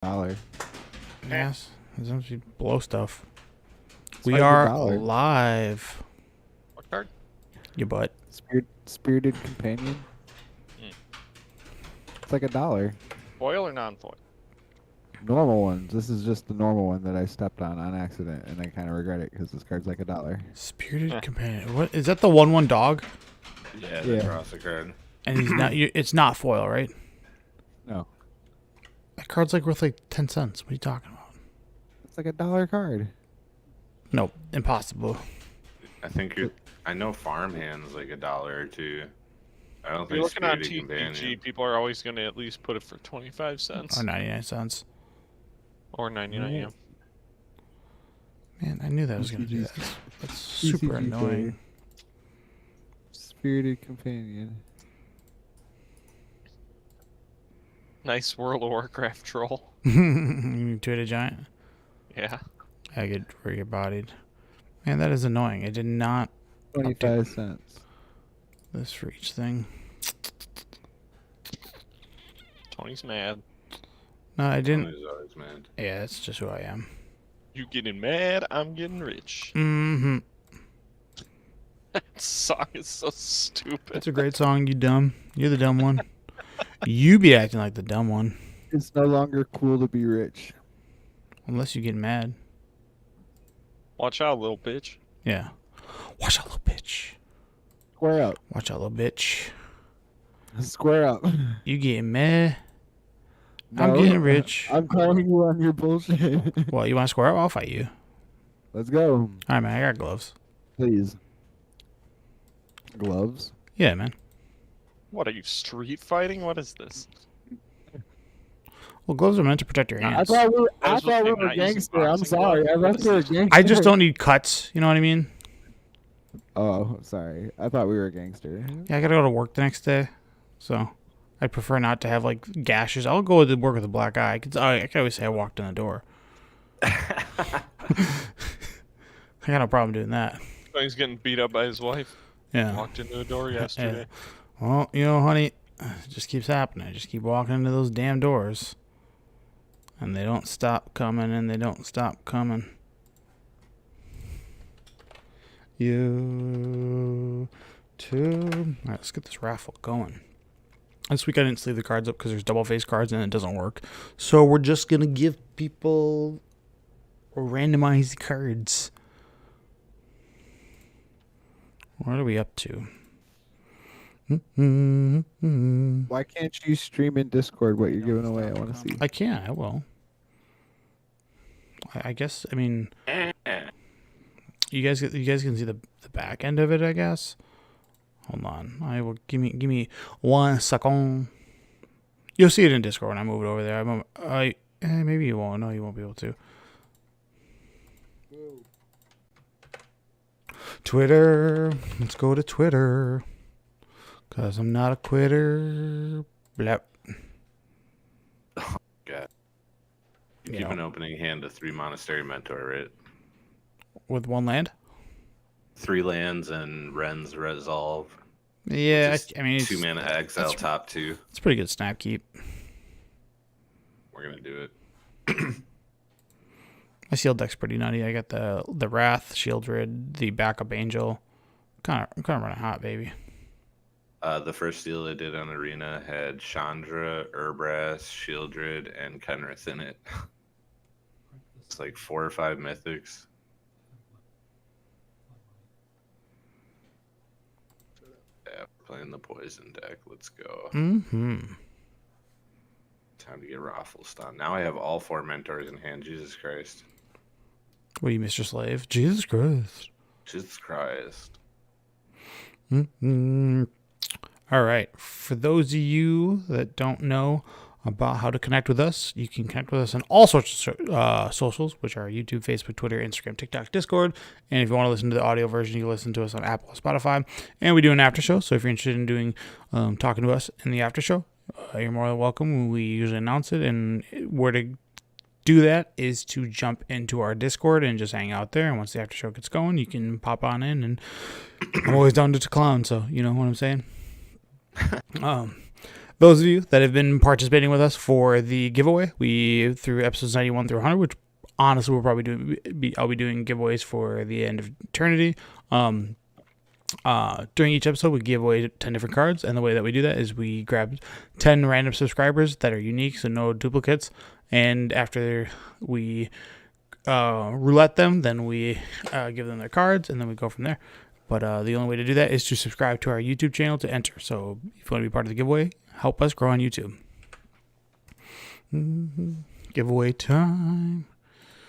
Dollar. Yes, as you blow stuff. We like are $1. live. What card? Your butt. Spirited Companion. Mm. It's like $1. Foil or non-foil? Normal ones. This is just the normal one that I stepped on accident, and I kind of regret it because this card's like $1. Spirited Eh. Companion. What is that? The 1/1 dog? Yeah, Yeah. the cross the card. And he's not. It's not foil, right? No, That card's like worth like 10 cents. What are you talking about? it's like $1 card. Nope, impossible. I think I know farmhand's like $1 or $2. I don't If you're think looking on Spirited TCG, Companion. people are always going to at least put it for 25 cents Or 99 cents. or 99. Yeah. Man, I knew that was gonna do that. That's super TCG annoying. Spirited Companion. Nice World of Warcraft troll. You Twitter giant. Yeah. I get where you're bodied. Man, that is annoying. I did not 25 cents. this for each thing. Tony's mad. No, I didn't. Tony's always mad. Yeah, that's just who I am. You getting mad? I'm getting rich. Mm-hmm. That song is so stupid. That's a great song, you dumb. You're the dumb one. You be acting like the dumb one. It's no longer cool to be rich. Unless you get mad. Watch out, little bitch. Yeah. Watch out, little bitch. Square up. Watch out, little bitch. Square up. You getting mad? I'm No, getting rich. I'm calling you on your bullshit. Well, you want to square up? I'll fight you. Let's go. All right, man. I got gloves. Please. Gloves. Yeah, man. What are you, street fighting? What is this? Well, gloves are meant to protect your I hands. thought we I was supposed to be were not using gangster. I'm boxing sorry. gloves. I thought we were gangster. I just don't need cuts. You know what I mean? Oh, sorry. I thought we were gangster. Yeah, I gotta go to work the next day, so I prefer not to have like gashes. I'll go to work with a black eye. I can always say I walked in the door. I got no problem doing that. Tony's getting beat up by his wife. Yeah. Walked into a door yesterday. Well, you know, honey, it just keeps happening. I just keep walking into those damn doors, and they don't stop coming, and they don't stop coming. You too. All right, let's get this raffle going. This week I didn't sleeve the cards up because there's double face cards and it doesn't work. So we're just gonna give people randomized cards. What are we up to? Why can't you stream in Discord what you're giving away? I want to see. I can. I will. I guess. I mean, you guys can see the back end of it. I guess. Hold on. I will give me 1 second. You'll see it in Discord when I move it over there. Maybe you won't. No, you won't be able to. Twitter. Let's go to Twitter. Cause I'm not a quitter. Blep. God. You You keep know. an opening hand to 3 Monastery Mentor, right? With 1 land. 3 lands and Ren's Resolve. Yeah, Just I mean, 2 mana exile that's- top 2. it's a pretty good snap keep. We're gonna do it. My sealed deck's pretty nutty. I got the Wrath, Shieldred, the backup Angel. I'm kind of running hot, baby. The first deal I did on Arena had Chandra, Urbras, Shieldred, and Kenrith in it. It's like 4 or 5 mythics. Yeah, playing the poison deck. Let's go. Mm-hmm. Time to get Raffles done. Now I have all 4 mentors in hand. Jesus Christ. What are you, Mr. Slave? Jesus Christ. Jesus Christ. Mm-hmm. All right. For those of you that don't know about how to connect with us, you can connect with us on all sorts of socials, which are YouTube, Facebook, Twitter, Instagram, TikTok, Discord. And if you want to listen to the audio version, you can listen to us on Apple, Spotify. And we do an after show. So if you're interested in doing talking to us in the after show, you're more than welcome. We usually announce it, and where to do that is to jump into our Discord and just hang out there. And once the after show gets going, you can pop on in, and I'm always down to clown, so you know what I'm saying. those of you that have been participating with us for the giveaway, we through episodes 91 through 100, which honestly we'll probably I'll be doing giveaways for the end of eternity. During each episode, we give away 10 different cards, and the way that we do that is we grab 10 random subscribers that are unique, so no duplicates, and after we roulette them, then we give them their cards, and then we go from there. But the only way to do that is to subscribe to our YouTube channel to enter. So if you want to be part of the giveaway, help us grow on YouTube. Giveaway time.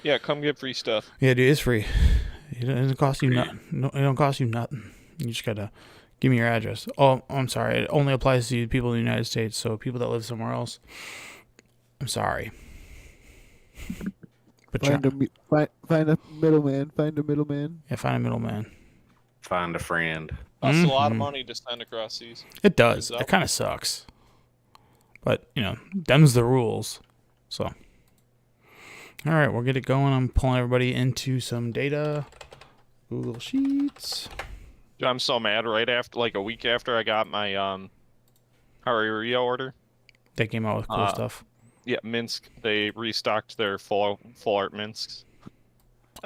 Yeah, come get free stuff. Yeah, dude, it's free. It doesn't cost you nothing. No, it don't cost you nothing. You just gotta give me your address. Oh, I'm sorry. It only applies to people in the United States. So people that live somewhere else, I'm sorry. But Find a middleman. Find a middleman. yeah, find a middleman. Find a friend. Costs a lot of money to send across these. It does. It kind of sucks. But, them's the rules. So, all right, we'll get it going. I'm pulling everybody into some data. Google Sheets. Dude, I'm so mad. Right after, like a week after I got my Hareria order. They came out with cool stuff. Yeah, Minsk. They restocked their full art Minsks.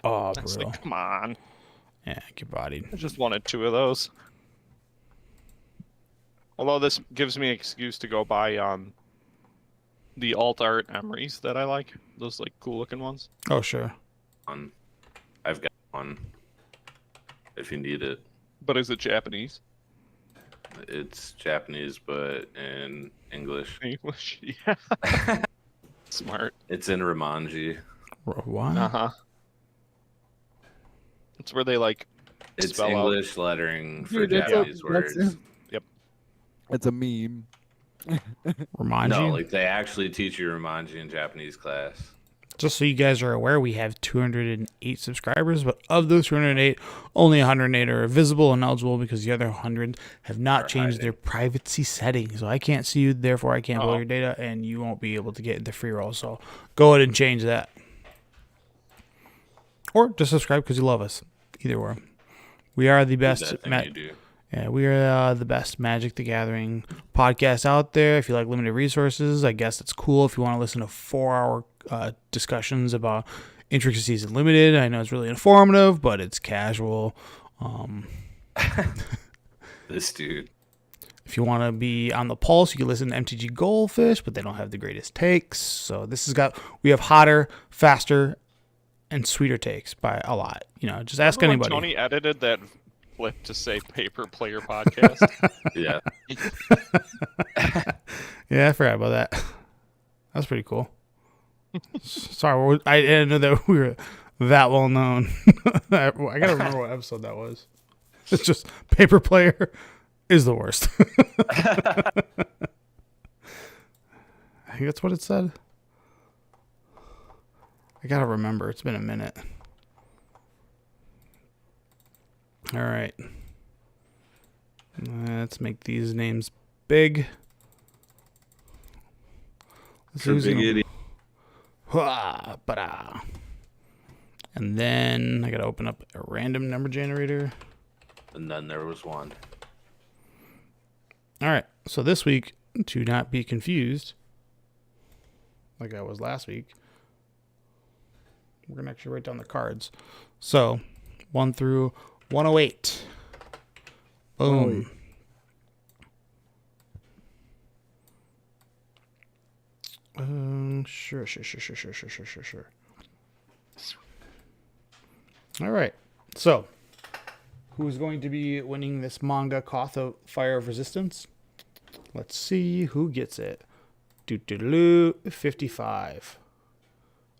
Oh, It's brutal. like, come on. Yeah, get bodied. I just wanted 2 of those. Although this gives me an excuse to go buy the alt art Emeries that I like. Those like cool looking ones. Oh, sure. I've got one. If you need it. But is it Japanese? It's Japanese, but in English. English, yeah. Smart. It's in Romanji. What? Uh-huh. It's where they like It's spell English lettering for Dude, that's Japanese words. Yep. It's a meme. Remind No, you. like they actually teach you Romanji in Japanese class. Just so you guys are aware, we have 208 subscribers, but of those 208, only 108 are visible and eligible because the other 100 have not changed their privacy settings. So I can't see you, therefore I can't pull your data, and you won't be able to get the free roll. So go ahead and change that. Or just subscribe because you love us. Either way. We are the best. That thing you do. Yeah, we are the best Magic the Gathering podcast out there. If you like limited resources, I guess it's cool if you want to listen to 4-hour discussions about intricacies in limited. I know it's really informative, but it's casual. This dude. If you want to be on the pulse, you can listen to MTG Goldfish, but they don't have the greatest takes. So we have hotter, faster, and sweeter takes by a lot. Just ask Remember when anybody. Tony edited that flip to say Paper Player Podcast. Yeah. Yeah, I forgot about that. That's pretty cool. Sorry, I didn't know that we were that well known. I gotta remember what episode that was. It's just Paper Player is the worst. I think that's what it said. I gotta remember. It's been a minute. All right. Let's make these names big. And then I gotta open up a random number generator. And then there was one. All right. So this week, to not be confused, like I was last week, we're gonna actually write down the cards. So 1 through 108. Boom. Sure. All right. So, who's going to be winning this manga Koth of Fire of Resistance? Let's see who gets it. 55,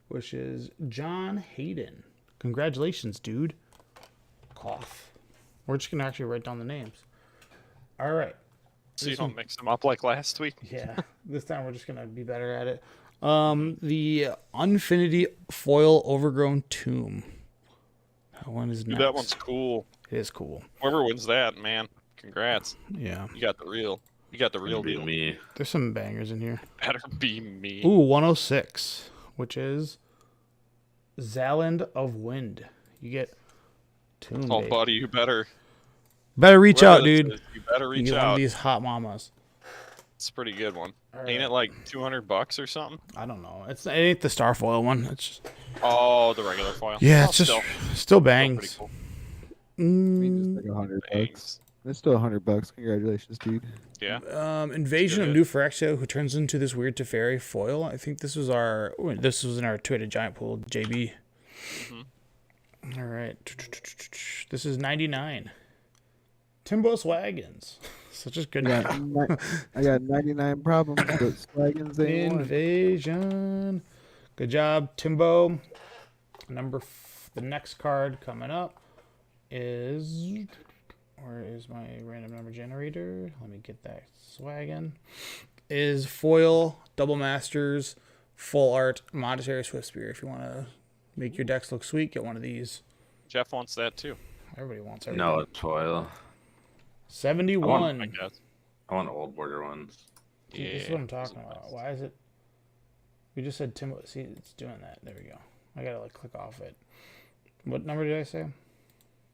which is John Hayden. Congratulations, dude. Koth. We're just going to actually write down the names. All right. So you don't mix them up like last week. Yeah, this time we're just going to be better at it. The Unfinity Foil Overgrown Tomb. That one is nice. Dude, that one's cool. It is cool. Whoever wins that, man, congrats. Yeah. You got the real Be deal. me. There's some bangers in here. Better be me. Ooh, 106, which is Zaland of Wind. You get Tomb. Oh, baby. buddy, you better Better reach whoever out, this dude. is, you better You reach get one of out. these hot mamas. That's a pretty good one. All Ain't right. it like $200 or something? I don't know. It ain't the star foil one. It's just, Oh, the regular foil. yeah, Well, it's just still still pretty bangs. cool. I mean, Mm, just like $100. Bangs. It's still $100. Congratulations, dude. Yeah. Invasion of good. New Phyrexia, who turns into this weird Teferi foil. I think this was in our two-headed giant pool, JB. Mm-hmm. All right, this is 99. Timbos Wagons, such a good I got, name. I got 99 problems, but Swaggins ain't one. Invasion. Good job, Timbo. The next card coming up is. Where is my random number generator? Let me get that swaggin. Is foil, double masters, full art, Montessori Swift Spear. If you want to make your decks look sweet, get one of these. Jeff wants that too. Everybody wants everything. No, it's foil. 71. I guess. I want old border ones. See, this is what I'm talking about. Why is it? We just said Timbo. See, it's doing that. There we go. I gotta like click off it. What number did I say?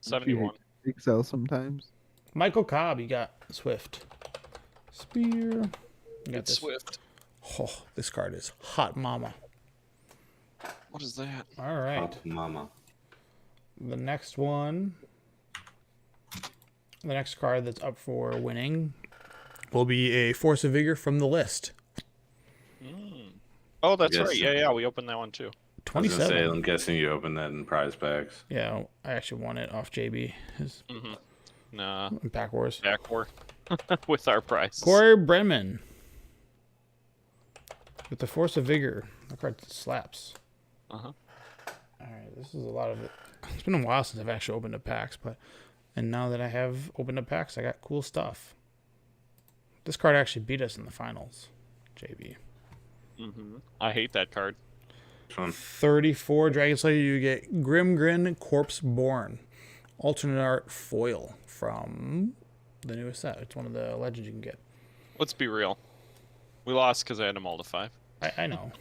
71. Excel sometimes. Michael Cobb. You got Swift Spear. You got It's this. Swift. Oh, this card is hot, mama. What is that? All right. Oh, mama. The next one. The next card that's up for winning will be a Force of Vigor from the list. Oh, that's Yes. right. Yeah, we opened that one too. I was gonna say, 27. I'm guessing you opened that in prize packs. Yeah, I actually won it off JB. His Nah, Pack Wars. back war with our prices. Corey Brennan. With the Force of Vigor. That card slaps. Uh-huh. Alright, this is a lot of it. It's been a while since I've actually opened up packs, and now that I have opened up packs, I got cool stuff. This card actually beat us in the finals, JB. I hate that card. Which one? 34 Dragon Slayer, you get Grimgrin Corpse Born. Alternate art foil from the newest set. It's one of the legends you can get. Let's be real. We lost because I had them all to 5. I know.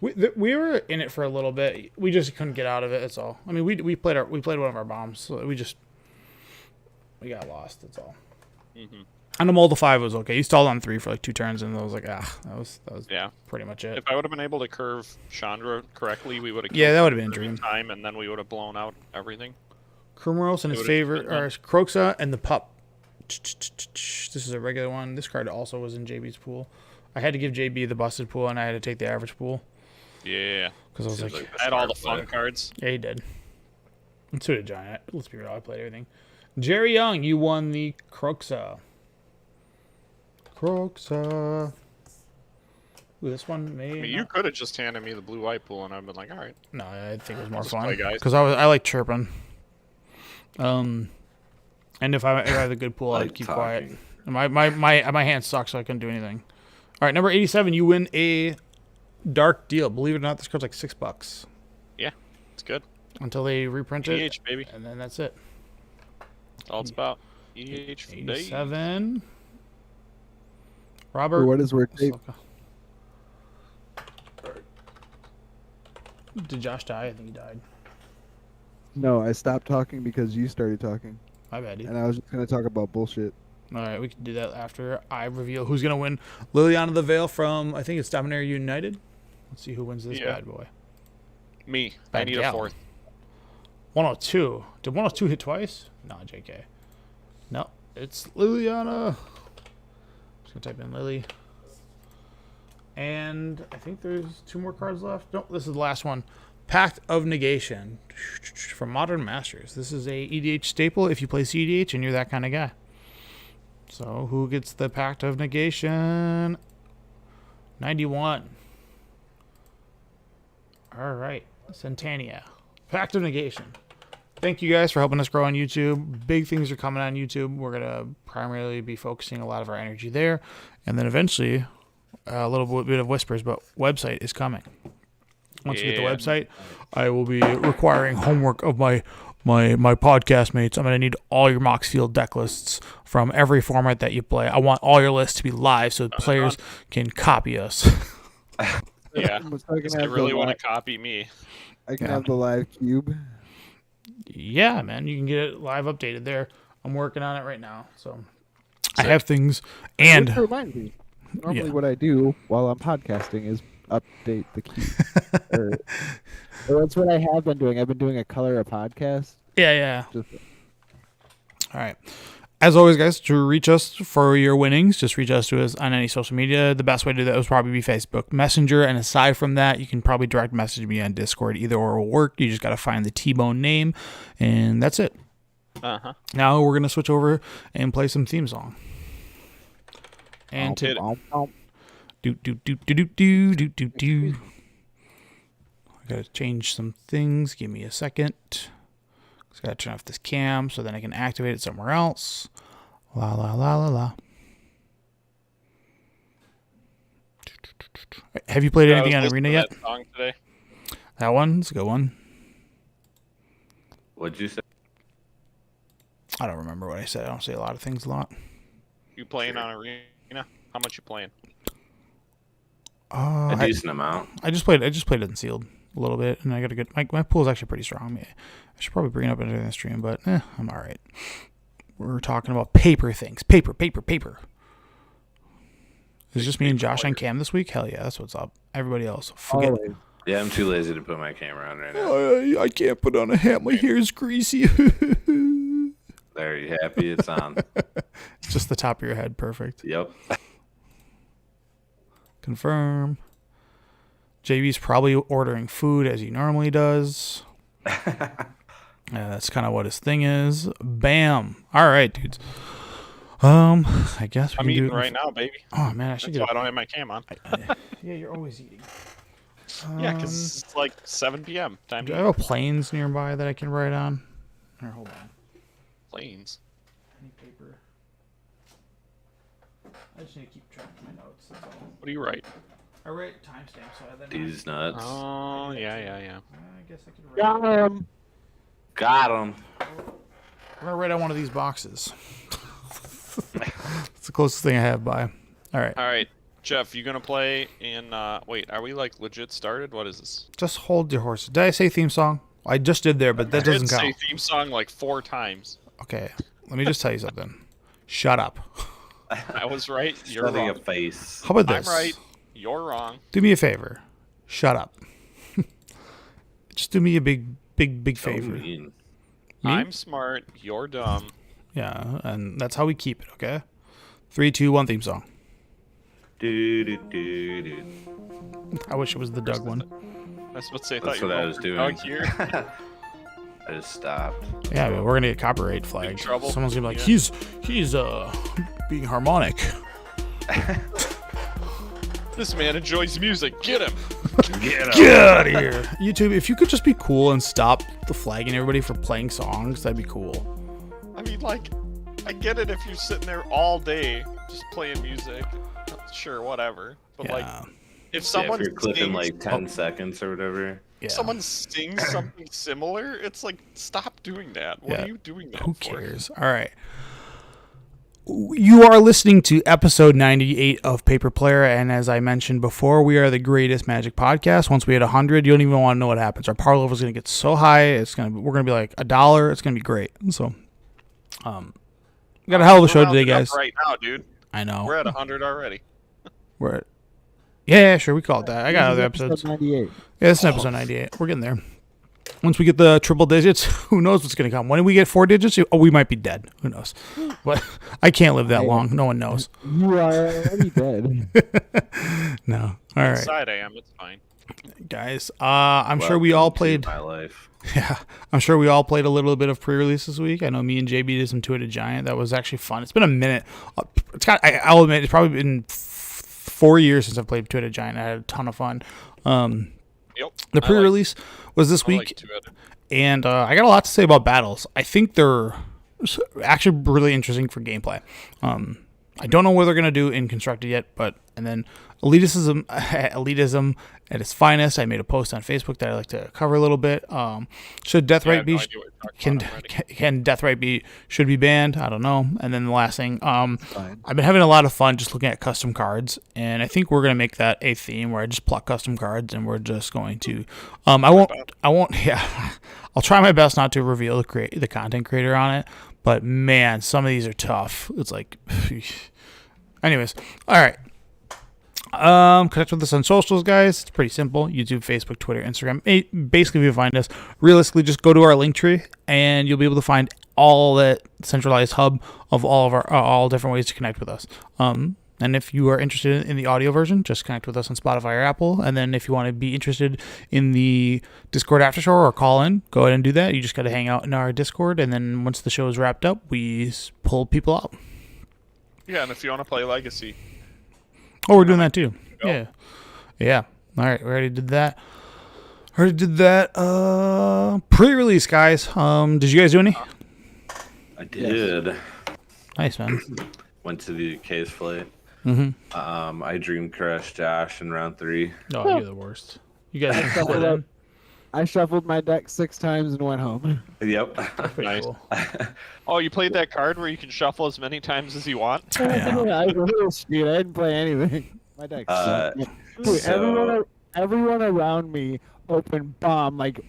We were in it for a little bit. We just couldn't get out of it. That's all. I mean, we played one of our bombs, so we got lost. That's all. On the mold of 5 was okay. He stalled on 3 for like 2 turns, and I was like, that was Yeah. pretty much it. If I would have been able to curve Chandra correctly, we would have. Yeah, that would have been a dream. Time, and then we would have blown out everything. Krumros and his would've favorite been are Croxa and the Pup. This is a regular one. This card also was in JB's pool. I had to give JB the busted pool, and I had to take the average pool Yeah. because I was Seems like, like I had all the smart fun play. cards. yeah, he did. And so did Giant. Let's be real, I played everything. Jerry Young, you won the Croxa. Ooh, this one may. I mean, you could have just handed me the blue-white pool, and I've been like, all right. No, I think it was more Just fun play, guys. because I like chirping. And if I had a good pool, I'd Like keep talking. quiet. My hand sucks, so I couldn't do anything. All right, number 87, you win a dark deal. Believe it or not, this card's like $6 Yeah, it's good. until they reprint it, EDH, baby. and then that's it. That's all it's about. EDH for days. 87. Robert. For what is worth, Dave? Did Josh die? I think he died. No, I stopped talking because you started talking, My bad, dude. and I was just gonna talk about bullshit. All right, we can do that after I reveal who's going to win. Liliana the Veil from, I think it's Dominaria United. Let's see who wins this Yeah. bad boy. Me. I Bad need gal. a 4th. 102. Did 102 hit twice? No, JK. No, it's Liliana. Just going to type in Lily. And I think there's 2 more cards left. Nope, this is the last one. Pact of Negation from Modern Masters. This is a EDH staple if you play CEDH and you're that kind of guy. So who gets the Pact of Negation? 91. All right, Centania. Pact of Negation. Thank you guys for helping us grow on YouTube. Big things are coming on YouTube. We're going to primarily be focusing a lot of our energy there. And then eventually, a little bit of whispers, but website is coming. Once we get the Yeah. website, I will be requiring homework of my podcast mates. I'm going to need all your Mox Field deck lists from every format that you play. I want all your lists to be live so players can copy us. Yeah. So I can I have really the want li- to copy me. I can Yeah. have the live cube. Yeah, man, you can get it live updated there. I'm working on it right now. So, I Sick. have things, Which and reminds me, normally Yeah. what I do while I'm podcasting is update the key. or that's what I have been doing. I've been doing a color a podcast. yeah. Just All right. As always, guys, to reach us for your winnings, just reach us to us on any social media. The best way to do that would probably be Facebook Messenger. And aside from that, you can probably direct message me on Discord. Either or will work. You just got to find the T-Bone name, and that's it. Uh-huh. Now we're going to switch over and play some theme song. And Hit to it. do. I got to change some things. Give me a second. Just got to turn off this cam so then I can activate it somewhere else. La la la la la. Have you played I anything was on listening Arena to yet? that song today. That one's a good one. What'd you say? I don't remember what I said. I don't say a lot of things a lot. You playing on Arena? How much you playing? A I decent amount. just played it in sealed a little bit, and I got a good. My pool is actually pretty strong. I should probably bring it up into the stream, but I'm all right. We're talking about paper things. Paper. Is it just me and Josh on cam this week? Hell yeah, that's what's up. Everybody else, forget. always. Yeah, I'm too lazy to put my camera on right now. I can't put on a hat. My hair is greasy. There, you happy? It's on. It's just the top of your head. Perfect. Yep. Confirm. JB's probably ordering food as he normally does. That's kind of what his thing is. Bam. All right, dudes. I guess we I'm can eating do it. right now, baby. Oh man, I should That's get. why I don't have my cam on. Yeah, you're always eating. Yeah, because it's like 7 p.m. Time Do to I eat. have a planes nearby that I can write on? Here, hold on. Planes. Any paper? I just need to keep track of my notes. That's all. What do you write? I write timestamps, so then These nuts. Oh, yeah. I guess I could write. Got him. Got him. I'm gonna write on one of these boxes. It's the closest thing I have by. All right, All right, Jeff, you gonna play in? Wait, are we like legit started? What is this? just hold your horses. Did I say theme song? I just did there, but that I doesn't did count. say theme song like 4 times. Okay, let me just tell you something. Shut up. I was right. You're Shutting wrong. a face. How about I'm this? right. You're wrong. Do me a favor. Shut up. Just do me a big So favor. mean. Me? I'm smart. You're dumb. Yeah, and that's how we keep it. Okay. 3, 2, 1 theme song. Do, do, do, do. I wish it was the Doug one. That's what say. That's thought you what I were was doing. out here. I just stopped. Yeah, but we're gonna get copyright flagged. trouble. Someone's gonna be like, Yeah. he's being harmonic. This man enjoys music. Get him. Get him. Get out of here. YouTube, if you could just be cool and stop the flagging everybody for playing songs, that'd be cool. I mean, like, I get it if you're sitting there all day just playing music. Sure, whatever. But like, Yeah. if Yeah, someone if you're clipping sings, like 10 seconds or whatever. Yeah. someone sings something similar, it's like, stop doing that. What Yeah. are you doing that Who for? cares? All right. You are listening to episode 98 of Paper Player, and as I mentioned before, we are the greatest Magic podcast. Once we hit 100, you don't even want to know what happens. Our power level is going to get so high, we're going to be like $1. It's going to be great. So, we got a hell of a show We're today, rounding up guys. Right now, dude. I know. We're at 100 already. We're at, yeah, sure, we called that. I got other This is episodes. 98. Yeah, this is episode 98. We're getting there. Once we get the triple digits, who knows what's going to come. When we get 4 digits, we might be dead. Who knows? But I can't live that Hey. long. No one knows. You are already dead. No. All right, Inside I am. It's fine. guys. I'm sure we all Welcome to played. my life. Yeah, I'm sure we all played a little bit of pre-release this week. I know me and JB did some Two-Headed Giant. That was actually fun. It's been a minute. I'll admit, it's probably been 4 years since I've played Two-Headed Giant. I had a ton of fun. Yep. The pre-release was this I week. like two-headed. And I got a lot to say about battles. I think they're actually really interesting for gameplay. I don't know what they're going to do in Constructed yet, and then elitism at its finest. I made a post on Facebook that I like to cover a little bit. Should Yeah, I Deathrite have be no idea what you're talking about already. can Deathrite should be banned? I don't know. And then the last thing, Fine. I've been having a lot of fun just looking at custom cards, and I think we're gonna make that a theme where I just pluck custom cards, and we're just going to. I won't. Yeah, I'll try my best not to reveal the content creator on it, But man, some of these are tough. It's like, anyways, all right. Connect with us on socials, guys. It's pretty simple. YouTube, Facebook, Twitter, Instagram. Basically, if you find us, realistically, just go to our link tree, and you'll be able to find all that centralized hub of all of our all different ways to connect with us. And if you are interested in the audio version, just connect with us on Spotify or Apple. And then if you want to be interested in the Discord after show or call in, go ahead and do that. You just got to hang out in our Discord, and then once the show is wrapped up, we pull people out. Yeah, and if you want to play Legacy. Oh, we're doing that too. Go. Yeah. All right, we already did that. Pre-release, guys. Did you guys do any? I did. Nice, man. Went to the case flight. Mm-hmm. I dream crushed Josh in round 3. Oh, you're the worst. You guys are split in. I shuffled my deck 6 times and went home. Yep. Pretty Nice. cool. Oh, you played that card where you can shuffle as many times as you want? Yeah. I was a little street. I didn't play anything. My deck sucked. Dude, so- everyone around me opened bomb. Like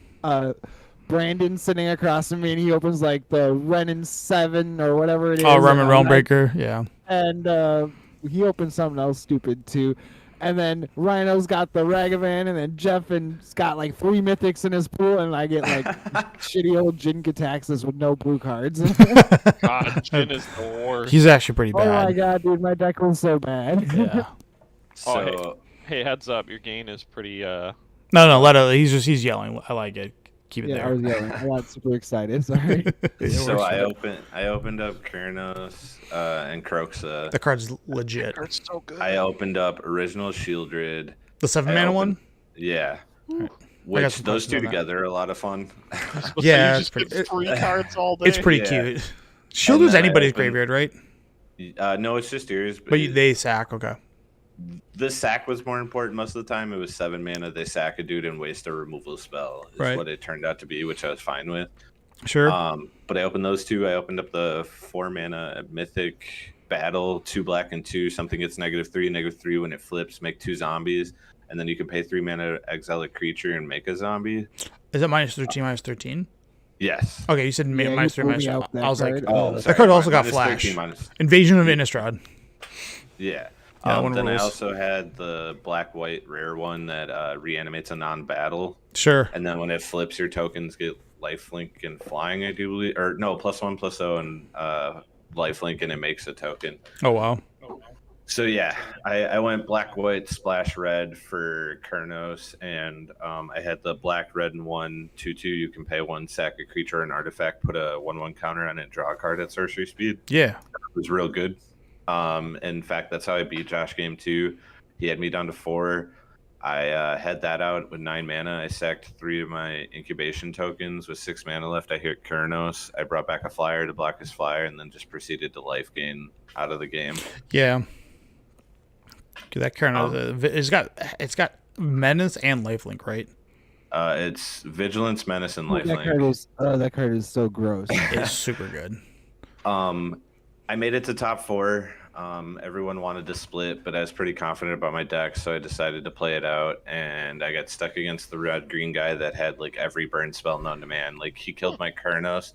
Brandon sitting across from me, and he opens like the Renin 7 or whatever it is. Oh, Realm and and Realm I- Breaker. Yeah. And he opened something else stupid too. And then Rhino's got the Ragavan, and then Jeff and's got like 3 mythics in his pool, and I get like shitty old Jin Cataxis with no blue cards. God, Jin is the worst. He's actually pretty Oh my bad. god, dude, my deck was so bad. Yeah. So Hey, heads up, your gain is pretty No, let it. He's yelling. I like it. Keep it Yeah, I there. was yelling. I got super excited. Sorry. so I opened up Kurnos and Kroxa. The card's legit. It's so good. I opened up original Shieldred. The 7 I mana opened- one. Yeah. I got Which some those questions two on that. together are a lot of fun. Yeah, you it's just pretty- get free cards all day. It's pretty Yeah. cute. Shield was then I anybody's opened- graveyard, right? No, it's just yours. But they sack. Okay. The sack was more important most of the time. It was 7 mana. They sack a dude and waste a removal spell. Is Right. what it turned out to be, which I was fine with. Sure. But I opened those 2. I opened up the 4 mana Mythic Battle, 2 black and 2. Something gets -3 when it flips. Make 2 zombies, and then you can pay 3 mana, exile a creature, and make a zombie. Is it -13, -13? Yes. Okay, you said Yeah, you -3, blew me out -3. that I was like, card. Oh, that card also got minus flash. 13, minus- Invasion of Innistrad. Yeah. Yeah, that one Then I rules. also had the black-white rare one that reanimates a non-battle. Sure. And then when it flips, your tokens get lifelink and flying, I do believe. Or no, +1/+0 and lifelink, and it makes a token. Oh wow. So yeah, I went black, white, splash red for Kurnos, and I had the black, red, and 1/2/2. You can pay 1, sack a creature or an artifact, put a 1/1 counter on it, draw a card at sorcery speed. Yeah. It was real good. In fact, that's how I beat Josh game 2. He had me down to 4. I had that out with 9 mana. I sacked 3 of my incubation tokens with 6 mana left. I hit Kurnos. I brought back a flyer to block his flyer, and then just proceeded to life gain out of the game. Yeah. Dude, that card it's got menace and lifelink, right? It's vigilance, menace, and That card is so gross. It's super good. I made it to top 4. Everyone wanted to split, but I was pretty confident about my deck, so I decided to play it out. And I got stuck against the red-green guy that had like every burn spell known to man. Like he killed my Kurnos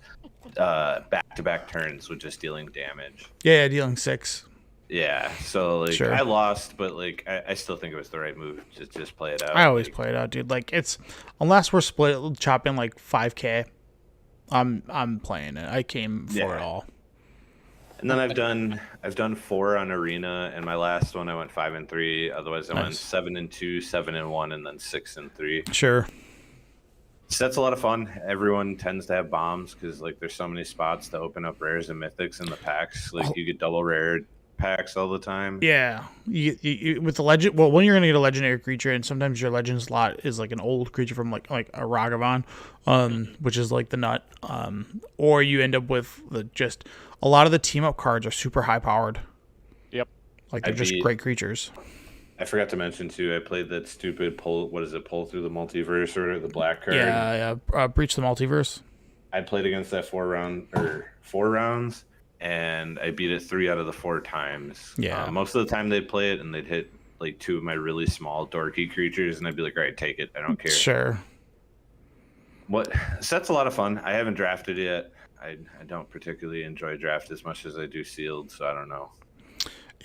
back-to-back turns with just dealing damage. Yeah, dealing 6. Yeah, so like Sure. I lost, but like I still think it was the right move to just play it out. I always Like, play it out, dude. Like it's unless we're split chopping like 5K, I'm playing it. I came for Yeah. it all. And then I've done 4 on Arena, and my last one I went 5-3. Otherwise, I went Nice. 7-2, 7-1, and then 6-3. Sure. So that's a lot of fun. Everyone tends to have bombs because like there's so many spots to open up rares and mythics in the packs. Like you get double rare packs all the time. Yeah, you with the legend. Well, when you're gonna get a legendary creature, and sometimes your legend slot is like an old creature from like a Ragavan, which is like the nut. Or you end up with just a lot of the team up cards are super high powered. Yep. Like they're just great creatures. I forgot to mention too. I played that stupid pull. What is it? Pull through the multiverse or the black card. Yeah. Breach the multiverse. I played against that 4 rounds, and I beat it 3 out of the 4 times. Yeah. Most of the time they'd play it and they'd hit like 2 of my really small dorky creatures, and I'd be like, all right, take it. I don't care. Sure. So that's a lot of fun. I haven't drafted yet. I don't particularly enjoy draft as much as I do sealed, so I don't know.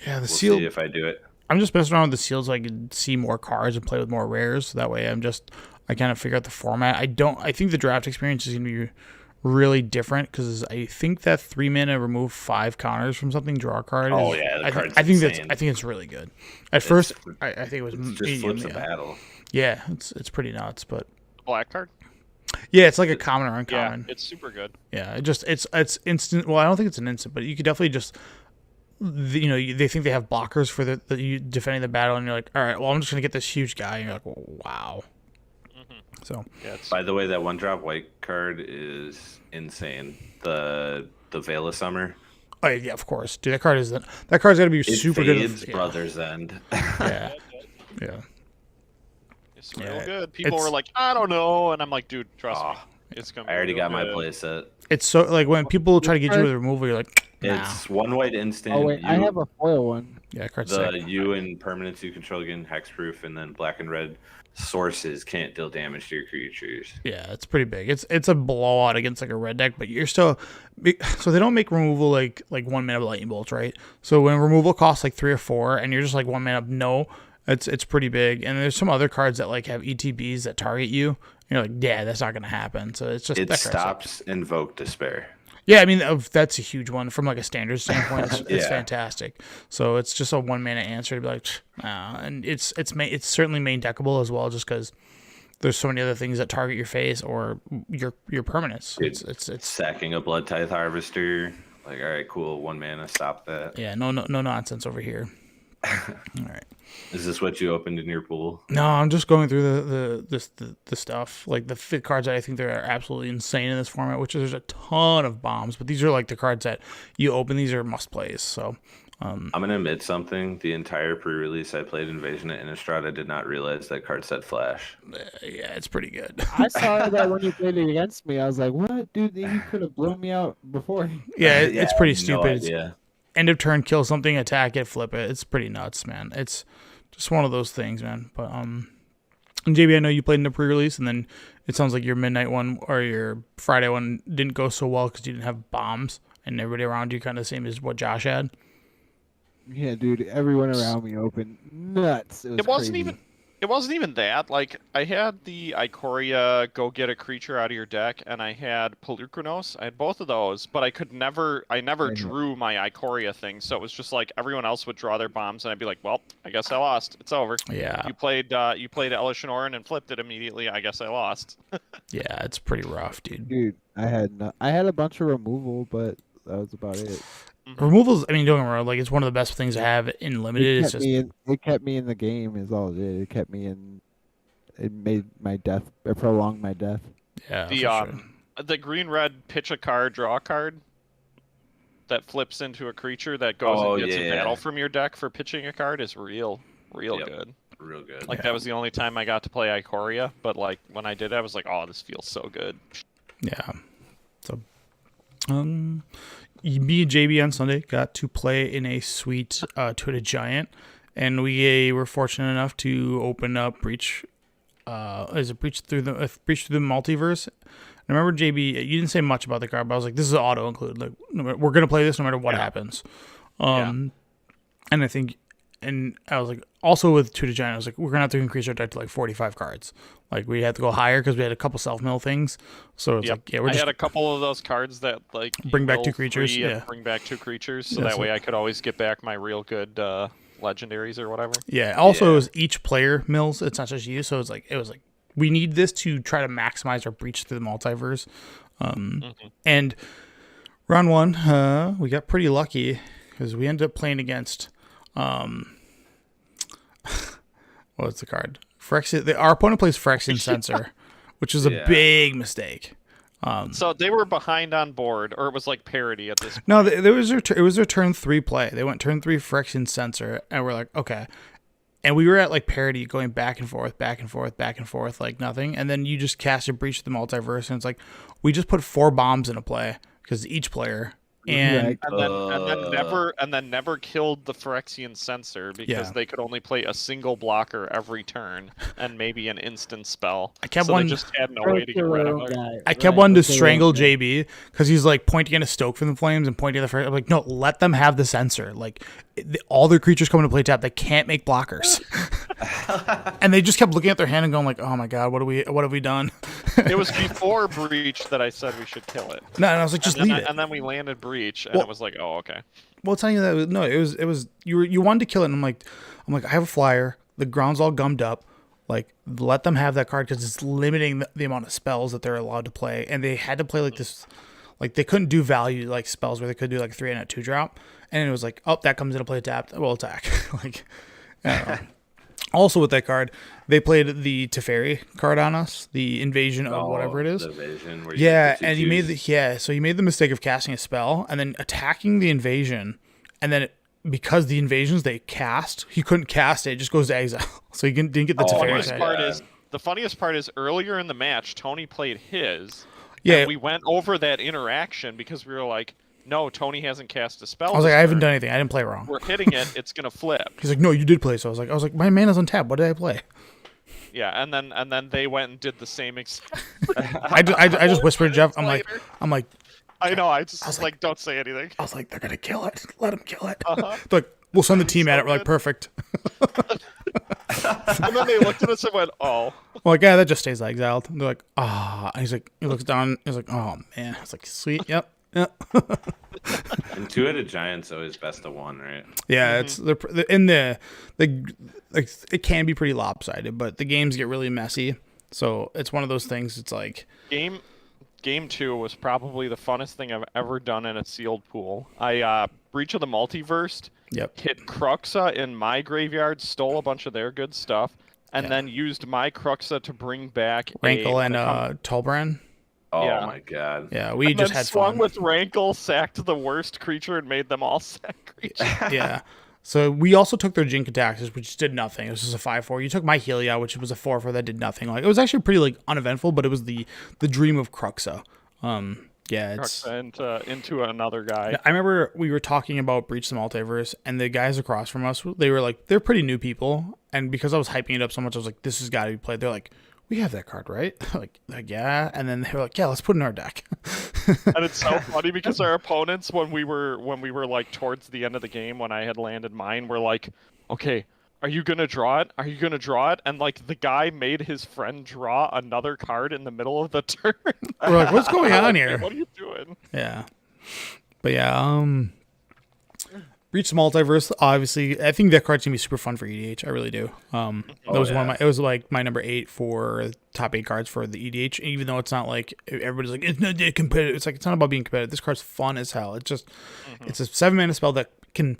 Yeah, the We'll sealed. see if I do it. I'm just messing around with the seals so I can see more cards and play with more rares. So that way, I kind of figure out the format. I think the draft experience is gonna be really different because I think that 3 mana remove 5 counters from something, draw a card. Oh, yeah, the I card's think insane. I think it's really good. At first, I think it was It just medium, flips a yeah. battle. Yeah, it's pretty nuts, but Black card. yeah, it's like a common or Yeah, uncommon. it's super good. Yeah, it's instant. Well, I don't think it's an instant, but you could definitely just, they think they have blockers for the you defending the battle, and you're like, all right, well, I'm just gonna get this huge guy, and you're like, well, wow. So Yeah, it's, By the way, that 1-drop white card is insane. The Veil of Summer. oh yeah, of course, dude, that card's got to be It super good. fades Yeah. Brother's End. Yeah, yeah. it's real Yeah, good. People it's- were like, I don't know, and I'm like, dude, trust me, Oh, it's gonna. I be already real got my good. playset. It's so like when people try to get you with removal, you're like, nah. It's 1 white instant. Oh wait, I have a foil one. Yeah, card's the sick. you and permanents you control again hexproof, and then black and red sources can't deal damage to your creatures. Yeah, it's pretty big. It's a blowout against like a red deck, but you're still so they don't make removal like 1 mana lightning bolts, right? So when removal costs like 3 or 4, and you're just like 1 mana, no, it's pretty big. And there's some other cards that like have ETBs that target you. You're like, yeah, that's not gonna happen. So it's just It that card's sick. stops Invoke Despair. Yeah, I mean that's a huge one from like a standard standpoint. It's Yeah. fantastic. So it's just a 1 mana answer to be like, nah. And it's certainly main deckable as well, just because there's so many other things that target your face or your permanents. It's Sacking a Blood Tithe Harvester. Like, all right, cool, 1 mana, stop that. yeah, no nonsense over here. All right. Is this what you opened in your pool? No, I'm just going through the stuff, like the fit cards that I think they're absolutely insane in this format, which is there's a ton of bombs, but these are like the cards that you open, these are must plays. So I'm gonna admit something. The entire pre-release I played Invasion at Innistrad, I did not realize that card said Flash. yeah, it's pretty good. I saw that when you played it against me. I was like, what, dude? You could have blown me out before. Yeah, it's pretty I had no stupid. It's idea. end of turn, kill something, attack it, flip it. It's pretty nuts, man. It's just one of those things, man. But and JB, I know you played in the pre-release, and then it sounds like your midnight one or your Friday one didn't go so well because you didn't have bombs, and everybody around you kind of the same as what Josh had. Yeah, dude. Everyone around me opened nuts. It wasn't crazy. even. It wasn't even that. Like, I had the Ikoria go get a creature out of your deck, and I had Pelucranos. I had both of those, but I never know. drew my Ikoria thing, so it was just like everyone else would draw their bombs, and I'd be like, well, I guess I lost. It's over. Yeah, You played Elishanoran and flipped it immediately. I guess I lost. yeah, it's pretty rough, dude. Dude, I had a bunch of removal, but that was about it. Removals, I mean, don't get me wrong, like it's one of the best things to have in limited. It's just It kept me in the game. Is all it did. It kept me in. It made my death. It prolonged my death. yeah, The for sure. the green-red pitch a card, draw a card that flips into a creature that goes Oh, and gets yeah. a battle from your deck for pitching a card is real Yep. good. Real good. Like, that was the only time I got to play Ikoria, but like when I did, I was like, oh, this feels so good. Yeah. So, me and JB on Sunday got to play in a sweet Twitter Giant, and we were fortunate enough to open up Breach. Is it Breach through the Multiverse? And I remember JB, you didn't say much about the card, but I was like, this is auto include. Like, we're gonna play this no matter what happens. And I think. And I was like, also with Tutor Giant, I was like, we're going to have to increase our deck to like 45 cards. Like, we had to go higher because we had a couple self-mill things. So it's like, yeah, we're I just. had a couple of those cards that like Bring back mill 2 creatures, 3 and yeah. bring back 2 creatures, so Yeah, that so- way I could always get back my real good legendaries or whatever. Yeah. Also, Yeah. it was each player mills. It's not just you. So it was like, we need this to try to maximize our breach through the multiverse. And round 1, we got pretty lucky because we ended up playing against. What's the card? Our opponent plays Phyrexian Censor, which is a Yeah. big mistake. So they were behind on board, or it was like parity at this point. No, it was their turn 3 play. They went turn 3 Phyrexian Censor, and we're like, okay. And we were at like parity, going back and forth, like nothing. And then you just cast a Breach of the Multiverse, and it's like we just put 4 bombs in a play because each player And and then never killed the Phyrexian Censor because Yeah. they could only play a single blocker every turn and maybe an instant spell. I kept so one- they just had no way to get rid of it. I kept wanting to strangle JB because he's like pointing at a Stoke from the Flames and pointing at the first. I'm like, no, let them have the Censor. Like all their creatures coming to play tap, they can't make blockers. And they just kept looking at their hand and going like, oh my god, what have we done? It was before Breach that I said we should kill it. No, and I was like, just leave it. And then we landed Breach, and Well- it was like, oh, okay. Well, it's not even that. No, it was you wanted to kill it, and I'm like, I have a flyer. The ground's all gummed up. Like, let them have that card because it's limiting the amount of spells that they're allowed to play, and they had to play like this. Like they couldn't do value like spells where they could do like 3 and a 2 drop, and it was like, oh, that comes into play tapped. We'll attack. Like, I don't know. Also with that card, they played the Teferi card on us, the invasion of whatever it is. The invasion where Yeah, get and he made so he made the mistake of casting a spell and then attacking the invasion, and then because the invasions they cast, he couldn't cast it. It just goes to exile, so he didn't get the Teferi side. The funniest part is earlier in the match, Tony played his. Yeah, and we went over that interaction because we were like, no, Tony hasn't cast a spell. I was like, I haven't done anything. I didn't play wrong. We're hitting it. It's gonna flip. He's like, no, you did play. So I was like, my mana's on tap. What did I play? Yeah, and then they went and did the same exact. I just whispered to Jeff. I'm like, I know. I was like, don't say anything. I was like, they're gonna kill it. Let them kill it. Uh-huh. They're like, we'll send the team at it. We're like, good. perfect. And then they looked at us and went, oh. Well, like, yeah, that just stays exiled. And they're like, ah. And he's like, he looks down. He's like, oh man. It's like, sweet. Yep. And two-headed giant's always best of one, right? Yeah, it's they're in the like it can be pretty lopsided, but the games get really messy. So it's one of those things. It's like Game 2 was probably the funnest thing I've ever done in a sealed pool. I Breach of the Multiverse. Yep. Hit Cruxa in my graveyard, stole a bunch of their good stuff, and then used my Cruxa to bring back Rankle and Tulbran. Oh Yeah. my god. Yeah, we and just then had swung fun. with Rankle, sacked the worst creature, and made them all sack creatures. Yeah. So we also took their Jink Taxes, which did nothing. It was just a 5/4. You took my Helia, which was a 4/4 that did nothing. Like it was actually pretty like uneventful, but it was the dream of Cruxa. Yeah, it's. Cruxa into another guy. I remember we were talking about Breach the Multiverse, and the guys across from us, they were like, they're pretty new people, and because I was hyping it up so much, I was like, this has got to be played. They're like, we have that card, right? like yeah, and then they were like, yeah, let's put it in our deck. And it's so funny because our opponents, when we were like towards the end of the game, when I had landed mine, were like, okay, are you gonna draw it? Are you gonna draw it? And like the guy made his friend draw another card in the middle of the turn. We're like, what's going on here? What are you doing? Yeah, but yeah, Breach the Multiverse. Obviously, I think that card's gonna be super fun for EDH. I really do. That was one of my. It was like my number 8 for top 8 cards for the EDH. Even though it's not like everybody's like it's not that competitive. It's like it's not about being competitive. This card's fun as hell. It's just it's a 7-mana spell that can,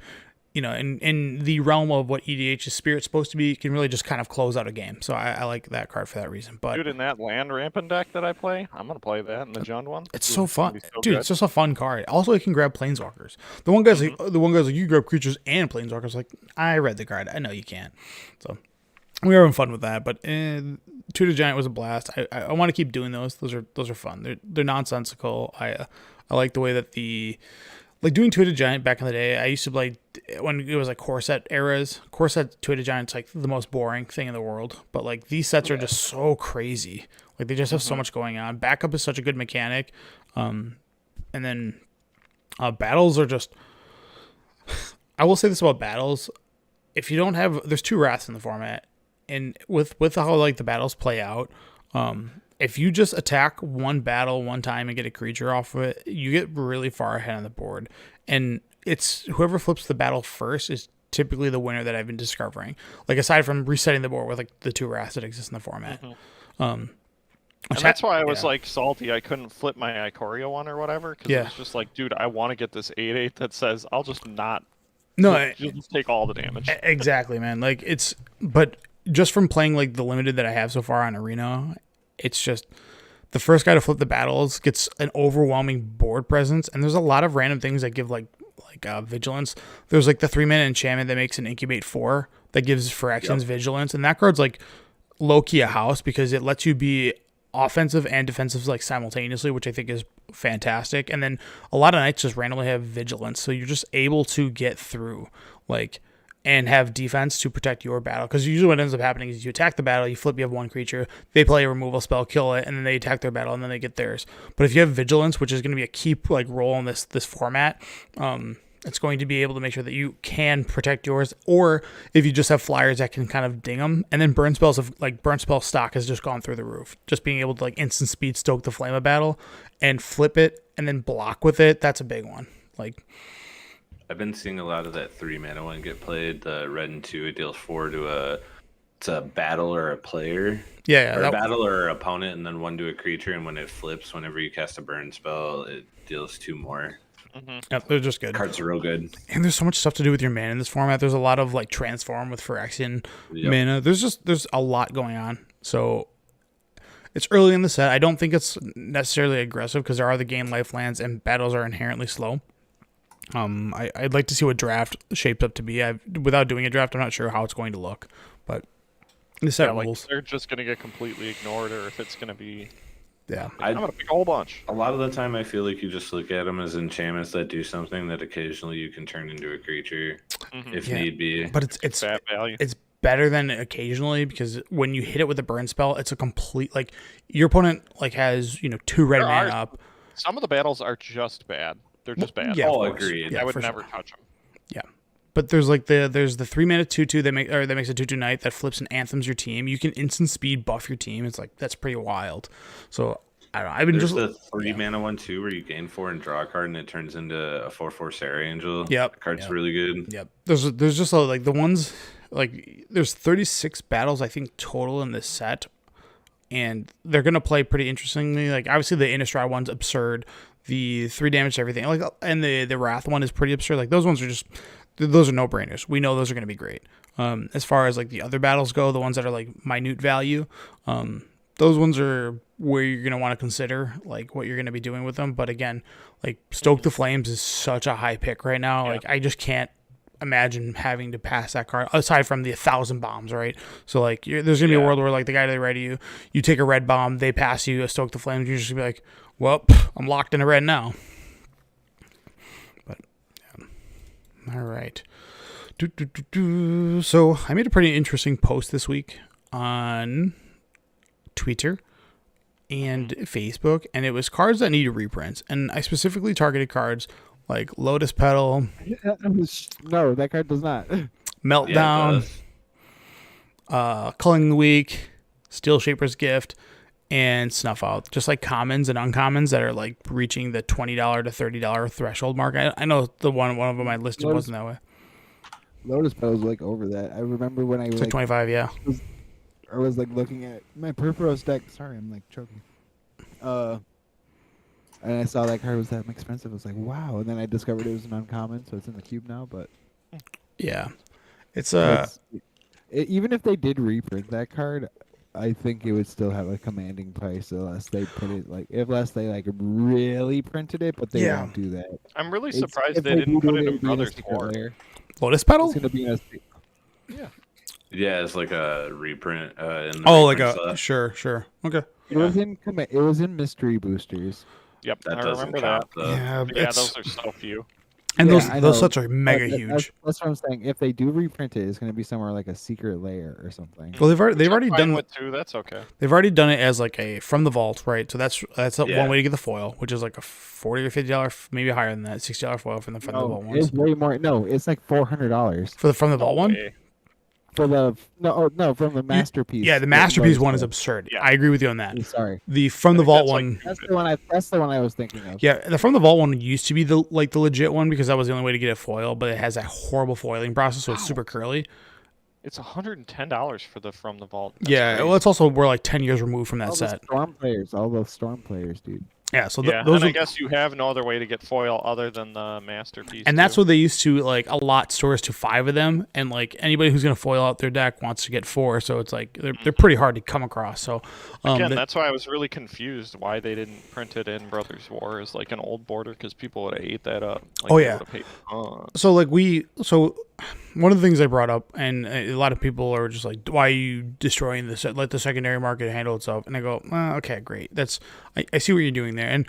you know, in the realm of what EDH's Spirit's supposed to be, can really just kind of close out a game. So I like that card for that reason. But Dude, in that land rampant deck that I play, I'm gonna play that in the Jund one. it's so fun, It's gonna be so dude. good. It's just a fun card. Also, it can grab planeswalkers. The one guy's like, you grab creatures and planeswalkers. Like, I read the card. I know you can't. So we were having fun with that. But Tutor Giant was a blast. I want to keep doing those. Those are fun. They're nonsensical. I like the way that like doing Two-Headed Giant back in the day. I used to play when it was like core set eras. Core set Two-Headed Giant's like the most boring thing in the world. But like these sets are just so crazy. Like they just have so much going on. Backup is such a good mechanic. And then battles are just. I will say this about battles: if you don't have, there's 2 wraths in the format, and with how like the battles play out, if you just attack one battle one time and get a creature off of it, you get really far ahead on the board. And it's whoever flips the battle first is typically the winner that I've been discovering. Like aside from resetting the board with like the 2 wraths that exist in the format. And that's why I was like salty. I couldn't flip my Ikoria one or whatever because it was just like, dude, I want to get this 8/8 that says I'll just not. No, just take all the damage. Exactly, man. Like but just from playing like the limited that I have so far on Arena, it's just the first guy to flip the battles gets an overwhelming board presence, and there's a lot of random things that give like vigilance. There's like the 3-mana enchantment that makes an incubate 4 that gives Phyrexians vigilance, and that card's like low key a house because it lets you be offensive and defensive like simultaneously, which I think is fantastic. And then a lot of knights just randomly have vigilance, so you're just able to get through like and have defense to protect your battle. Because usually what ends up happening is you attack the battle, you flip, you have one creature, they play a removal spell, kill it, and then they attack their battle, and then they get theirs. But if you have vigilance, which is going to be a key like role in this format, it's going to be able to make sure that you can protect yours. Or if you just have flyers that can kind of ding them, and then burn spell stock has just gone through the roof. Just being able to like instant speed stoke the flame of battle and flip it and then block with it, that's a big one. Like, I've been seeing a lot of that 3 mana one get played. The red and 2, it deals 4 to it's a battle or a player. Yeah, or a battle or opponent, and then 1 to a creature. And when it flips, whenever you cast a burn spell, it deals 2 more. yeah, they're just good. Cards are real good. And there's so much stuff to do with your mana in this format. There's a lot of like transform with Phyrexian mana. There's a lot going on. So it's early in the set. I don't think it's necessarily aggressive because there are the game lifelands and battles are inherently slow. I'd like to see what draft shapes up to be. Without doing a draft, I'm not sure how it's going to look, but the set rules. They're just gonna get completely ignored, or if it's gonna be. Yeah, I'm gonna pick a whole bunch. A lot of the time, I feel like you just look at them as enchantments that do something that occasionally you can turn into a creature if need be. but it's Bad value. it's better than occasionally because when you hit it with a burn spell, it's a complete like your opponent like has 2 red mana up. Some of the battles are just bad. They're just bad. Yeah, of Oh, course. agreed. Yeah, I would for never sure. touch them. Yeah. But there's like there's the 3 mana 2/2 that makes a 2/2 knight that flips and anthems your team. You can instant speed buff your team. It's like that's pretty wild. So I don't know. I've been There's just the 3 mana one too, where you gain 4 and draw a card, and it turns into a 4/4 Sarah Angel. Yep. That card's Yep. really good. Yep. There's just like the ones like there's 36 battles I think total in this set, and they're gonna play pretty interestingly. Like obviously the Innistrad one's absurd. The 3 damage to everything, like, and the Wrath one is pretty absurd. Like those ones are just those are no brainers. We know those are going to be great. As far as like the other battles go, the ones that are like minute value, those ones are where you're going to want to consider like what you're going to be doing with them. But again, like Stoke the Flames is such a high pick right now. Yeah. Like I just can't imagine having to pass that card aside from the 1,000 bombs, right? So like there's gonna be a world where like the guy to the right of you take a red bomb, they pass you a Stoke the Flames, you're just gonna be like, well, I'm locked in a red now. But yeah. All right. So I made a pretty interesting post this week on Twitter and Facebook, and it was cards that needed reprints, and I specifically targeted cards like Lotus Petal, No, that card does not. Meltdown, Culling the Weak, Steel Shaper's Gift, and Snuff Out. Just like commons and uncommons that are like reaching the $20 to $30 threshold mark. I know the one of them I listed wasn't that way. Lotus Petal was like over that. I remember when I It's was like 25, yeah. I was like looking at my Purpose deck. Sorry, I'm like choking. And I saw that card was that expensive. I was like, wow. And then I discovered it was an uncommon, so it's in the cube now. But Yeah. It's even if they did reprint that card, I think it would still have a commanding price unless they put it unless they like really printed it. But they won't do that. I'm really It's- surprised if they didn't do put it it'll in be a Brothers secret War. layer. Lotus Petal? It's gonna be a Yeah, it's like a reprint. In the Oh, like reprint a slot. sure. Okay. It was in mystery boosters. Yep, That I doesn't remember that. count, though. Yeah, But yeah, it's, those are so few. and Yeah, I those know. sets are mega That's- huge. That's what I'm saying. If they do reprint it, it's gonna be somewhere like a secret layer or something. Well, they've already I'm fine done with two. That's okay. They've already done it as like a from the vault, right? So that's Yeah. one way to get the foil, which is like a $40 or $50, maybe higher than that, $60 foil from the vault ones. It's way more. No, it's like $400 For the from the vault one. Okay. for the from the masterpiece. Yeah, the masterpiece one is absurd. Yeah. I agree with you on that. Sorry, The from the I think vault that's, like, one. that's the one I was thinking of. Yeah, the from the vault one used to be the legit one because that was the only way to get a foil, but it has that horrible foiling process, so it's super curly. It's $110 for the From the Vault. That's Yeah, crazy. well, it's also we're like 10 years removed from that All the set. all those storm players, dude. Yeah, so Yeah, those and are, I guess you have no other way to get foil other than the masterpiece. and that's too. what they used to like allot stores to 5 of them, and like anybody who's gonna foil out their deck wants to get 4, so it's like they're pretty hard to come across. So Again, they- that's why I was really confused why they didn't print it in Brothers War as like an old border because people would have ate that up. Like, Oh, they yeah. would've paid tons. so one of the things I brought up, and a lot of people are just like, why are you destroying this? Let the secondary market handle itself. And I go, okay, great. I see what you're doing there. And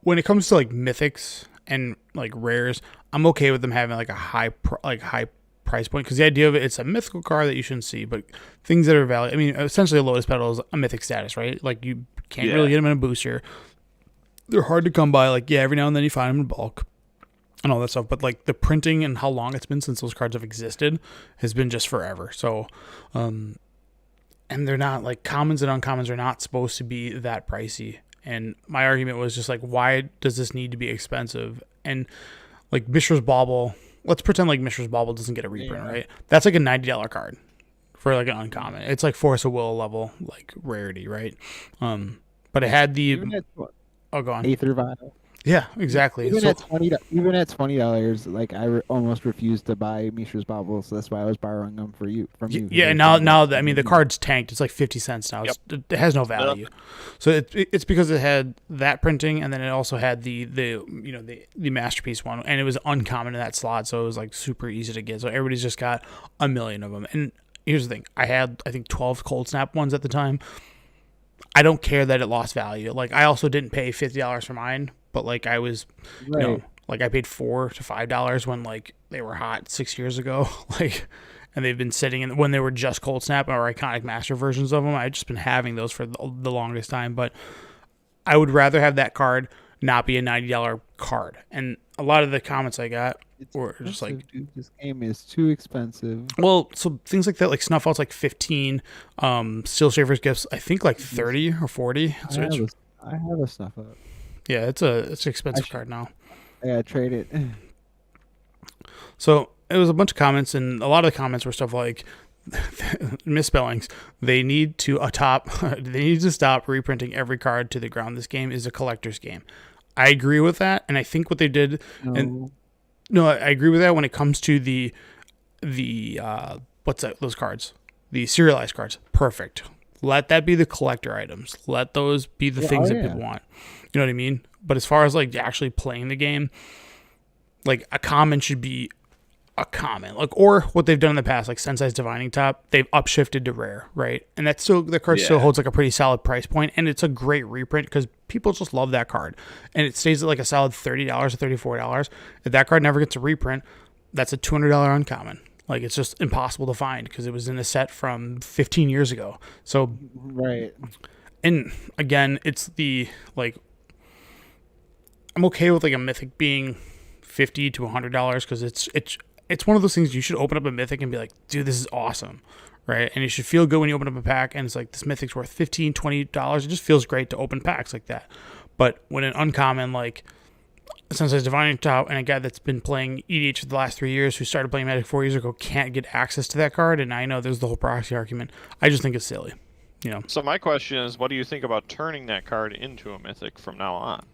when it comes to like mythics and like rares, I'm okay with them having like a high price point, because the idea of it's a mythical card that you shouldn't see, but things that are valuable. I mean, essentially a Lotus Petal is a mythic status, right? Like you can't really get them in a booster. They're hard to come by. Like, yeah, every now and then you find them in bulk and all that stuff, but like the printing and how long it's been since those cards have existed has been just forever. So, and they're not like commons and uncommons are not supposed to be that pricey. And my argument was just like, why does this need to be expensive? And like Mishra's Bauble, let's pretend like Mishra's Bauble doesn't get a reprint, right? That's like a $90 card for like an uncommon. It's like Force of Will level, like rarity, right? But it had the go on. Aether Vial. Yeah, exactly. Even at $20, like almost refused to buy Mishra's Bauble, so that's why I was borrowing them from you. Yeah, and now I mean the card's tanked. It's like 50 cents now. It has no value. So it's because it had that printing, and then it also had the masterpiece one, and it was uncommon in that slot, so it was like super easy to get. So everybody's just got a million of them. And here's the thing: I had, I think, 12 Cold Snap ones at the time. I don't care that it lost value. Like I also didn't pay $50 for mine. But like I was, like I paid $4 to $5 when like they were hot 6 years ago, like, and they've been sitting in when they were just Cold Snap or Iconic Master versions of them. I've just been having those for the longest time. But I would rather have that card not be a $90 card. And a lot of the comments I got were just like, dude, this game is too expensive. Well, so things like that, like Snuff Out's like 15, Steel Shaver's Gifts, I think like 30 or 40. So I have a Snuff Out. Yeah, it's an expensive card now. I gotta trade it. So it was a bunch of comments, and a lot of the comments were stuff like misspellings. They need to stop reprinting every card to the ground. This game is a collector's game. I agree with that, and I think what they did. I agree with that when it comes to the what's that? Those cards, the serialized cards. Perfect. Let that be the collector items. Let those be the things that people want. You know what I mean? But as far as like actually playing the game, like a common should be a common. Like, or what they've done in the past, like Sensei's Divining Top, they've upshifted to rare, right? And that's still, the card still holds like a pretty solid price point, and it's a great reprint because people just love that card. And it stays at like a solid $30 or $34. If that card never gets a reprint, that's a $200 uncommon. Like, it's just impossible to find because it was in a set from 15 years ago. So, right. And again, it's the, like, I'm okay with like a mythic being $50 to $100 because it's one of those things you should open up a mythic and be like, dude, this is awesome, right? And you should feel good when you open up a pack and it's like, this mythic's worth $15, $20. It just feels great to open packs like that. But when an uncommon, like, Sensei's Divining Top, and a guy that's been playing EDH for the last 3 years who started playing Magic 4 years ago can't get access to that card, and I know there's the whole proxy argument. I just think it's silly, you know. So my question is, what do you think about turning that card into a mythic from now on?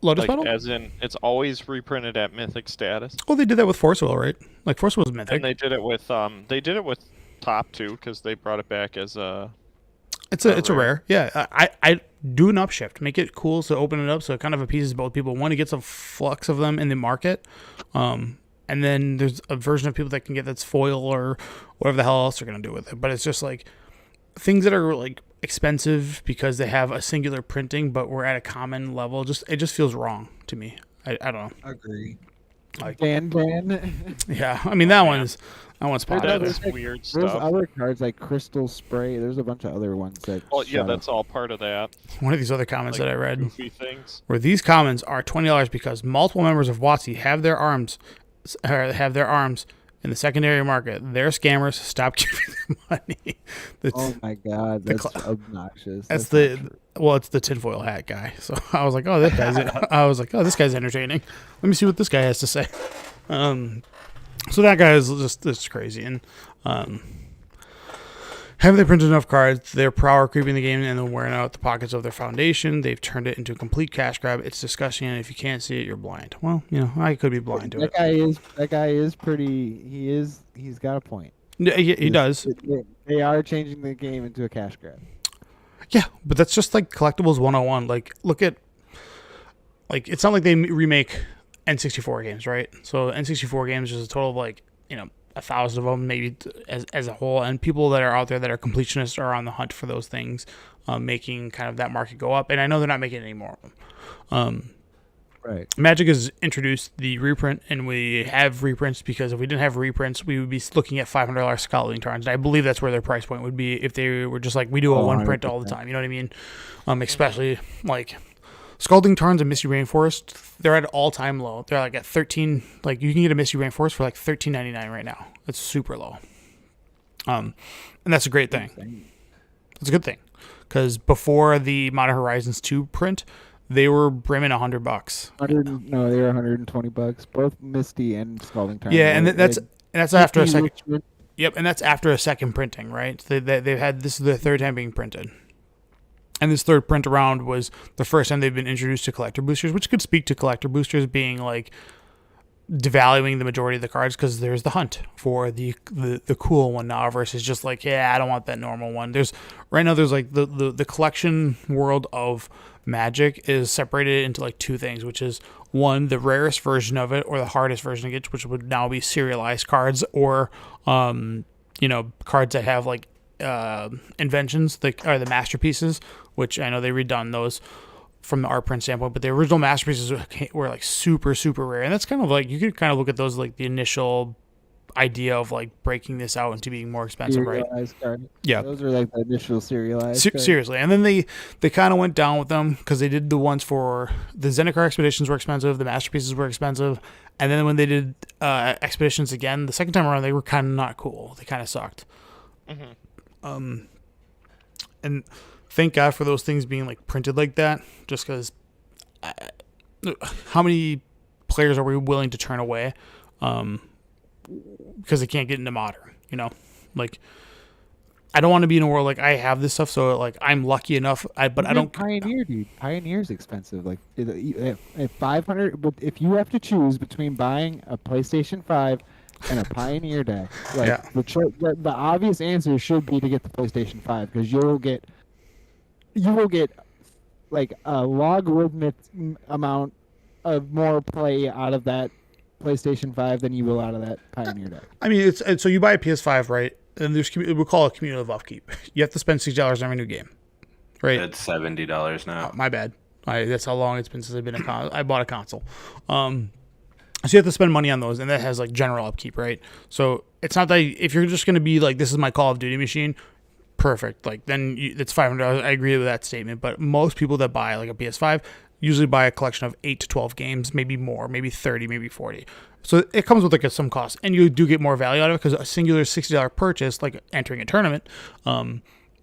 Lotus like, Petal? as in, it's always reprinted at mythic status. Well, they did that with Force Will, right? Like, Force Will was mythic. And they did it with Top too, because they brought it back as a. It's a rare. Yeah, I do an upshift, make it cool, so open it up so it kind of appeases both people. One, it gets a flux of them in the market, and then there's a version of people that can get that's foil or whatever the hell else they're gonna do with it. But it's just like things that are like expensive because they have a singular printing, but we're at a common level. It just feels wrong to me. I don't know. Agree. Like Dan. Yeah, I mean that one's popular. That's weird stuff. There's other cards like Crystal Spray. There's a bunch of other ones that. Well, yeah, that's all part of that. One of these other comments Like that I read, goofy things. where these comments are $20 because multiple members of WotC have their arms in the secondary market. They're scammers. Stop giving them money. Oh my god, that's obnoxious. It's the tinfoil hat guy. So I was like, this guy's entertaining. Let me see what this guy has to say. So that guy is just crazy. And have they printed enough cards? They're power creeping the game and then wearing out the pockets of their foundation. They've turned it into a complete cash grab. It's disgusting, and if you can't see it, you're blind. Well, you know, I could be blind to it. That guy is pretty. He's got a point. He does. They are changing the game into a cash grab. Yeah, but that's just like collectibles 101. Like, look at, like, it's not like they remake N64 games, right? So N64 games is a total of like, you know, 1,000 of them maybe as a whole, and people that are out there that are completionists are on the hunt for those things, making kind of that market go up. And I know they're not making any more of them. Right. Magic has introduced the reprint, and we have reprints because if we didn't have reprints, we would be looking at $500 Scalding Tarns. And I believe that's where their price point would be if they were just like, we do a one print all the time. You know what I mean? Especially like Scalding Tarns and Misty Rainforest, they're at an all-time low. They're like at 13. Like you can get a Misty Rainforest for like $13.99 right now. It's super low. And that's a great thing. It's a good thing because before the Modern Horizons 2 print, they were brimming $100. No, they were $120. Both Misty and Scalding Tarn. Yeah, and that's after a second. Richmond. Yep, and that's after a second printing, right? They've had this is the third time being printed, and this third print around was the first time they've been introduced to collector boosters, which could speak to collector boosters being like devaluing the majority of the cards because there's the hunt for the cool one now versus just like, yeah, I don't want that normal one. There's like the collection world of Magic is separated into like two things, which is one, the rarest version of it or the hardest version of it, which would now be serialized cards or cards that have like inventions, like are the masterpieces, which I know they redone those from the art print standpoint, but the original masterpieces were like super, super rare. And that's kind of like, you could kind of look at those like the initial idea of like breaking this out into being more expensive, right? Card. Yeah. Those are like the initial serialized. Seriously. And then they kind of went down with them because they did the ones for the Zendikar expeditions were expensive, the masterpieces were expensive. And then when they did expeditions again, the second time around, they were kind of not cool. They kind of sucked. Mm-hmm. And thank God for those things being like printed like that, just because how many players are we willing to turn away because they can't get into modern, like I don't want to be in a world like I have this stuff, so like I'm lucky enough, but I don't. Pioneer, dude. Pioneer's expensive. Like if 500, but if you have to choose between buying a PlayStation 5 and a Pioneer deck, like Yeah. the obvious answer should be to get the PlayStation 5 because you will get like a logarithmic amount of more play out of that PlayStation 5 than you will out of that Pioneer deck. I mean, it's so you buy a PS5, right? And we call it cumulative upkeep. You have to spend $60 on every new game, right? It's $70 now. Oh, my bad. That's how long it's been since I bought a console. So you have to spend money on those, and that has like general upkeep, right? So it's not that if you're just going to be like, this is my Call of Duty machine, perfect. Like then it's $500. I agree with that statement. But most people that buy like a PS5 usually buy a collection of 8 to 12 games, maybe more, maybe 30, maybe 40. So it comes with like some cost, and you do get more value out of it because a singular $60 purchase, like entering a tournament,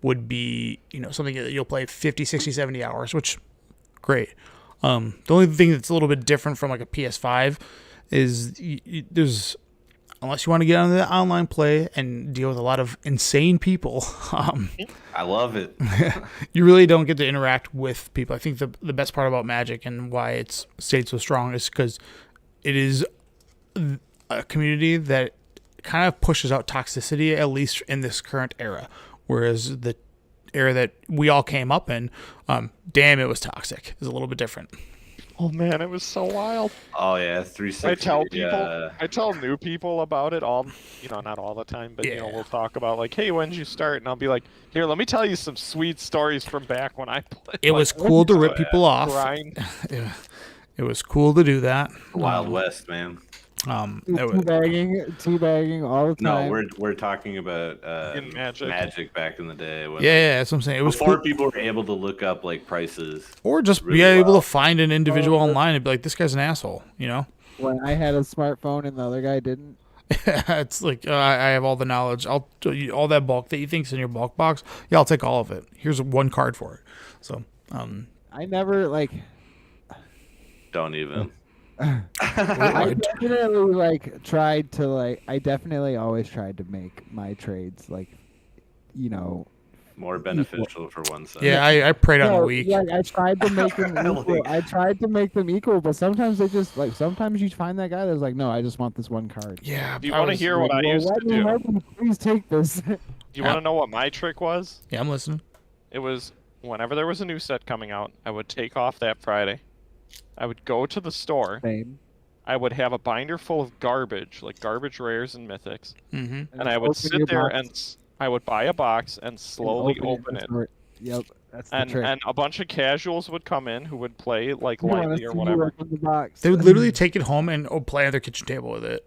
would be something that you'll play 50, 60, 70 hours, which great. The only thing that's a little bit different from like a PS5 is there's, unless you want to get on the online play and deal with a lot of insane people, I love it. you really don't get to interact with people. I think the best part about Magic and why it's stayed so strong is because it is a community that kind of pushes out toxicity, at least in this current era. Whereas the era that we all came up in, damn, it was toxic. It's a little bit different. Oh man, it was so wild. Oh yeah, 360. I tell people, I tell new people about it all, not all the time, but we'll talk about like, hey, when did you start? And I'll be like, here, let me tell you some sweet stories from back when I played. It was cool to rip people off. Grind. It was cool to do that. Wild West, man. Teabagging all the time. No, we're talking about In Magic. Magic back in the day. When, Yeah, that's what I'm saying. It was before cool. people were able to look up like prices. Or just really be able well. to find an individual online and be like, this guy's an asshole, When I had a smartphone and the other guy didn't. It's like, I have all the knowledge. I'll all that bulk that you think's in your bulk box. Yeah, I'll take all of it. Here's one card for it. So, I never Don't even. I definitely tried to I definitely always tried to make my trades More beneficial for one side. yeah, I prayed on the week. Like I tried to make them equal. I tried to make them equal, but sometimes they just sometimes you find that guy that's like, no, I just want this one card. Yeah, Do you want to hear what I used to do? Let me please take this. Do you want to know what my trick was? Yeah, I'm listening. It was whenever there was a new set coming out, I would take off that Friday. I would go to the store. Same. I would have a binder full of garbage, like garbage rares and mythics, Mm-hmm. and I would open your sit there box and I would buy a box and slowly and open it. Yep, that's the And trick. a bunch of casuals would come in who would play like You wanna lightly or see you whatever. open the box. They would literally take it home and play at their kitchen table with it.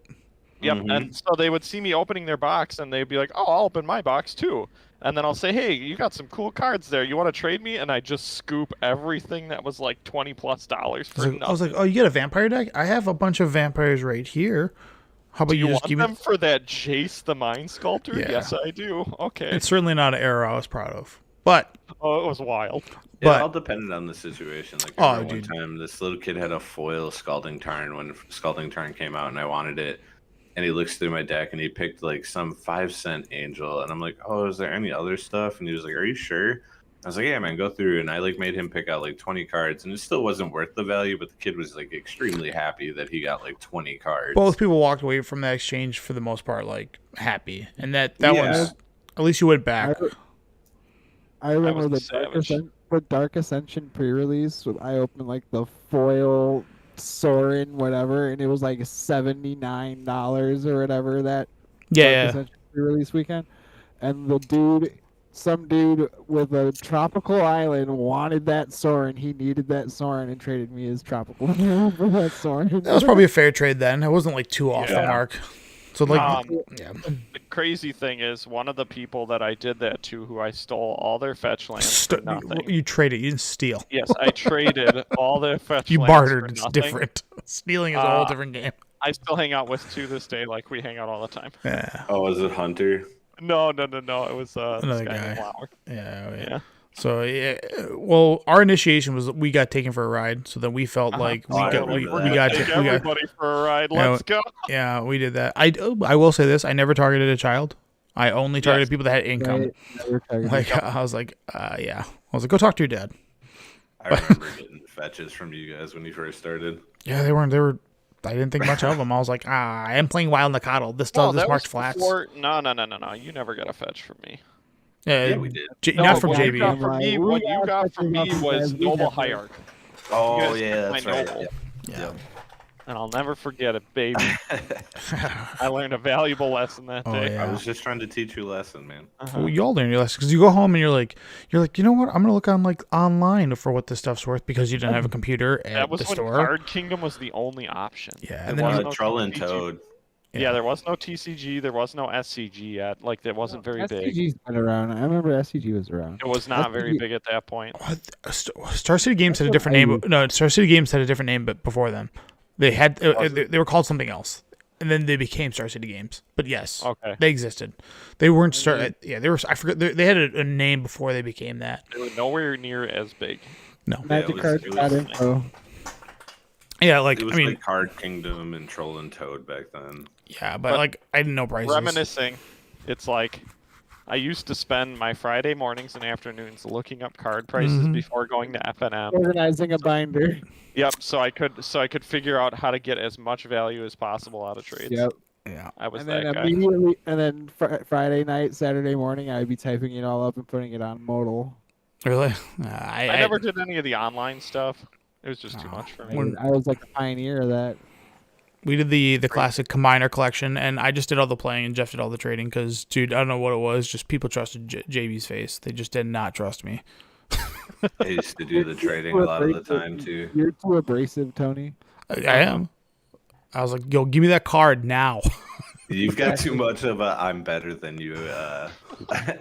Yep, Mhm. and so they would see me opening their box, and they'd be like, "Oh, I'll open my box too." And then I'll say, "Hey, you got some cool cards there. You want to trade me?" And I just scoop everything that was like $20+ for nothing. I was like, oh, you got a vampire deck? I have a bunch of vampires right here. How about "Do you you just want give them me? for that Jace the Mind Sculptor?" Yeah. Yes, I do. Okay. It's certainly not an error I was proud of, but Oh, it was wild. Yeah, But- it all depended on the situation. Like, Oh, I remember one dude. time, this little kid had a foil Scalding Tarn when Scalding Tarn came out, and I wanted it. And he looks through my deck, and he picked like some 5-cent Angel, and I'm like, "Oh, is there any other stuff?" And he was like, "Are you sure?" I was like, "Yeah, man, go through." And I like made him pick out like 20 cards, and it still wasn't worth the value, but the kid was like extremely happy that he got like 20 cards. both people walked away from that exchange for the most part like happy, and that Yeah. one's at least you went back. I remember was the savage. Dark Ascension pre-release. I opened like the foil Sorin whatever, and it was like $79 or whatever that Dark Yeah, Ascension pre-release weekend. And some dude with a tropical island wanted that Sorin. He needed that Sorin and traded me his tropical for that Sorin. that was probably a fair trade then. It wasn't like too off the Yeah. mark. So like, yeah, The crazy thing is, one of the people that I did that to, who I stole all their fetch lands for nothing. you traded, you didn't steal. Yes, I traded all their fetch You lands bartered. for It's nothing. different. Stealing is a whole Uh, different game. I still hang out with to this day, like we hang out all the time. Yeah, Oh, was it Hunter? No. It was Another this guy guy. named Lauer. yeah. Yeah. So yeah, well, our initiation was we got taken for a ride, so then we felt like Oh, I remember we that. got Take we got everybody for a ride. Yeah, Let's go. yeah, we did that. I will say this: I never targeted a child. I only targeted Yes. people that had income. Like I was like, yeah, I was like, go talk to your dad. I remember getting fetches from you guys when you first started. Yeah, they were. I didn't think much of them. I was like, I am playing Wild Nicottle. This Oh, this that marked was flats. before. No. You never got a fetch from me. Yeah, we did. No, not from what you JB. got from me, what you got from me was Noble Hierarch. Oh, guys yeah, took that's my right. Noble. Yeah. And I'll never forget it, baby. I learned a valuable lesson that Oh, day. yeah. I was just trying to teach you a lesson, man. Uh-huh. Well, you all learn your lesson because you go home and you're like, you know what? I'm gonna look on like online for what this stuff's worth because you didn't have a computer at That was the when store. Card Kingdom was the only option. Yeah, There and then was you- no Troll and TCG. Toad. Yeah, there was no TCG. There was no SCG yet. Like, that wasn't very big. SCG's been around. I remember SCG was around. It was not very SCG big at that point. Star City Games had a different name. No, Star City Games had a different name, but before them, they had they were called something else, and then they became Star City Games. But yes, Okay. they existed. They weren't Star. Yeah, they were. I forget. They had a name before they became that. They were nowhere near as big. No. Magic was- cards it was got funny. info. Yeah, like It was I mean, like Card Kingdom and Troll and Toad back then. yeah, but but like I didn't know prices. Reminiscing, it's like I used to spend my Friday mornings and afternoons looking up card prices Mhm. before going to FNM. Organizing a binder. Yep, so I could figure out how to get as much value as possible out of trades. Yep. Yeah. I was And that then guy. immediately, and then Friday night, Saturday morning, I'd be typing it all up and putting it on Modal. Really? I never did any of the online stuff. It was just too much for me. When- I was like a pioneer of that. We did the classic combiner collection, and I just did all the playing, and Jeff did all the trading. Because, dude, I don't know what it was. Just people trusted JB's face. They just did not trust me. I used to do the trading a lot of the time too. You're too abrasive, Tony. I am. I was like, yo, give me that card now. You've got too much of a "I'm better than you"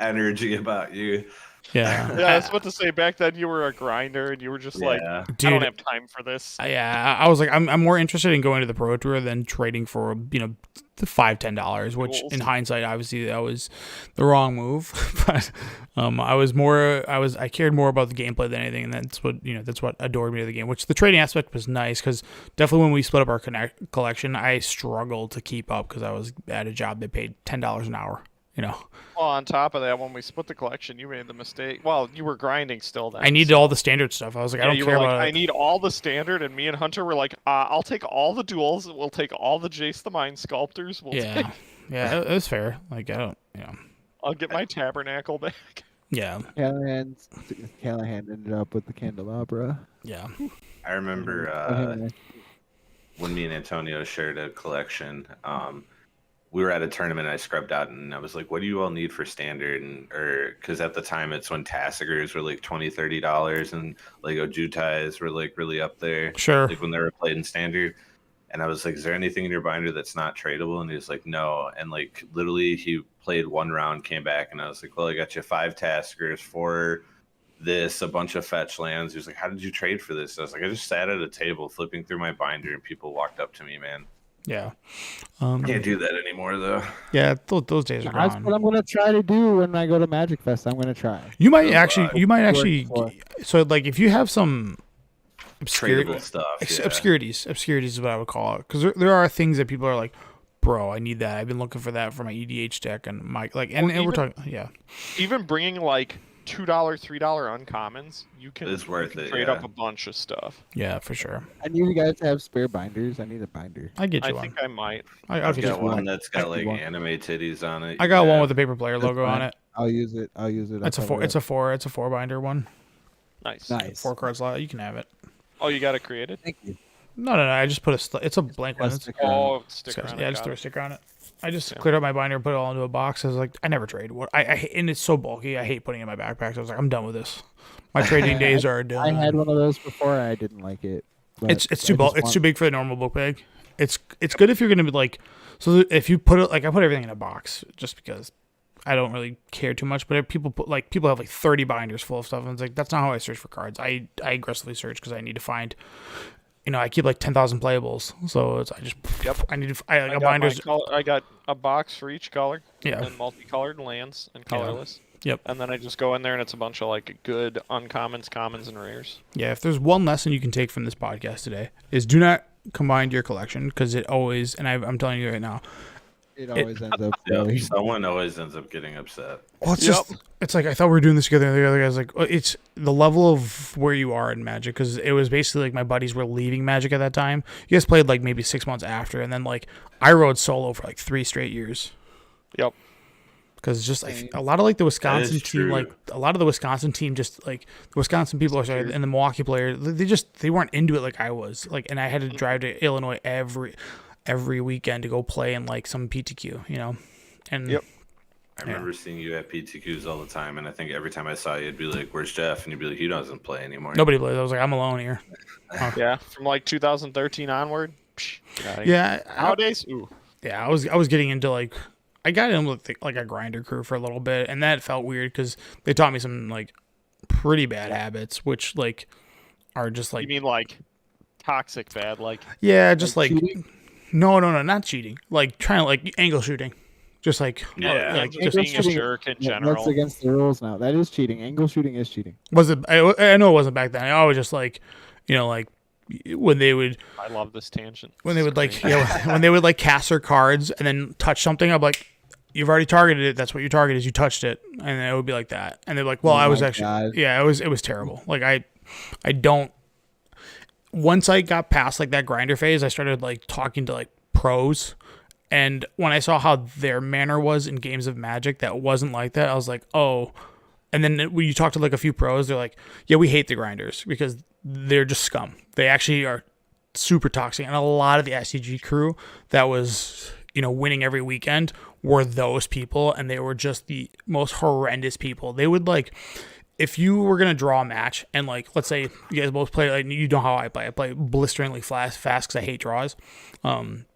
energy about you. Yeah. Yeah, I was about to say, back then you were a grinder and you were just like, Yeah. I don't Dude, have time for this. yeah, I was like, I'm more interested in going to the Pro Tour than trading for, the $5-10, which in Duels. hindsight, obviously that was the wrong move. But I cared more about the gameplay than anything, and that's what adored me to the game. Which the trading aspect was nice because definitely when we split up our collection, I struggled to keep up because I was at a job that paid $10 an hour. Well, on top of that, when we split the collection, you made the mistake. Well, you were grinding still then. I needed all the standard stuff. I was like, I Yeah, don't you care were like, about I need all the standard, and me and Hunter were like, I'll take all the duels. We'll take all the Jace the Mind Sculptors. We'll yeah, take, yeah, it was fair. Like I don't, I'll get my Tabernacle back. yeah, Callahan ended up with the candelabra. yeah. I remember when me and Antonio shared a collection, we were at a tournament and I scrubbed out and I was like, what do you all need for standard? And because at the time it's when Tassigers were like $20-$30 and Lego Jutais were like really up there. Sure. Like when they were played in standard. And I was like, is there anything in your binder that's not tradable? And he was like, no. And like literally he played one round, came back, and I was like, well, I got you 5 Tassigers, 4 this, a bunch of fetch lands. He was like, how did you trade for this? I was like, I just sat at a table flipping through my binder and people walked up to me, man. Yeah. Can't do that anymore though. Yeah, those days are That's gone. what I'm gonna try to do when I go to Magic Fest. I'm gonna try. You might actually. for. So like, if you have some Tradable stuff. Yeah. obscurities is what I would call it, because there are things that people are like, bro, I need that. I've been looking for that for my EDH deck and my like, and we're talking, yeah. Even bringing like $2, $3 uncommons, you can, It's worth you can it, trade yeah. up a bunch of stuff. Yeah, for sure. I need you guys to have spare binders. I need a binder. I get you I one. think I might. I'll I've get you got one. one that's got like one. anime titties on it. I got one Yeah. with the paper player That's logo on fine. it. I'll use it. I'll use it. It's a four. It's a 4 binder one. Nice. Nice. 4 card slot. You can have it. Oh, you got it created? Thank you. No. I just put it's a blank one. Got a It's, sticker on it. Oh, sticker on it. yeah, just got throw a it. sticker on it. I just Yeah. cleared out my binder, put it all into a box. I was like, I never trade. What and it's so bulky. I hate putting it in my backpack. So I was like, I'm done with this. My trading days are done. I had one of those before. I didn't like it. but It's I too just It's want- too big for the normal book bag. It's good if you're gonna be like, so if you put it like, I put everything in a box just because I don't really care too much. But if people have like 30 binders full of stuff, and it's like, that's not how I search for cards. I aggressively search because I need to find. I keep like 10,000 playables, so it's I need to. I like a binders. I got a box for each color. Yeah. And multicolored lands and colorless. Yep. And then I just go in there and it's a bunch of like good uncommons, commons, and rares. Yeah, if there's one lesson you can take from this podcast today is do not combine your collection, because it always, and I'm telling you right now, It always ends up. Yeah, really- someone always ends up getting upset. well, it's like, I thought we were doing this together, and the other guy's like, well, it's the level of where you are in Magic, because it was basically like my buddies were leaving Magic at that time. You guys played like maybe 6 months after, and then like I rode solo for like 3 straight years. Yep. Because just like a lot of like the Wisconsin is team, true. like a lot of the Wisconsin team, just like the Wisconsin people, sorry, and the Milwaukee players, they weren't into it like I was. Like, and I had to drive to Illinois every weekend to go play in like some PTQ, and Yep. I remember seeing you at PTQs all the time, and I think every time I saw you, I'd be like, "Where's Jeff?" And you'd be like, "He doesn't play anymore." nobody plays. I was like, I'm alone here. Yeah. From like 2013 onward. Get outta here. Yeah, Nowadays, ooh. yeah. I was getting into like, I got in with like a grinder crew for a little bit, and that felt weird because they taught me some like pretty bad habits, which like are just like, You mean like toxic bad? Like, yeah, just like cheating? no, not cheating, like trying to like angle shooting, just like Yeah. like just just being a jerk in Yeah, general. That's against the rules now. That is cheating. Angle shooting is cheating. was it? I know it wasn't back then. I was just like, like when they would I love this tangent. when they It's would like great. when they would like cast their cards and then touch something, I'm like, you've already targeted it. That's what your target is. You touched it, and it would be like that. And they're like, well, Oh I was my actually, God. yeah, it was terrible. Like I don't. Once I got past like that grinder phase, I started like talking to like pros, and when I saw how their manner was in games of Magic, that wasn't like that. I was like, oh. And then when you talk to like a few pros, they're like, yeah, we hate the grinders because they're just scum. They actually are super toxic. And a lot of the SCG crew that was, winning every weekend were those people. And they were just the most horrendous people. They would like, if you were going to draw a match and like, let's say you guys both play, like, you know how I play blisteringly fast because I hate draws. And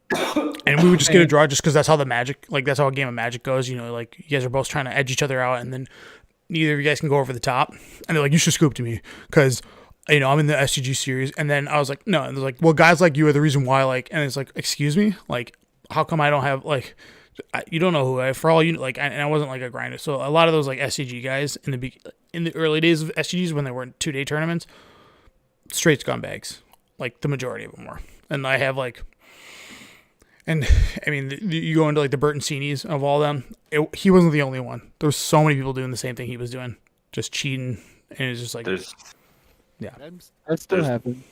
we would just get a draw just because that's how that's how a game of Magic goes. Like you guys are both trying to edge each other out, and then neither of you guys can go over the top. And they're like, you should scoop to me because, I'm in the SCG series. And then I was like, no. And they're like, well, guys like you are the reason why, like, and it's like, excuse me? Like, how come I don't have, like, you don't know who I, for all you, like, and I wasn't like a grinder. So a lot of those like SCG guys in the early days of SCGs when they were in 2-day tournaments, straight scumbags. Like the majority of them were. And I have like, and I mean, you go into like the Bertoncinis of all them. He wasn't the only one. There were so many people doing the same thing he was doing, just cheating, and it's just like, That still There's- happens.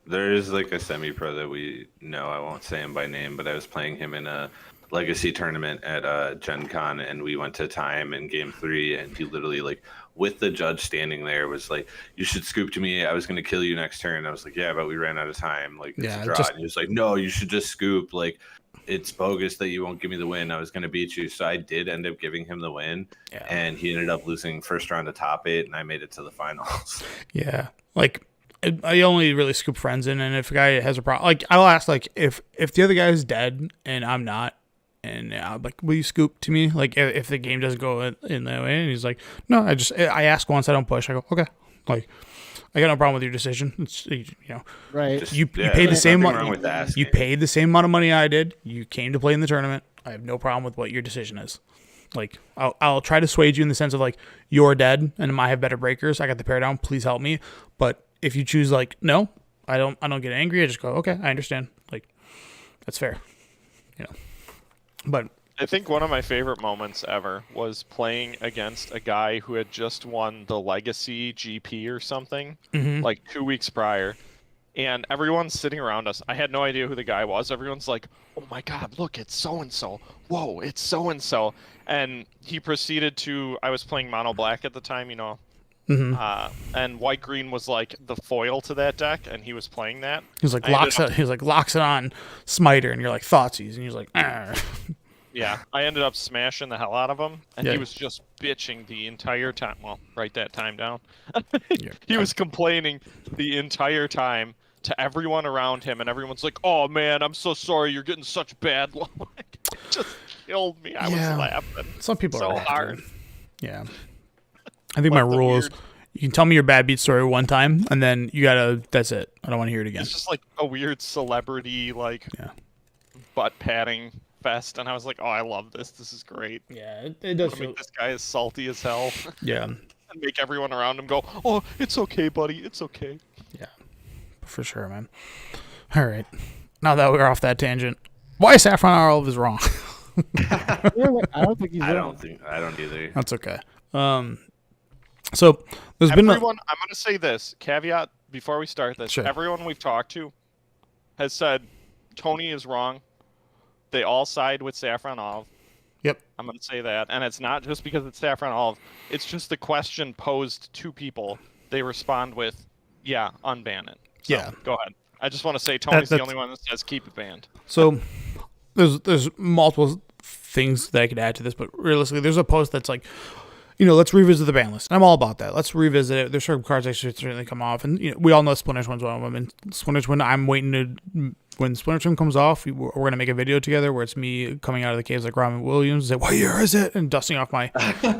There's like a semi-pro that we know. I won't say him by name, but I was playing him in a Legacy tournament at Gen Con, and we went to time in game 3, and he literally, like, with the judge standing there, was like, "You should scoop to me. I was going to kill you next turn." I was like, "Yeah, but we ran out of time. Like, it's Yeah, a draw." just- And he was like, "No, you should just scoop. Like, it's bogus that you won't give me the win. I was going to beat you." So I did end up giving him the win, Yeah. and he ended up losing first round to top 8, and I made it to the finals. Yeah, like I only really scoop friends in, and if a guy has a problem, like I'll ask, like if the other guy is dead and I'm not, and I'm like, will you scoop to me? Like if the game doesn't go in that way, and he's like, no, I ask once, I don't push. I go, okay, like I got no problem with your decision. It's Right. Just- you yeah, paid the there's same nothing money. wrong with asking. You paid the same amount of money I did. You came to play in the tournament. I have no problem with what your decision is. Like I'll try to sway you in the sense of like you're dead and I have better breakers. I got the pair down. Please help me. But if you choose like no, I don't get angry. I just go, okay, I understand. Like that's fair. But I think one of my favorite moments ever was playing against a guy who had just won the Legacy GP or something, like 2 weeks prior. And everyone's sitting around us. I had no idea who the guy was. Everyone's like, "Oh my God, look, it's so-and-so. Whoa, it's so-and-so." And he proceeded to, I was playing mono black at the time, and white green was like the foil to that deck, and he was playing that. he's like I ended locks it on Smiter, and you're like Thoughtseize, and he's like, "Arr." Yeah, I ended up smashing the hell out of him, and Yeah. he was just bitching the entire time. Well, write that time down. Yeah. He was complaining the entire time to everyone around him, and everyone's like, "Oh man, I'm so sorry. You're getting such bad luck." It just killed me. I Yeah. was laughing. Some people So are that hard. dude. Yeah. I think my But the rule is weird- you can tell me your bad beat story one time, and then you gotta. That's it. I don't want to hear it again. It's just like a weird celebrity Yeah. butt patting fest, and I was like, "Oh, I love this. This is great." Yeah, it does I mean, this guy is salty as hell, Yeah, and make everyone around him go, "Oh, it's okay, buddy. It's okay." yeah, for sure, man. All right, now that we're off that tangent, why Saffron Olive is wrong? I don't think he's I wrong. don't either. That's okay. So there's been Everyone, I'm going to say this caveat before we start this. Sure. Everyone we've talked to has said Tony is wrong. They all side with Saffron Olive. Yep. I'm going to say that. And it's not just because it's Saffron Olive. It's just the question posed to people. They respond with, yeah, unban it. So, Yeah. Go ahead. I just want to say Tony's the that's- only one that says keep it banned. So there's multiple things that I could add to this, but realistically, there's a post that's like, let's revisit the ban list. I'm all about that. Let's revisit it. There's certain cards that should certainly come off, and we all know Splinter Twin's one of them. And Splinter Twin, I'm waiting to when Splinter Twin comes off, we're gonna make a video together where it's me coming out of the caves like Robin Williams, and say, "What year is it?" and dusting off my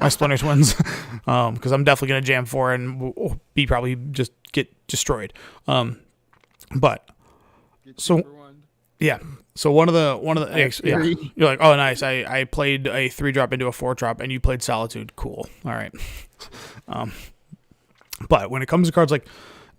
Splinter Twins, because I'm definitely gonna jam 4 and will be probably just get destroyed. But so. Yeah. So one of the yeah, you're like, oh nice. I played a 3-drop into a 4-drop and you played Solitude. Cool. All right. But when it comes to cards like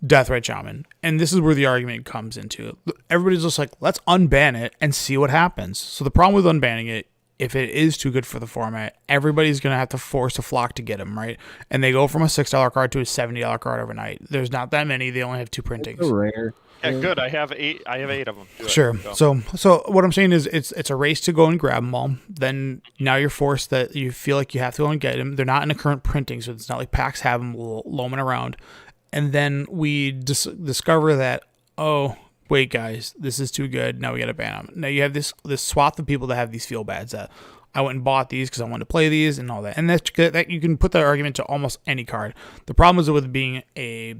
Deathrite Shaman, and this is where the argument comes into, everybody's just like, let's unban it and see what happens. So the problem with unbanning it, if it is too good for the format, everybody's going to have to force a flock to get them, right? And they go from a $6 card to a $70 card overnight. There's not that many. They only have 2 printings. It's rare. Yeah, good. I have 8 of them. Do it. Sure. Go. So what I'm saying is it's a race to go and grab them all. Then now you're forced that you feel like you have to go and get them. They're not in a current printing, so it's not like packs have them loaming around. And then we discover that, oh, wait, guys, this is too good. Now we got to ban them. Now you have this swath of people that have these feel bads that I went and bought these because I wanted to play these and all that. And that you can put that argument to almost any card. The problem is with being a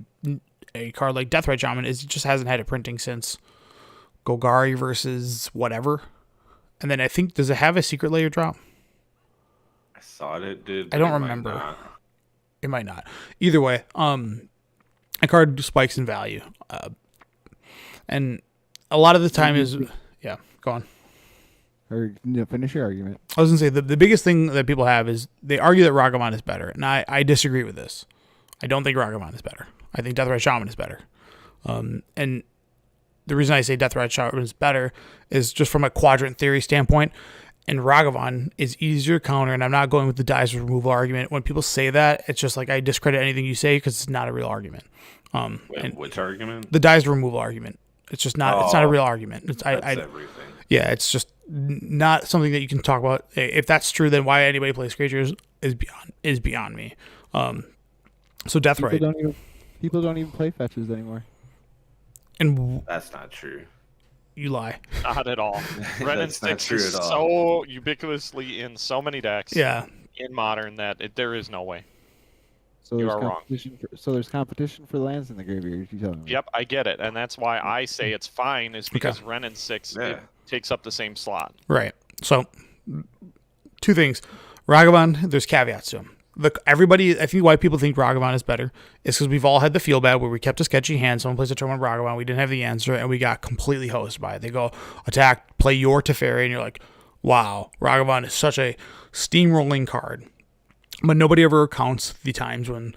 card like Deathrite Shaman is it just hasn't had a printing since Golgari versus whatever. And then I think, does it have a secret layer drop? I thought it did. I don't but it might remember. not. It might not. Either way, a card spikes in value. And a lot of the time is, yeah, go on. Or finish your argument. I was going to say, the biggest thing that people have is they argue that Ragavan is better. And I disagree with this. I don't think Ragavan is better. I think Deathrite Shaman is better. And the reason I say Deathrite Shaman is better is just from a quadrant theory standpoint. And Ragavan is easier to counter. And I'm not going with the dies removal argument. When people say that, it's just like I discredit anything you say because it's not a real argument. Wait, which argument? The dies removal argument. It's just not. It's not a real argument. That's I everything. Yeah, it's just not something that you can talk about. If that's true, then why anybody plays creatures is beyond me. So Deathrite, People don't even play fetches anymore. and That's not true. you lie. Not at all. Ren and That's not 6 true is at all. so ubiquitously in so many decks Yeah, in Modern that there is no way. So You there's are wrong. competition. So there's competition for lands in the graveyard. You telling me? Yep, I get it, and that's why I say it's fine. Is because Ren and 6 Yeah. it takes up the same slot. right. So 2 things. Ragavan, there's caveats to him. Everybody, I think why people think Ragavan is better is because we've all had the feel bad where we kept a sketchy hand. Someone plays a turn 1 Ragavan, we didn't have the answer, and we got completely hosed by it. They go attack, play your Teferi, and you're like, wow, Ragavan is such a steamrolling card. But nobody ever counts the times when,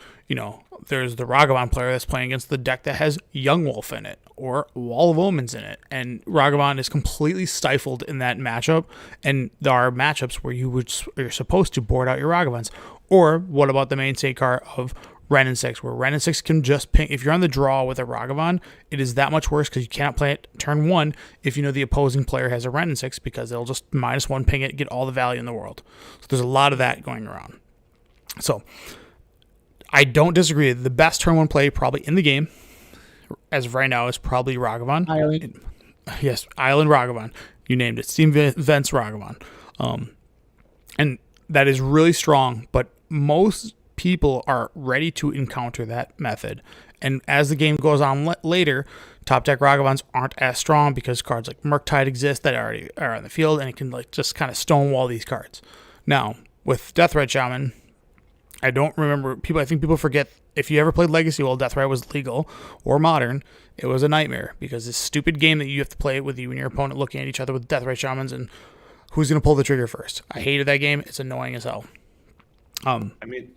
there's the Ragavan player that's playing against the deck that has Young Wolf in it or Wall of Omens in it. And Ragavan is completely stifled in that matchup. And there are matchups where you're supposed to board out your Ragavans. Or what about the mainstay card of Ren and 6, where Ren and 6 can just ping. If you're on the draw with a Ragavan, it is that much worse because you cannot play it turn 1 if you know the opposing player has a Ren and 6 because they'll just -1 ping it, get all the value in the world. So there's a lot of that going around. So I don't disagree. The best turn 1 play probably in the game, as of right now, is probably Ragavan. Island. Yes, Island Ragavan. You named it. Steam Vents Ragavan. And that is really strong, but most people are ready to encounter that method. And as the game goes on later, top deck Ragavans aren't as strong because cards like Murktide exist that already are on the field, and it can just kind of stonewall these cards. Now, with Deathrite Shaman, I don't remember I think people forget if you ever played Legacy while Deathrite was legal or Modern, it was a nightmare because this stupid game that you have to play with you and your opponent looking at each other with Deathrite Shamans and who's going to pull the trigger first. I hated that game. It's annoying as hell. I mean,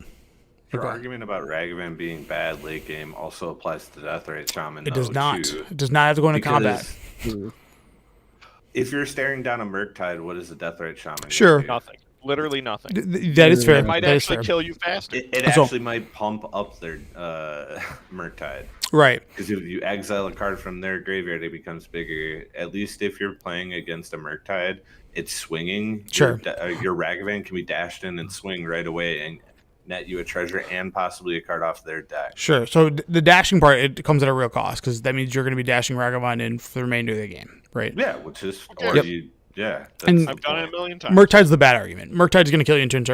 your go ahead. argument about Ragavan being bad late game also applies to Deathrite Shaman. It does not. Too, It does not have to go into because combat. if you're staring down a Murktide, what is the Deathrite Shaman gonna Sure. do? Nothing. Literally nothing. That is fair. It might That is actually fair. kill you faster. It So- actually might pump up their Murktide. Right. Because if you exile a card from their graveyard, it becomes bigger. At least if you're playing against a Murktide, it's swinging. Sure. Your Ragavan can be dashed in and swing right away and net you a treasure and possibly a card off their deck. Sure. So the dashing part, it comes at a real cost because that means you're going to be dashing Ragavan in for the remainder of the game, right? Yeah, which is Yep. that's And- the I've done it a point. million times. Murktide's the bad argument. Murktide's going to kill you in 2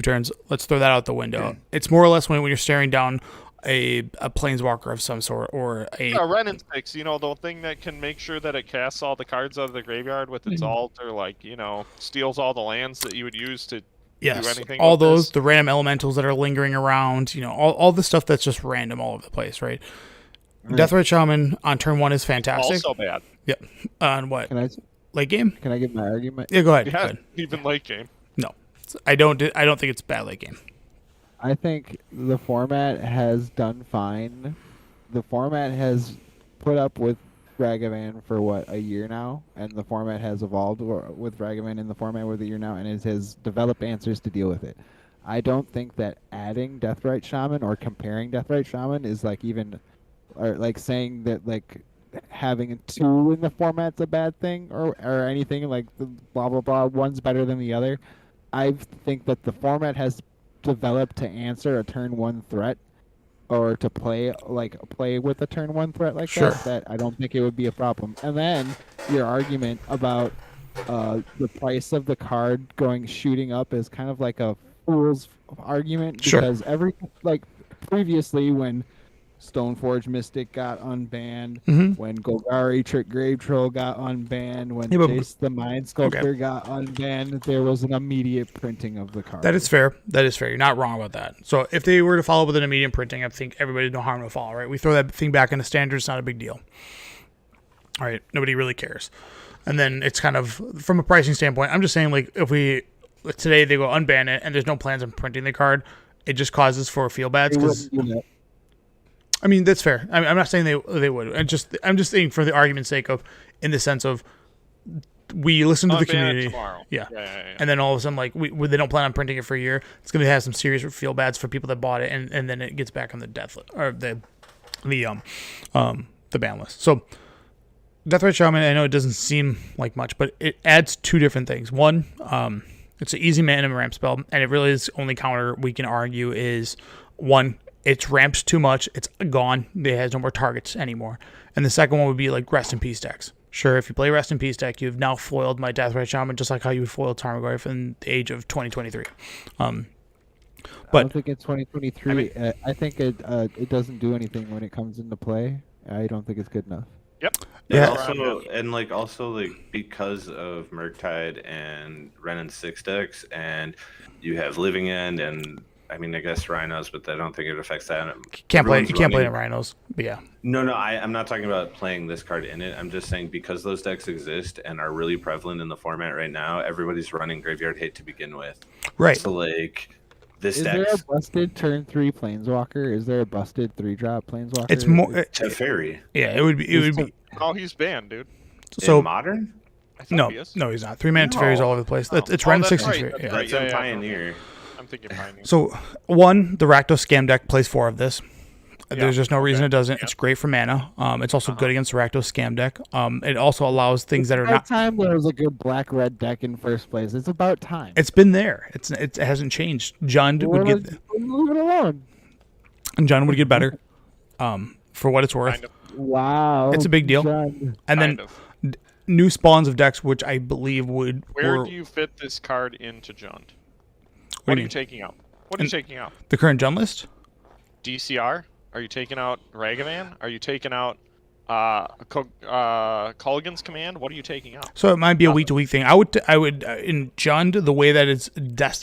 turns. Let's throw that out the window. Yeah. It's more or less when you're staring down a planeswalker of some sort or a Yeah, Ren and 6, the thing that can make sure that it casts all the cards out of the graveyard with its alt or steals all the lands that you would use to yes, do anything all with those this. the random elementals that are lingering around. All the stuff that's just random all over the place, right? Deathrite Shaman on turn 1 is fantastic. Also bad. Yep. On what Can I late game? can I give my argument? Yeah, go ahead. Go Yeah, ahead. even late game. No, I don't think it's bad late game. I think the format has done fine. The format has put up with Ragavan for a year now, and the format has evolved with Ragavan in the format with a year now, and it has developed answers to deal with it. I don't think that adding Deathrite Shaman or comparing Deathrite Shaman is saying that having 2 in the format's a bad thing or anything like the blah blah blah. One's better than the other. I think that the format has developed to answer a turn 1 threat or to play with a turn 1 threat like Sure. that I don't think it would be a problem. And then your argument about the price of the card shooting up is kind of like a fool's argument Sure. because previously when Stoneforge Mystic got unbanned, Mhm. when Golgari Trick Grave Troll got unbanned, when Yeah, but- Jace the Mind Sculptor got unbanned, there was an immediate printing of the card. That is fair. You're not wrong about that. So if they were to follow with an immediate printing, I think everybody no harm, no foul, right? We throw that thing back into standard. It's not a big deal. All right. Nobody really cares. And then it's kind of, from a pricing standpoint, I'm just saying, if today they go unban it and there's no plans on printing the card, it just causes for feel bads They because, wouldn't do that. I mean, that's fair. I'm not saying they would. I'm just saying for the argument's sake of, in the sense of, we listen to the Unban it community. tomorrow. Yeah. Yeah. And then all of a sudden, they don't plan on printing it for a year. It's going to have some serious feel bads for people that bought it, and then it gets back on the death list or the ban list. So Deathrite Shaman, I know it doesn't seem like much, but it adds two different things. One, it's an easy mana ramp spell, and it really is only counter we can argue is one, it's ramps too much, it's gone, it has no more targets anymore. And the second one would be like Rest in Peace decks. Sure, if you play Rest in Peace deck, you've now foiled my Deathrite Shaman, just like how you would foil Tarmogoyf in the age of 2023. I don't think it's 2023. I think it doesn't do anything when it comes into play. I don't think it's good enough. Yep. Yeah. Also, because of Murktide and Ren and 6 decks, and you have Living End, and I mean, I guess Rhinos, but I don't think it affects that. You can't play Everyone's it in Rhinos, but yeah. No, I'm not talking about playing this card in it. I'm just saying because those decks exist and are really prevalent in the format right now, everybody's running Graveyard Hate to begin with. Right. So, like, this Is deck... there a busted turn 3 Planeswalker? Is there a busted 3-drop Planeswalker? It's more. Teferi. Yeah, it would be. Oh, he's banned, dude. So in Modern? I thought no, he is. no, he's not. 3-mana Teferi's all over the place. It's Oh, Ren that's 63. right, that's Yeah. right. It's in Pioneer. I'm thinking Pioneer. So one, the Rakdos Scam deck plays 4 of this. There's just no reason okay. it doesn't. Yeah. It's great for mana. It's also good against the Rakdos Scam deck. It also allows things that are about not. time there was a good black-red deck in first place. It's about time. It's been there. It hasn't changed. Jund would get. Leave it alone. And Jund would get better. For what it's worth. Kind of. Wow. It's a big deal. John. And then Kind of. new spawns of decks, which I believe would. Where do you fit this card into Jund? What What do are you you mean? taking out? What are you taking out? The current Jund list? DCR? Are you taking out Ragavan? Are you taking out Culligan's command? What are you taking out? So it might be a week to week thing. I would in Jund, the way that it's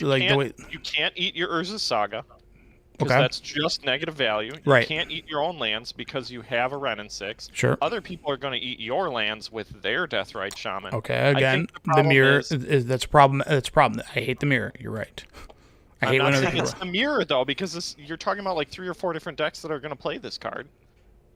like the way. You can't eat your Urza's Saga. Because Okay. that's just negative value. You Right. can't eat your own lands because you have a Ren and 6. Sure. Other people are going to eat your lands with their Deathrite Shaman. Okay. I Again, think the the problem mirror is- is that's a problem. That's a problem. I hate the mirror. You're right. I I'm hate not when other saying people. it's the mirror though, because you're talking about like 3 or 4 different decks that are going to play this card,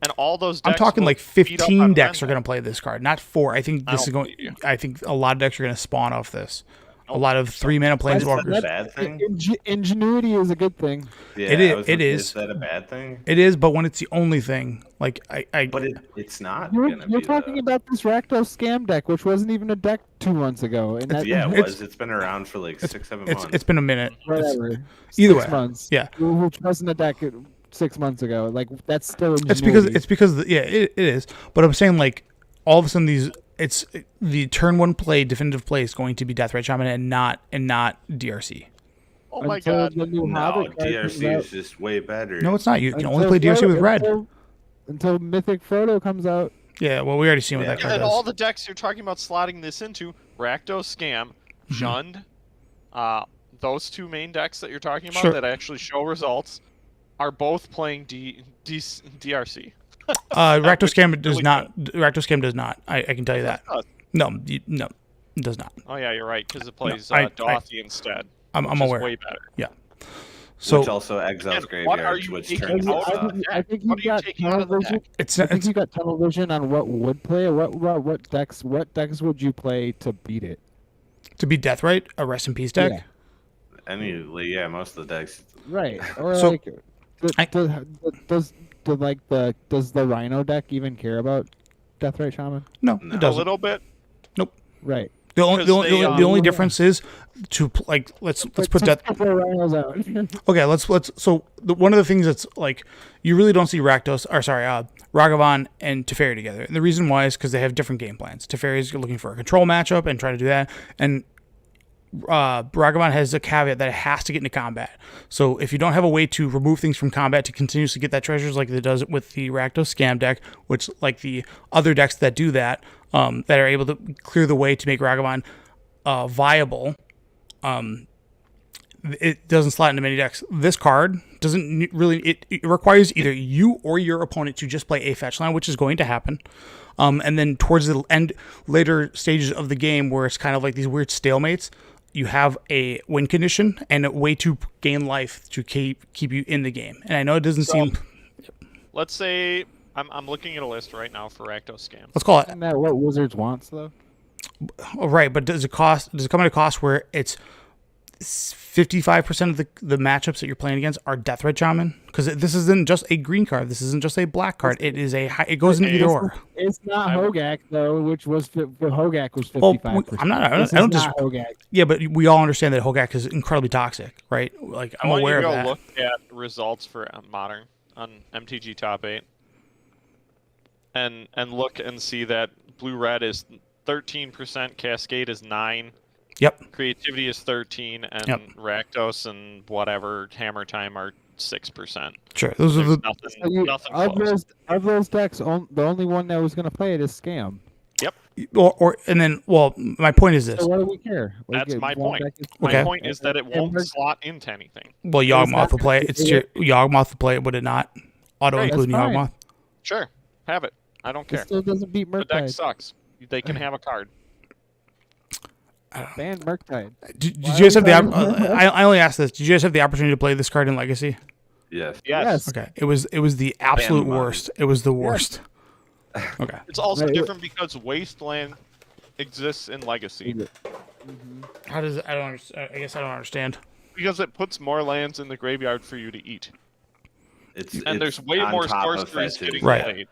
and all those. I'm Decks talking will like beat up 15 on decks are Ren going to play this card, not 4. I think I this is don't going. believe you. I think a lot of decks are going to spawn off this. A Nope. lot of 3-mana Is that planeswalkers. a bad thing? Ingenuity is a good thing. Yeah, It is- I was it gonna say, is. Is that a bad thing? It is, but when it's the only thing, like I But it's not. You're gonna be talking though. about this Rakdos scam deck, which wasn't even a deck 2 months ago. And that, Yeah, it It's- was. It's been around for like 6-7 months. it's been a minute. It's- whatever. either 6 way, months. yeah. Which wasn't a deck 6 months ago. Like that's still. It's ingenuity. because it is. But I'm saying like all of a sudden it's the turn 1 play definitive play is going to be Deathrite Shaman and not DRC. Oh my Until god! the new no, Hobbit card DRC comes out. is just way better. No, it's not. You can Until only play DRC with Frodo- red. Until Mythic Frodo comes out. Yeah, well, we already seen what Yeah, that card And does. all the decks you're talking about slotting this into, Rakdos Scam, Mm-hmm. Jund, those 2 main decks that you're talking about Sure. that actually show results, are both playing DRC. Rakdos Scam does really not. Rakdos Scam does not. I can tell you that. does. No, no, it does not. Oh yeah, you're right, because it plays I- Dothy instead. I'm which is aware. way better. Yeah. Which So also exiles And what are graveyards, you which taking turns out it of off. the I deck? think What you are you got taking out of the television. deck? it's I think it's you got tunnel vision on what would play. What decks would you play to beat it? to be Deathrite, a Rest in Peace deck. Yeah. Yeah, most of the decks. Right. Or So, like, does the Rhino deck even care about Deathrite Shaman? No, No. it A doesn't. little bit. Right. The only, Because they, the only difference is to like let's put that. Throw Rhinos out. Okay, let's so one of the things that's like you really don't see Ragavan and Teferi together. And the reason why is because they have different game plans. Teferi is looking for a control matchup and trying to do that, and Ragavan has a caveat that it has to get into combat. So if you don't have a way to remove things from combat to continuously get that treasures like it does with the Rakdos Scam deck, which like the other decks that do that, that are able to clear the way to make Ragavan viable, it doesn't slot into many decks. This card doesn't really. It requires either you or your opponent to just play a fetch line, which is going to happen. And then towards the later stages of the game, where it's kind of like these weird stalemates, you have a win condition and a way to gain life to keep you in the game. And I know it doesn't seem. Let's say I'm looking at a list right now for Rakdos Scam. Let's call it Isn't that what Wizards wants though? right, but does it come at a cost where it's 55% of the matchups that you're playing against are Deathrite Shaman, because this isn't just a green card. This isn't just a black card. It is it goes in either or. It's not Hogak though, which was Hogak was 55%. Well, I don't just Hogak. Yeah, but we all understand that Hogak is incredibly toxic, right? Like I'm aware of that. I want you to go look at results for Modern on MTG Top 8, and look and see that Blue Red is 13%, Cascade is 9%. Yep. Creativity is 13%, and Rakdos and whatever Hammer Time are 6%. Sure, those are the nothing of those decks. The only one that was going to play it is Scam. Yep. My point is this. So why do we care? That's my point. Okay. My point is that it won't slot into anything. Well, Yawgmoth will play it. Yawgmoth will play it, would it not? Auto include Yawgmoth. Sure, have it. I don't care. It still doesn't beat The deck Murktide. sucks. They can have a card. Ban Murktide. Did you guys have the? I only asked this. Did you guys have the opportunity to play this card in Legacy? Yes. Yes. Okay. It was the absolute worst. It was the worst. Okay. It's also Right. different because Wasteland exists in Legacy. How does it? I don't understand. I guess I don't understand. Because it puts more lands in the graveyard for you to eat. And there's way on more top of sorceries Fetid. getting Right. played.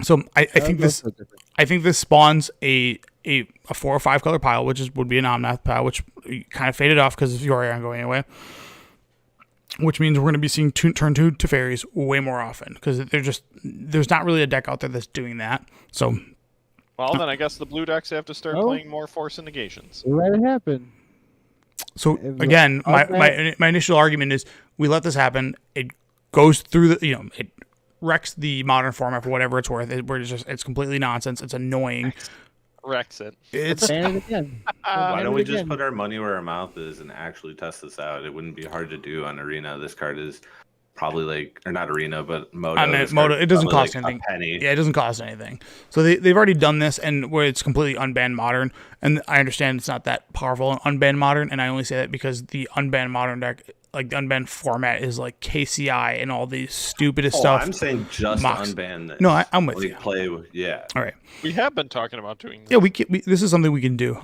So I think this spawns a 4 or 5 color pile, which would be an Omnath pile, which kind of faded off because of Yorion going away. Which means we're going to be seeing turn 2 Teferis way more often because there's not really a deck out there that's doing that. So, Well, then I guess the blue decks have to start playing more Force and Negations. Let it happen. so again, my initial argument is we let this happen. It goes through it wrecks the Modern format for whatever it's worth. It's completely nonsense. It's annoying. Wrecks it. It's Ban it again. Why don't we just put our money where our mouth is and actually test this out? It wouldn't be hard to do on Arena. This card is probably or not Arena, but Moto. Moto. It doesn't cost anything. A penny. Yeah, it doesn't cost anything. So they've already done this, and where it's completely unbanned Modern. And I understand it's not that powerful in unbanned Modern, and I only say that because the unbanned Modern deck, like the unbanned format, is like KCI and all these stupidest stuff. I'm saying just Mox. unban this. No, I'm with you. Play, yeah. All right. We have been talking about doing this. Yeah, this is something we can do.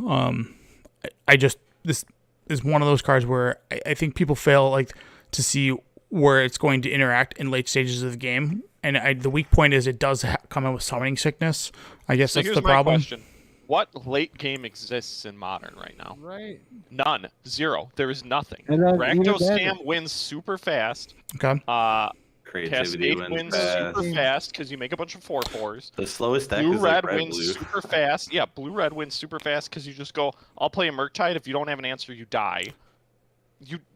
This is one of those cards where I think people fail to see where it's going to interact in late stages of the game, and the weak point is it does come in with summoning sickness. I guess that's here's the my problem. question. What late game exists in Modern right now? Right. None. Zero. There is nothing. And then Rakdos even Scam wins super fast. Okay. Creativity Cascade wins wins fast. super fast because you make a bunch of 4/4s. The slowest deck Blue is Red red wins blue. super fast. Yeah, Blue Red wins super fast because you just go, I'll play a Murktide. If you don't have an answer, you die.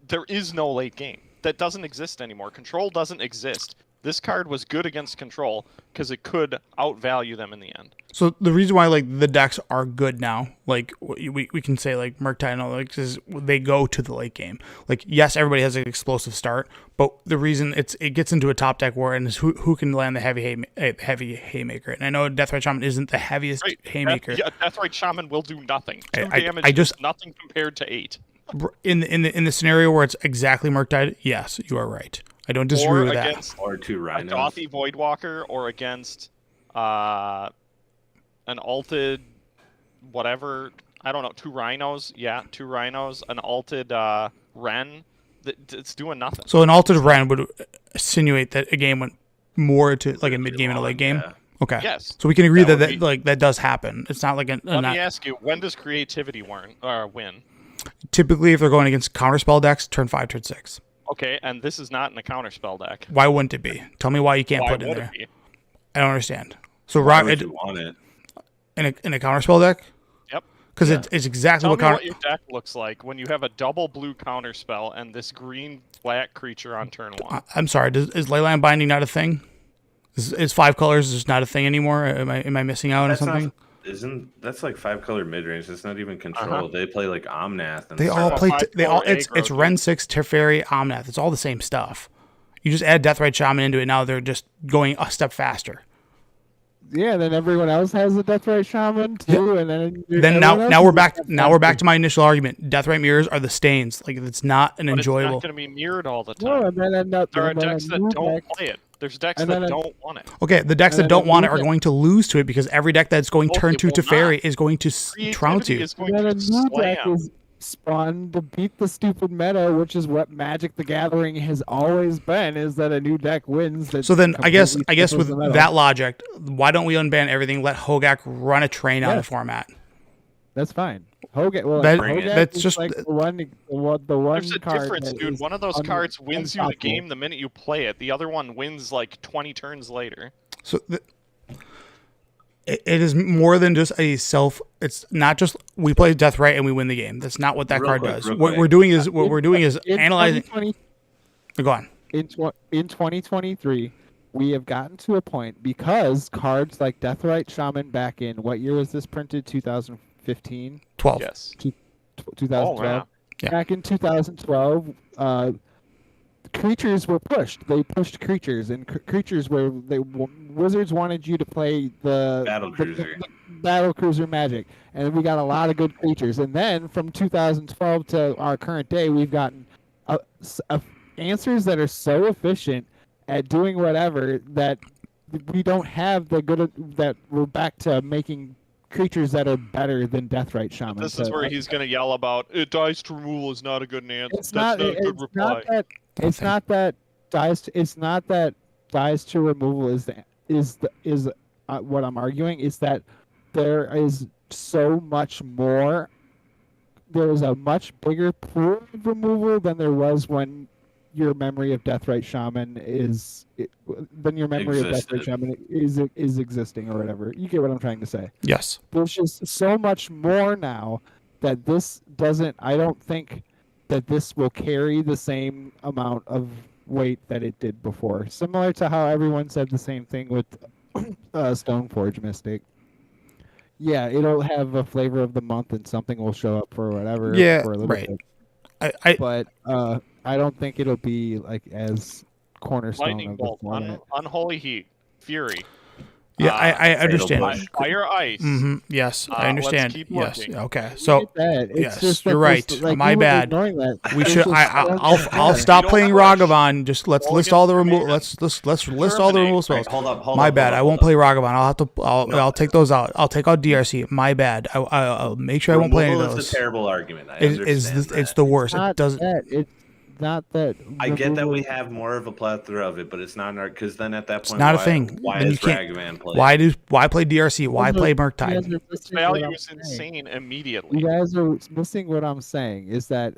There is no late game. That doesn't exist anymore. Control doesn't exist. This card was good against Control because it could outvalue them in the end. So the reason why the decks are good now, we can say Murktide and all that, is they go to the late game. Yes, everybody has an explosive start, but the reason it gets into a top deck war and is who can land the heavy haymaker. And I know Deathrite Shaman isn't the heaviest haymaker. Deathrite Shaman will do nothing. 2 I damage just- is nothing compared to 8. In the scenario where it's exactly Murktide, yes, you are right. I don't disagree with that. Against Or 2 a Rhinos. Gothy Voidwalker or against an alted whatever, I don't know, 2 Rhinos. Yeah, 2 Rhinos, an alted Ren. It's doing nothing. So an altered Ren would insinuate that a game went more to a mid game and a late game. Yeah. Okay. Yes. So we can agree That that would that does happen. It's not like Let me ask you, when does creativity win? typically if they're going against counterspell decks, turn 5, turn 6. Okay, and this is not in a counterspell deck. Why wouldn't it be? Tell me why you can't Why put it in would there. it be? I don't understand. So Why would you want it? in a counterspell deck? Yep. Because it's exactly Tell what me counter. what your deck looks like when you have a double blue counterspell and this green black creature on turn 1. I'm sorry. Is Leyline Binding not a thing? Is 5 colors just not a thing anymore? Am I missing out on something? That's 5 color mid range. It's not even Control. They play Omnath. And They stuff. all play. They all. aggro, It's Ren 6, Teferi, Omnath. It's all the same stuff. You just add Deathrite Shaman into it. Now they're just going a step faster. Yeah, then everyone else has a Deathrite Shaman too, and Then now we're back. Now we're back to my initial argument. Deathrite mirrors are the stains. It's not an But enjoyable. It's not going to be mirrored all the No, time. and then There are decks that don't play it. There's decks And that then don't want it. Okay, the decks And that then don't want it a are new going to lose to it because every deck that's going turn it 2 will to Fairy not. is going to trounce Creativity you. is going And then a to new deck slam. is spun to beat the stupid meta, which is what Magic the Gathering has always been, is that a new deck wins. That So then I guess completely with shuffles the meta. that logic, why don't we unban everything? Let Hogak run a train on the Yes. format. That's fine. Hogak, well, That- Hogak that's is just- like the one There's a card difference, that dude. is One of those cards wins you the unstoppable. game the minute you play it. The other one wins like 20 turns later. So it is more than just a self. It's not just we play Deathrite and we win the game. That's not what that Real card quick, does. real What quick. we're doing is In analyzing. 2020 Go on. in 2023, we have gotten to a point because cards like Deathrite Shaman back in what year was this printed? 2015, 12. Yes. 2012. wow. Yeah. Back in 2012, creatures were pushed. They pushed creatures, and creatures were wizards wanted you to play the Battle Cruiser. the Battle Cruiser Magic, and we got a lot of good creatures. And then from 2012 to our current day, we've gotten answers that are so efficient at doing whatever that we don't have the good that we're back to making creatures that are better than Deathrite Shaman. This is So, where he's gonna yell about it. Dice to removal is not a good answer. it's That's not. not a good reply. It's not that dies. It's not that dies to removal is what I'm arguing. Is that there is so much more. There is a much bigger pool of removal than there was when your memory of Deathrite Shaman than your memory Existed. of Deathrite Shaman is existing or whatever. You get what I'm trying to say. Yes. There's just so much more now that this doesn't. I don't think that this will carry the same amount of weight that it did before. Similar to how everyone said the same thing with Stoneforge Mystic. Yeah, it'll have a flavor of the month and something will show up for whatever. Yeah, for a little right. bit. But I don't think it'll be like as cornerstone Lightning of the bolt, format. unholy heat, fury, Yeah, I understand. Bush. fire, ice. Yes, I Let's understand. keep Yes. looking. Okay. We So get that. It's yes, just that you're there's, right. like, My people bad. ignoring that. we There's should. just so I'll much I'll more. stop don't playing push. Ragavan. Just let's list all the Mulligan, remove. Let's list all the removal spells. Hold up, hold My up, bad. hold up, I hold won't up. play Ragavan. I'll have to. I'll No. I'll take those out. I'll take out DRC. My bad. I'll make sure I won't play any of Removal those. is a terrible argument. I It's understand the that. worst. It Not doesn't. that. It's not that. I get that we removal- have more of a plethora of it, but it's not in our because then at that point, not a why, thing. Why Then is you can't- Ragavan played? Why play DRC? Why play You Murktide? guys are Its missing what value I'm is saying. insane immediately. You guys are missing what I'm saying. Is that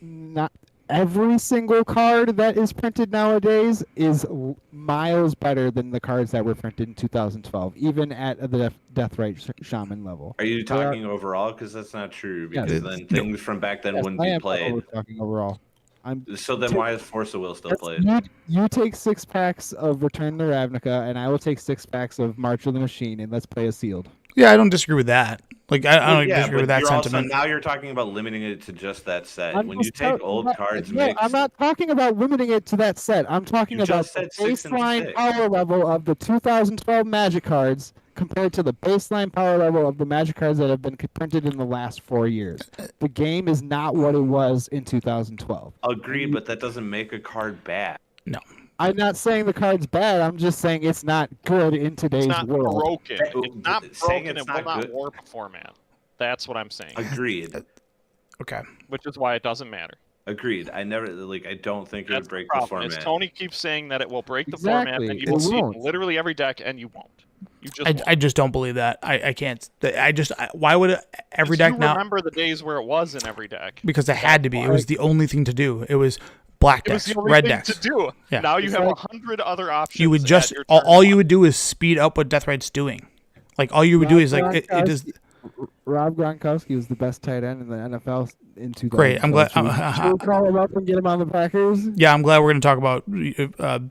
not every single card that is printed nowadays is miles better than the cards that were printed in 2012, even at the Deathrite Shaman level. Are you They are- talking overall? Because that's not true. Yeah, Because no. then things from back then Yes, wouldn't I be am played. talking overall. I'm So then why is Force of Will still played? you take 6 packs of Return to Ravnica, and I will take 6 packs of March of the Machine, and let's play a sealed. Yeah, I don't disagree with that. Like I don't Yeah, disagree but with that you're sentiment. Also, now you're talking about limiting it to just that set. I'm When you just take talking old about- cards, no, mixed, I'm not talking about limiting it to that set. I'm talking You about just the said 6 and baseline 6. power level of the 2012 Magic cards compared to the baseline power level of the Magic cards that have been printed in the last 4 years. The game is not what it was in 2012. agreed, but that doesn't make a card bad. No. I'm not saying the card's bad. I'm just saying it's not good in today's It's not world. broken. It's not Saying broken. it's It will not not good- warp a format. That's what I'm saying. Agreed. Okay. Which is why it doesn't matter. Agreed. I don't think it That's would break the the problem. Is format. Tony keeps saying that it will break the Exactly, format, and you it will see won't. literally every deck, and you won't. You just won't. I just don't believe that. I can't. Why would every 'Cause deck you now? remember the days where it was in every deck. Because it had to be. It was the only thing to do. It was black It was decks, the only red thing decks. to do. Yeah. Now you It's have like- 100 other options. You would at just your all turn you one. would do is speed up what Deathrite's doing. Like all you would do is like it does. Rob Gronkowski was the best tight end in the NFL in 2012. Great, I'm glad- Should we call him up and get him on the Packers? Yeah, I'm glad we're going to talk about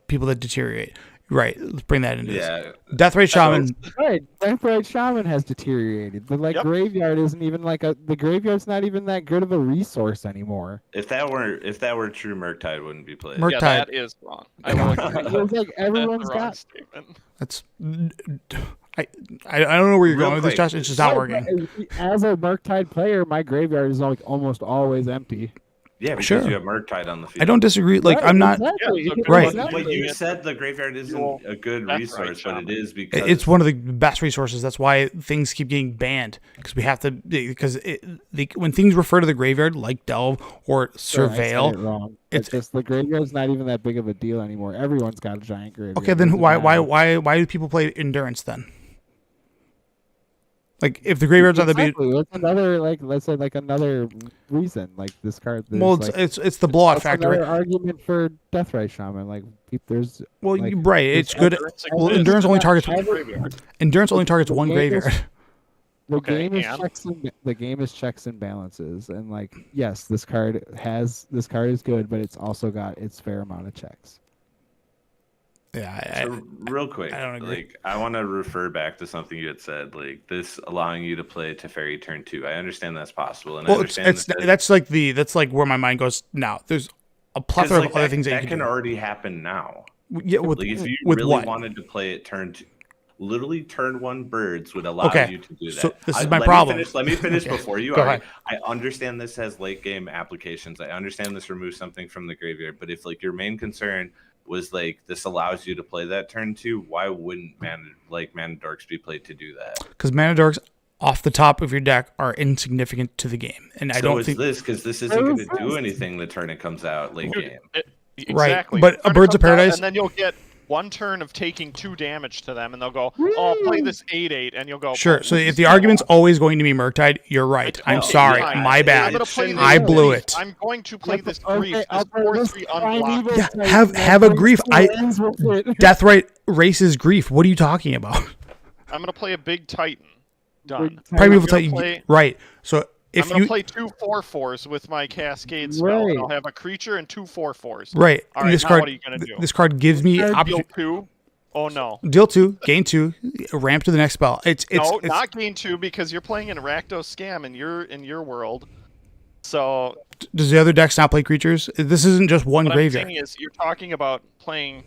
people that deteriorate. Right, let's bring that into Yeah. this. Deathrite Shaman. Right, Deathrite Shaman has deteriated. The Yep. graveyard isn't even the graveyard's not even that good of a resource anymore. If that were true, Murktide wouldn't be played. Murk- Yeah, Tide. that is wrong. I will agree. It was like That's everyone's the wrong got. statement. That's. I don't know where you're Real going with this, quick. Josh. It's just not Right, working. but as a Murktide player, my graveyard is like almost always empty. Yeah, because Sure. you have Murktide on the field. I don't disagree. Like, Right, I'm not. exactly. Yeah, so Right. Exactly. But you said the graveyard isn't a good That's resource, right, but it is because It's one of the best resources. That's why things keep getting banned, because we have to. Because when things refer to the graveyard, like Delve or Sure, I said Surveil, it wrong. it's- It's just the graveyard's not even that big of a deal anymore. Everyone's got a giant graveyard. okay. Then Doesn't why matter. do people play Endurance then? Like, if the graveyard's not the big, Exactly. That's another let's say another reason. Like this card. there's, well, like, it's the blowout that's factor. another Right? argument for Deathrite Shaman. Like there's Well, like, right. It's good. Endurance Well, exists. Endurance only targets Graveyard. Endurance only targets one game is- graveyard. the Okay, game is and? checks and balances, and like yes, this card is good, but it's also got its fair amount of checks. Yeah, So, real quick, I don't agree. like I want to refer back to something you had said, like this allowing you to play Teferi turn 2. I understand that's possible, and I well, it's understand that's like where my mind goes now. There's a 'cause, plethora like, of other things that you can can do. already happen now. Yeah, with Like if you with really what? wanted to play it turn 2, literally turn 1 birds would allow Okay, you to do that. so this is my let me problem. let me finish Okay, before you go argue. ahead. I understand this has late game applications. I understand this removes something from the graveyard, but if like your main concern was like this allows you to play that turn 2, why wouldn't Mana Dorks be played to do that? Because Mana Dorks off the top of your deck are insignificant to the game, and I So don't is think this because this isn't going to do anything the turn it comes out late game. Right, Exactly. but a Turn it Birds of comes out, Paradise- and then you'll get one turn of taking 2 damage to them, and they'll go, "Oh, play this 8/8," and you'll go, sure. "Oh, So this if is the so argument's awesome." always going to be Murktide, you're right. I'm Oh, sorry, fine. my I'm bad. gonna play this I blew grief. it. I'm going to play this Okay, grief. I'll This play 4/3 this unblocked. primeval Yeah, Titan have that a brings grief. two lands with it. Deathrite races grief. What are you talking about? I'm gonna play a big Titan. Done. Big Titan. Primeval gonna Titan. play- Right. So I'm if gonna you play 2 4/4s with my Cascade spell. Right. And I'll have a creature and 2 4/4s. right, All and right, this now card, what are you gonna do? this card gives me Deal Deal opportunity. 2? Oh no. Deal 2, gain 2, ramp to the next spell. It's No, not gain 2 because you're playing an Rakdos Scam in your world. So does the other decks not play creatures? This isn't just one what I'm graveyard. saying is you're talking about playing.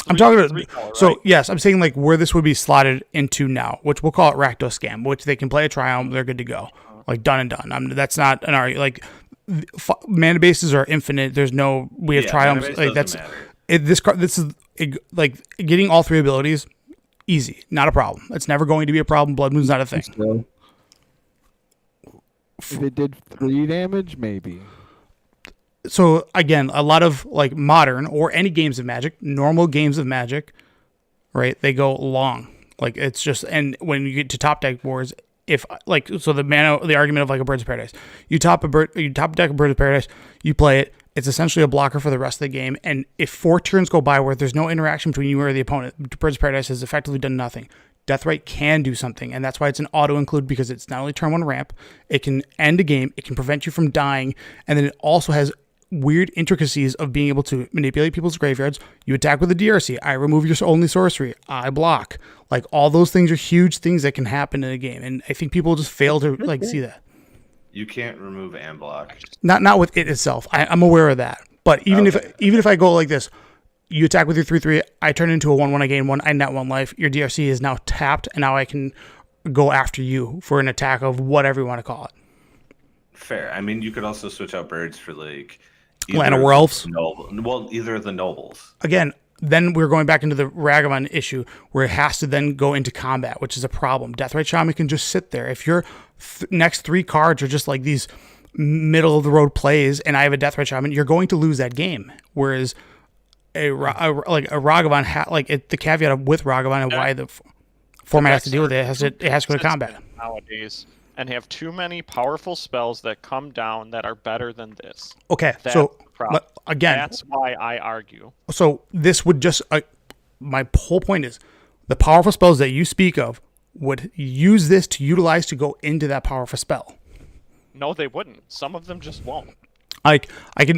I'm talking about 3-color, so right? yes, I'm saying like where this would be slotted into now, which we'll call it Rakdos Scam, which they can play a Triumph, they're good to go, like done and done. That's not an argument. Like mana bases are infinite. There's no we have Yeah, Triumphs. mana base Like that's doesn't matter. this card. This is like getting all 3 abilities, easy, not a problem. It's never going to be a problem. Blood Moon's not a thing. So, if it did 3 damage, maybe. So again, a lot of like modern or any games of Magic, normal games of Magic, right? They go long. Like it's just, and when you get to top deck wars, if like so the argument of like a Birds of Paradise, you top deck a Birds of Paradise, you play it. It's essentially a blocker for the rest of the game. And if 4 turns go by where there's no interaction between you or the opponent, Birds of Paradise has effectively done nothing. Deathrite can do something, and that's why it's an auto include, because it's not only turn 1 ramp, it can end a game, it can prevent you from dying, and then it also has weird intricacies of being able to manipulate people's graveyards. You attack with a DRC, I remove your only sorcery, I block. Like all those things are huge things that can happen in a game, and I think people just fail to like see that. You can't remove and block. Not with it itself. I'm aware of that, but even Okay. if I go like this, you attack with your 3/3, I turn into a 1/1, I gain 1, I net 1 life. Your DRC is now tapped, and now I can go after you for an attack of whatever you want to call it. Fair. I mean, you could also switch out birds for like Llanowar either of Elves? the well, either of the nobles. Again, then we're going back into the Ragavan issue where it has to then go into combat, which is a problem. Deathrite Shaman can just sit there. If your next 3 cards are just like these middle of the road plays, and I have a Deathrite Shaman, you're going to lose that game. Whereas a Ragavan, the caveat of with Ragavan and why the format has to deal with it, it has to go to combat. nowadays and have too many powerful spells that come down that are better than this. Okay, That's so the problem. again, That's why I argue. so this would just my whole point is the powerful spells that you speak of would use this to utilize to go into that powerful spell. No, they wouldn't. Some of them just won't. Like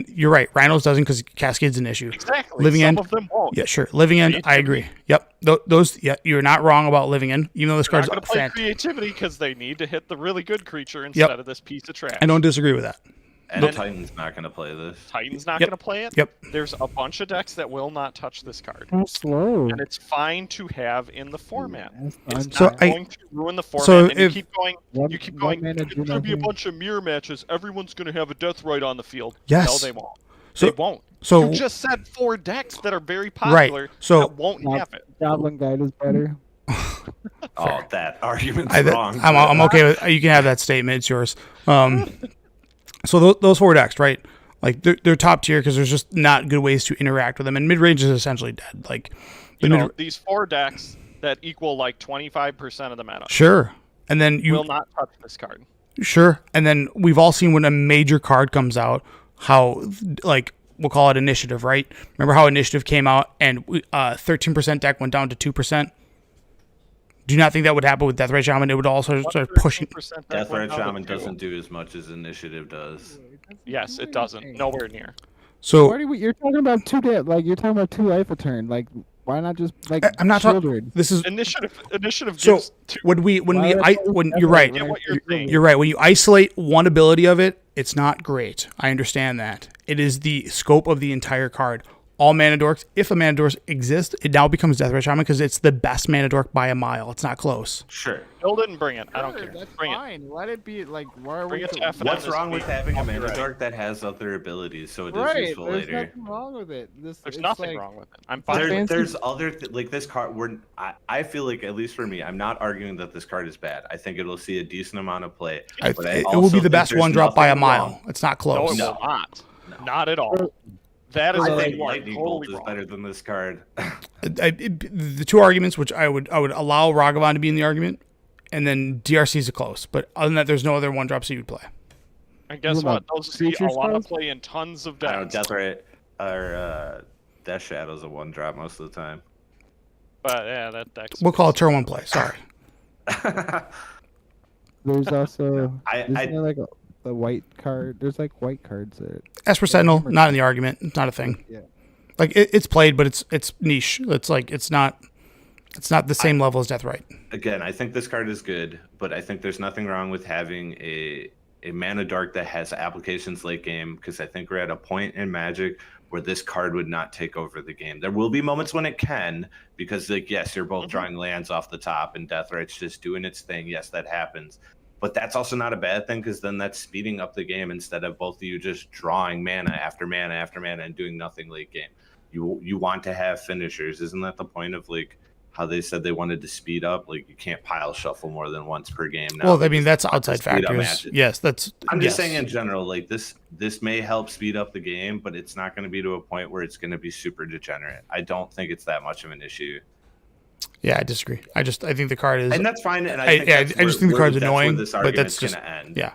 you're right. Rhinos doesn't because Cascade's an issue. Exactly. Living Some End, of them won't. yeah, sure. Living End, I agree. Yep, those. Yeah, you're not wrong about Living End. Even though this They're card's not going to play fantastic. creativity because they need to hit the really good creature instead of this piece of trash. I don't disagree with that. And Titan's not going to play this. Titan's not Yep. going to play it. Yep. There's a bunch of decks that will not touch this card, Too slow. and it's fine to have in the format. That's It's fine. So not I- going to ruin the format. so and you if- keep going. One- You keep one going. mana It's do going to be a nothing. bunch of mirror matches. Everyone's going to have a death right on the field. Yes. No, they won't. So- They won't. So You just said 4 decks that are very popular So- that won't Gob- have it. Goblin Guide is better. Oh, that argument's I, wrong. I'm okay with. You can have that statement. It's yours. So those 4 decks, right? Like they're top tier because there's just not good ways to interact with them, and mid range is essentially dead. Like the You mid, know, these 4 decks that equal like 25% of the meta sure, and then you will not touch this card. sure, and then we've all seen when a major card comes out, how like we'll call it initiative, right? Remember how initiative came out and 13% deck went down to 2%. Do you not think that would happen with Deathrite Shaman? It would also start pushing. 13% Death went Red down to Shaman 2. doesn't do as much as Initiative does. Yes, it doesn't. Nowhere near. So You're talking about you're talking about 2 life a turn. Like, why not just like I'm not talking. Children? This is Initiative so gives 2. when we Why I that's when always you're right. Deathrite, Get what you're saying. You're right. When you isolate one ability of it, it's not great. I understand that. It is the scope of the entire card. All mana dorks, if a mana dork exists, it now becomes Deathrite Shaman because it's the best mana dork by a mile. It's not close. Sure. Bill didn't bring it. I don't Sure, care. That's Bring it. fine. Let it be. Like, why are Bring we? it to so- F&M. What's this wrong with week. having a I'll be mana ready. dork that has other abilities so it is Right. useful There's later? nothing wrong with it. There's It's nothing like, wrong with it. I'm fine. fancy- There's other like this card. I feel like, at least for me, I'm not arguing that this card is bad. I think it'll see a decent amount of play. But I It will also be the think best there's one drop by a nothing mile. wrong. It's not No, close. it No. will not. No. Not at all. That is I a think you are Lightning Bolt totally is wrong. better than this card. The 2 arguments, which I would allow Ragavan to be in the argument, and then DRC is a close. But other than that, there's no other one drops that you'd play. And guess What what? about Those see a creature lot of spells? play in tons of I don't know, decks. Death Ray or Death Shadow's a 1-drop most of the time. But yeah, that deck's We'll call it turn 1 play. Sorry. There's also isn't I there like a white card? There's like white cards that. Esper Sentinel, not in the argument. It's not a thing. Yeah. Like it's played, but it's niche. It's like it's not the same level as Deathrite. again, I think this card is good, but I think there's nothing wrong with having a mana dark that has applications late game, because I think we're at a point in Magic where this card would not take over the game. There will be moments when it can, because like, yes, you're both drawing lands off the top and Deathrite's just doing its thing. Yes, that happens. But that's also not a bad thing, because then that's speeding up the game instead of both of you just drawing mana after mana after mana and doing nothing late game. You want to have finishers. Isn't that the point of like how they said they wanted to speed up? Like, you can't pile shuffle more than once per game now. Well, I mean, that's outside speed up factors. matches. Yes, that's. I'm just yes. saying in general, like this may help speed up the game, but it's not going to be to a point where it's going to be super degenerate. I don't think it's that much of an issue. Yeah, I disagree. I think the card is. And that's fine. And I just think the card's annoying, This but that's argument's just going to end. yeah.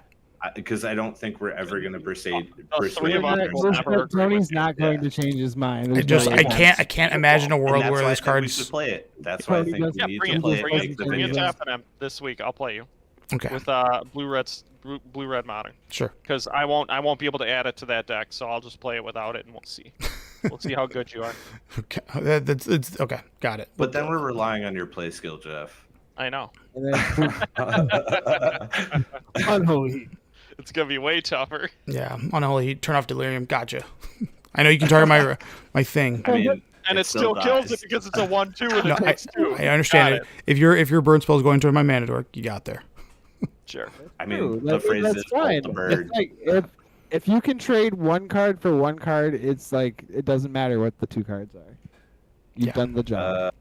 Because I don't think we're ever going to persuade. three of us will Tony's never agree with you. not going to change his mind. I There's no way. can't imagine a world And that's where why I this think we card's should play it. That's why I think Yeah, we need bring to it. play Bring it. it. Make the Bring it to videos. FNM this week. I'll play you okay. with blue red modern, Sure. because I won't be able to add it to that deck, so I'll just play it without it, and we'll see. We'll see how good you are. Okay. It's okay. Got it. But then we're relying on your play skill, Jeff. I know. And then unholy. It's gonna be way tougher. Yeah, unholy heat. Turn off delirium. Gotcha. I know you can target my thing. I mean, And it still kills dies. it because it's a 1/2 and No, it takes 2. I understand Got it. If your burn spell is going toward my mana dork, you got there. Sure. I mean, True. the phrase That's is fine. "Bolt the bird." It's like if you can trade one card for one card, it's like it doesn't matter what the two cards are. You've Yeah. done the job.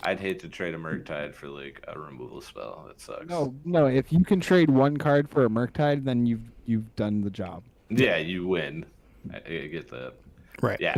I'd hate to trade a Murktide for like a removal spell. That sucks. No. If you can trade one card for a Murktide, then you've done the job. Yeah, you win. I get that. Right. Yeah,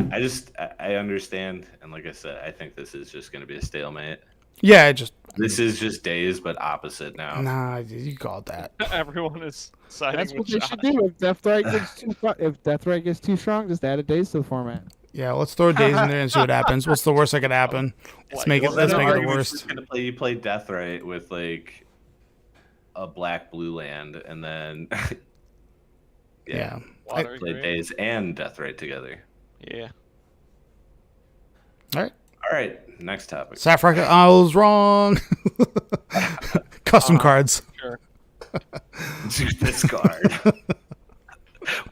I understand, and like I said, I think this is just going to be a stalemate. Yeah. This is just days, but opposite now. Nah. You called that. Everyone is siding That's what with they Josh. should do. If Deathrite gets too strong, just add a days to the format. Yeah. Let's throw days in there and see what happens. What's the worst that could happen? Let's make it. Well, Let's then make it the argument's worst. just gonna play. You play Deathrite with like a black blue land, and then Yeah. Water play green. days and Deathrite together. Yeah. All right. All right, next topic. Saffron. I was wrong. Custom cards. Sure. Dude, this card.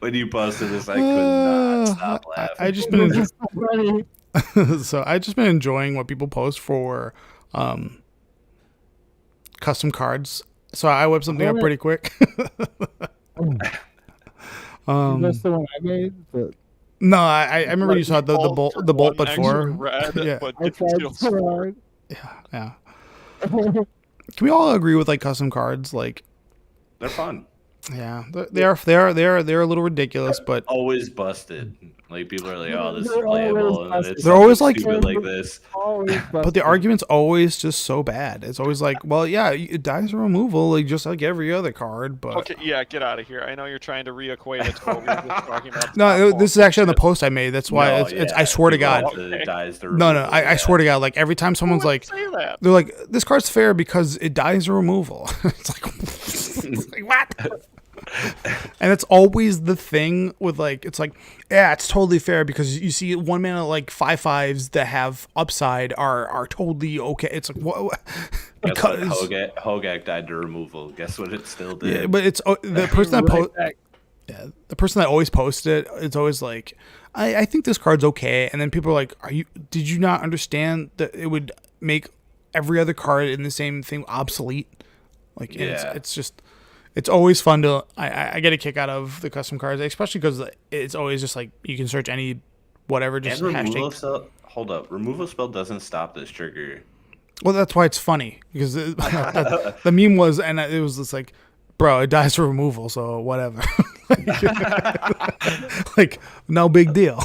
When you posted this, I could not stop laughing. I just been It's so funny. so I just been enjoying what people post for custom cards. So I whip something up pretty quick. That's the one I made. But No, I remember you saw the bolt One but extra four. red, Yeah. but I it tried still so scored. hard. Yeah. Can we all agree with like custom cards? Like, They're fun. yeah, they're a little ridiculous, but Always busted. Like people are like, "Oh, this is They're always playable," and then busted. it's They're always something like- stupid like this. Always but the argument's always just so bad. It's always like, well, yeah, it dies removal, like just like every other card, but. Okay, yeah, get out of here. I know you're trying to reequate it to what we were just talking about. No, Top this is four. actually on the post I made. That's why No, it's yeah, I swear to people God. want the dies to No, removal, I swear to God, like every time Who someone's would like, say that? they're like, this card's fair because it dies a removal. It's like what? And it's always the thing with like, it's like, yeah, it's totally fair because you see one mana like 5/5s that have upside are totally okay. It's like what? Because Because Hogak died to removal. Guess what? It still did. yeah, but it's the person that Right back. yeah, the person that always posts it, it's always like, I think this card's okay, and then people are like, did you not understand that it would make every other card in the same thing obsolete? Like, Yeah. it's just, it's always fun to, I get a kick out of the custom cards, especially because it's always just like, you can search any, whatever, just And removal hashtag. spell. Hold up, removal spell doesn't stop this trigger. Well, that's why it's funny, because the meme was, and it was just like, bro, it dies for removal, so whatever. Like, no big deal.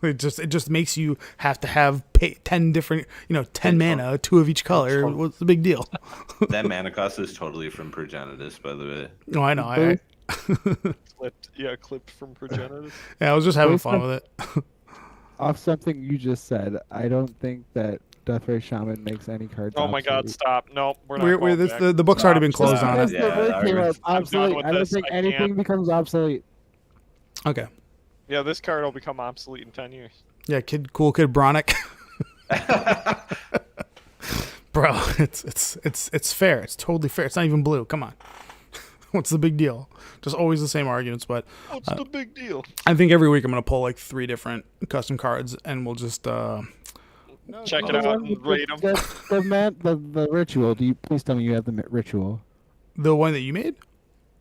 It just makes you have to have 10 different, 10 mana, 2 of each color. What's the big deal? That mana cost is totally from Progenitus, by the way. No, I know. Clipped from Progenitus. I was just having fun with it. Off something you just said, I don't think that Deathray Shaman makes any cards. Oh my God! obsolete. Stop! No, we're not. going back. The book's already been closed Stop. on That's it. the Yeah, word I came agree. up, I'm done obsolete. with I don't this. think I anything can't. becomes obsolete. Okay. Yeah, this card will become obsolete in 10 years. Yeah, cool kid Bronick. Bro, it's fair. It's totally fair. It's not even blue. Come on. What's the big deal? Just always the same arguments, but What's the big deal? I think every week I'm gonna pull like 3 different custom cards, and we'll just Check it The out one and with rate them. the ritual. Do you please tell me you have the ritual? the one that you made.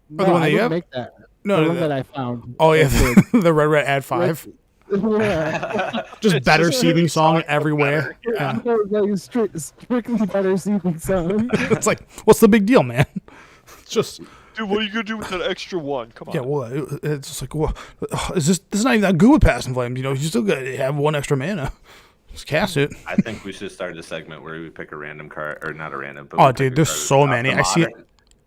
No, the one that I you didn't have? make that. No, the one no, that I found. oh yeah, That's the red add 5. Yeah. Just It's better just seething really song solid, but everywhere. better. Yeah. Like strictly better sequence song. It's like, what's the big deal, man? It's just Dude, what are you gonna do with that extra one? Come on. yeah. Well, it's just like, well, this is not even that good with Passing Flames. You still got to have 1 extra mana. Just cast it. I think we should start a segment where we pick a random card, or not a random. But Oh, we pick dude, a there's card so off many. the I see it. modern-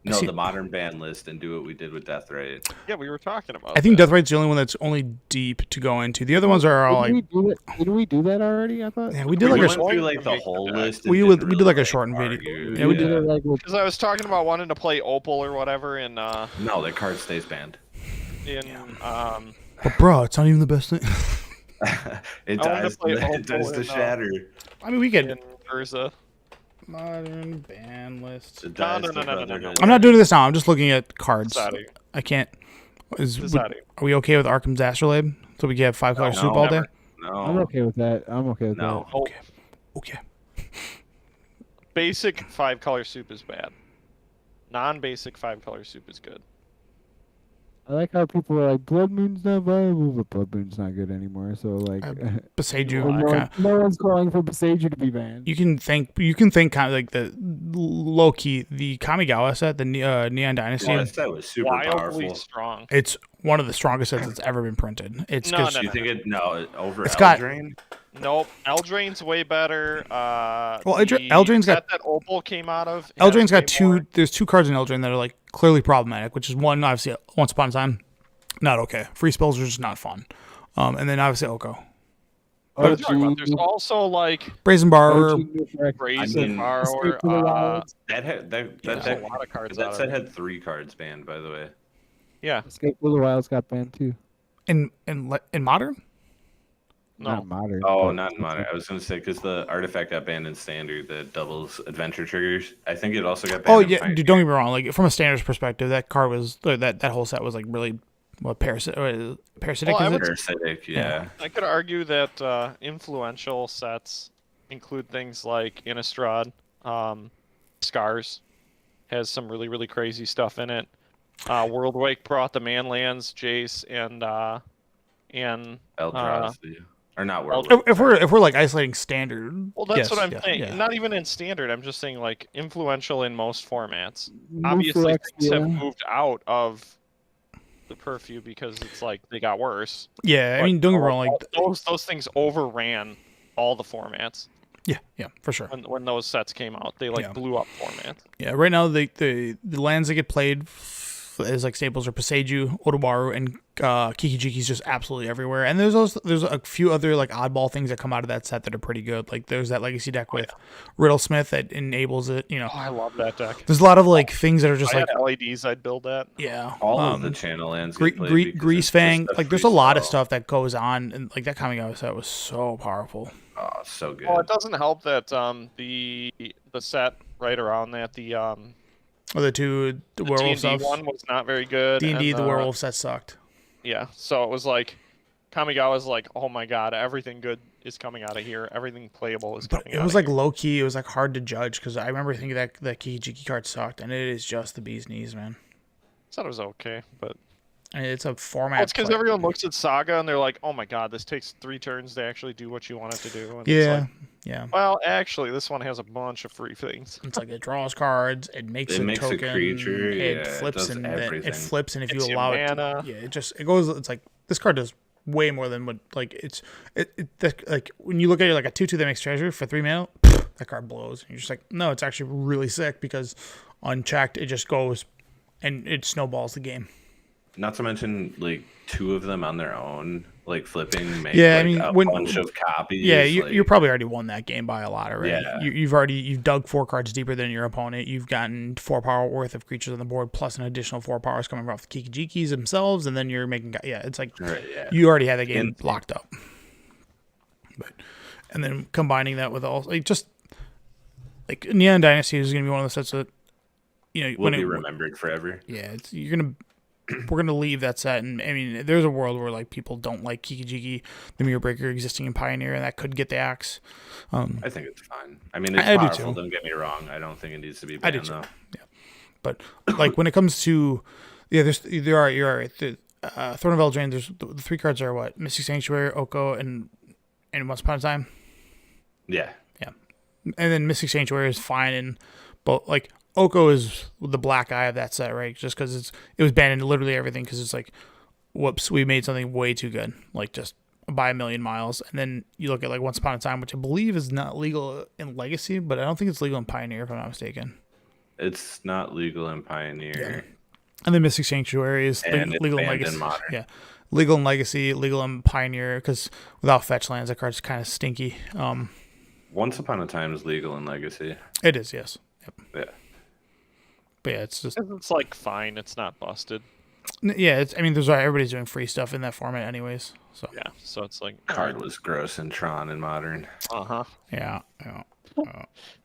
I No, see- the modern ban list, and do what we did with Deathrite. Yeah, we were talking about. I think that. Deathrite's the only one that's only deep to go into. The other ones are all Didn't like, we do that? Didn't we do that already? I thought. yeah, we did We like went a through like the whole list. and we didn't did like a really, shortened video. argue. Yeah, we did it like with Because I was talking about wanting to play Opal or whatever in No, that card stays banned. But bro, it's not even the best thing. It I wanted to dies. play It Opal dies to in, shatter. I mean, we could in Urza. modern ban list. It dies no, to no, no, no, no, Brotherhood. I'm not doing this now. I'm just looking at cards. It's out of here. I can't. It's out of here. Are we okay with Arkham's Astrolabe? So we can have 5 color No, soup all day. never. I'm No. okay with that. I'm okay with No. Oh, Okay. basic 5-color soup is bad. Non-basic 5-color soup is good. that. I like how people are like, Blood Moon's not viable, but Blood Moon's not good anymore. So like, Beseiju. no one's calling for Beseiju to be banned. You can think kind of like the low key the Kamigawa set, the Neon Dynasty. Yeah, that was super Wildly powerful. strong. It's one of the strongest sets that's ever been printed. It's No, 'cause- no, You think it over It's got- Eldraine? Nope. Eldraine's way better. Eldraine's got- set that Opal came out of. Eldraine's has got way 2. more. There's 2 cards in Eldraine that are like clearly problematic, which is one obviously Once Upon a Time, not okay. Free spells are just not fun. And then obviously Oko, What are you talking about? There's also like Brazen Bar. Brazen mean, Bar Escape or to the Wilds. That had that there's that, a lot of cards that out set of it. had 3 cards banned, by the way. Yeah. Escape to the Wilds got banned too. In modern. No. Not modern. Oh, but not in it's modern. like- I was gonna say because the artifact got banned in standard, the doubles adventure triggers. I think it also got banned. Oh in yeah, Pioneer. dude, don't get me wrong. Like from a standards perspective, that card was that whole set was like really parasitic. Parasitic Well, I is would- it? Parasitic, yeah. I could argue that influential sets include things like Innistrad, Scars has some really, really crazy stuff in it. Worldwake brought the Manlands, Jace, and Eldrazi. Or not World. If we're like isolating standard, well, that's yes, what I'm yeah, saying. yeah. Not even in standard. I'm just saying like influential in most formats. Move Obviously, for things have Exia. moved out of the purview because it's like they got worse. Yeah, I But mean, don't get me wrong. Like, those things overran all the formats yeah, for sure. when those sets came out. They like Yeah. blew up formats. Yeah, right now the lands that get played as like staples are Paseju, Odobaru, and Kikijiki's just absolutely everywhere. And there's a few other like oddball things that come out of that set that are pretty good. Like there's that legacy deck with Riddlesmith that enables it. You know, Oh, I love that deck. there's a lot of like things that are just If I like had LEDs, I'd build that. yeah, All of the channel lands. Gre- get played Gre- because Grease it's just Fang. Like there's a free lot of spell. stuff that goes on, and like that Kamigawa set was so powerful. Oh, so good. Well, it doesn't help that the set right around that the Or the werewolf D&D stuff. one was not very good. D&D, and, the werewolf set sucked. Yeah, so it was like Kamigawa's like, oh my god, everything good is coming out of here. Everything playable is But coming it out was of like here. low key. It was like hard to judge because I remember thinking that Kikijiki card sucked, and it is just the bee's knees, man. I thought it was okay, but And it's a format. well, it's because play. everyone looks at Saga and they're like, oh my god, this takes 3 turns to actually do what you want it to do. And it's Yeah, like, yeah. well, actually, this one has a bunch of free things. It's like it draws cards, it makes It a makes a token, creature, yeah, it it flips does and everything. it flips, and if Gets you you allow mana. it, it goes. It's like this card does way more than what like like when you look at it like a 2/2 that makes treasure for 3 mana, that card blows. And you're just like, no, it's actually really sick because unchecked it just goes and it snowballs the game. Not to mention, like 2 of them on their own, like flipping, make Yeah, I like, mean, a when- bunch of copies. Yeah, like, you probably already won that game by a lot already. Yeah. You've dug 4 cards deeper than your opponent. You've gotten 4 power worth of creatures on the board, plus an additional 4 powers coming off the Kikijikis themselves, and then you're making it's like Right, yeah. you already had the game And- locked up. But and then combining that with all like just like Neon Dynasty is going to be one of the sets that will when be it, remembered forever. yeah, we're gonna leave that set, and I mean, there's a world where like people don't like Kikijiki, the Mirror Breaker existing in Pioneer, and that could get the axe. I think it's fine. I mean, it's I do powerful. too. Don't get me wrong. I don't think it needs to be I banned do too. though. Yeah, but like when it comes to you're right. The Throne of Eldraine. There's the 3 cards are what Mystic Sanctuary, Oko, and Once Upon a Time. Yeah. And then Mystic Sanctuary is fine, but like Oko is the black eye of that set, right? Just because it was banned in literally everything because it's like, whoops, we made something way too good, like just by a million miles. And then you look at like Once Upon a Time, which I believe is not legal in Legacy, but I don't think it's legal in Pioneer if I'm not mistaken. It's not legal in Pioneer. And then Mystic Sanctuary is And it's legal in banned in Legacy. Modern. Yeah, legal in Legacy, legal in Pioneer because without fetch lands, that card's kind of stinky. Once Upon a Time is legal in Legacy. It is, yes. Yep. Yeah. But yeah, it's just It's like fine, it's not busted. yeah. I mean, everybody's doing free stuff in that format, anyways. So Yeah, so it's like Card was gross in Tron and Modern. Uh-huh. yeah.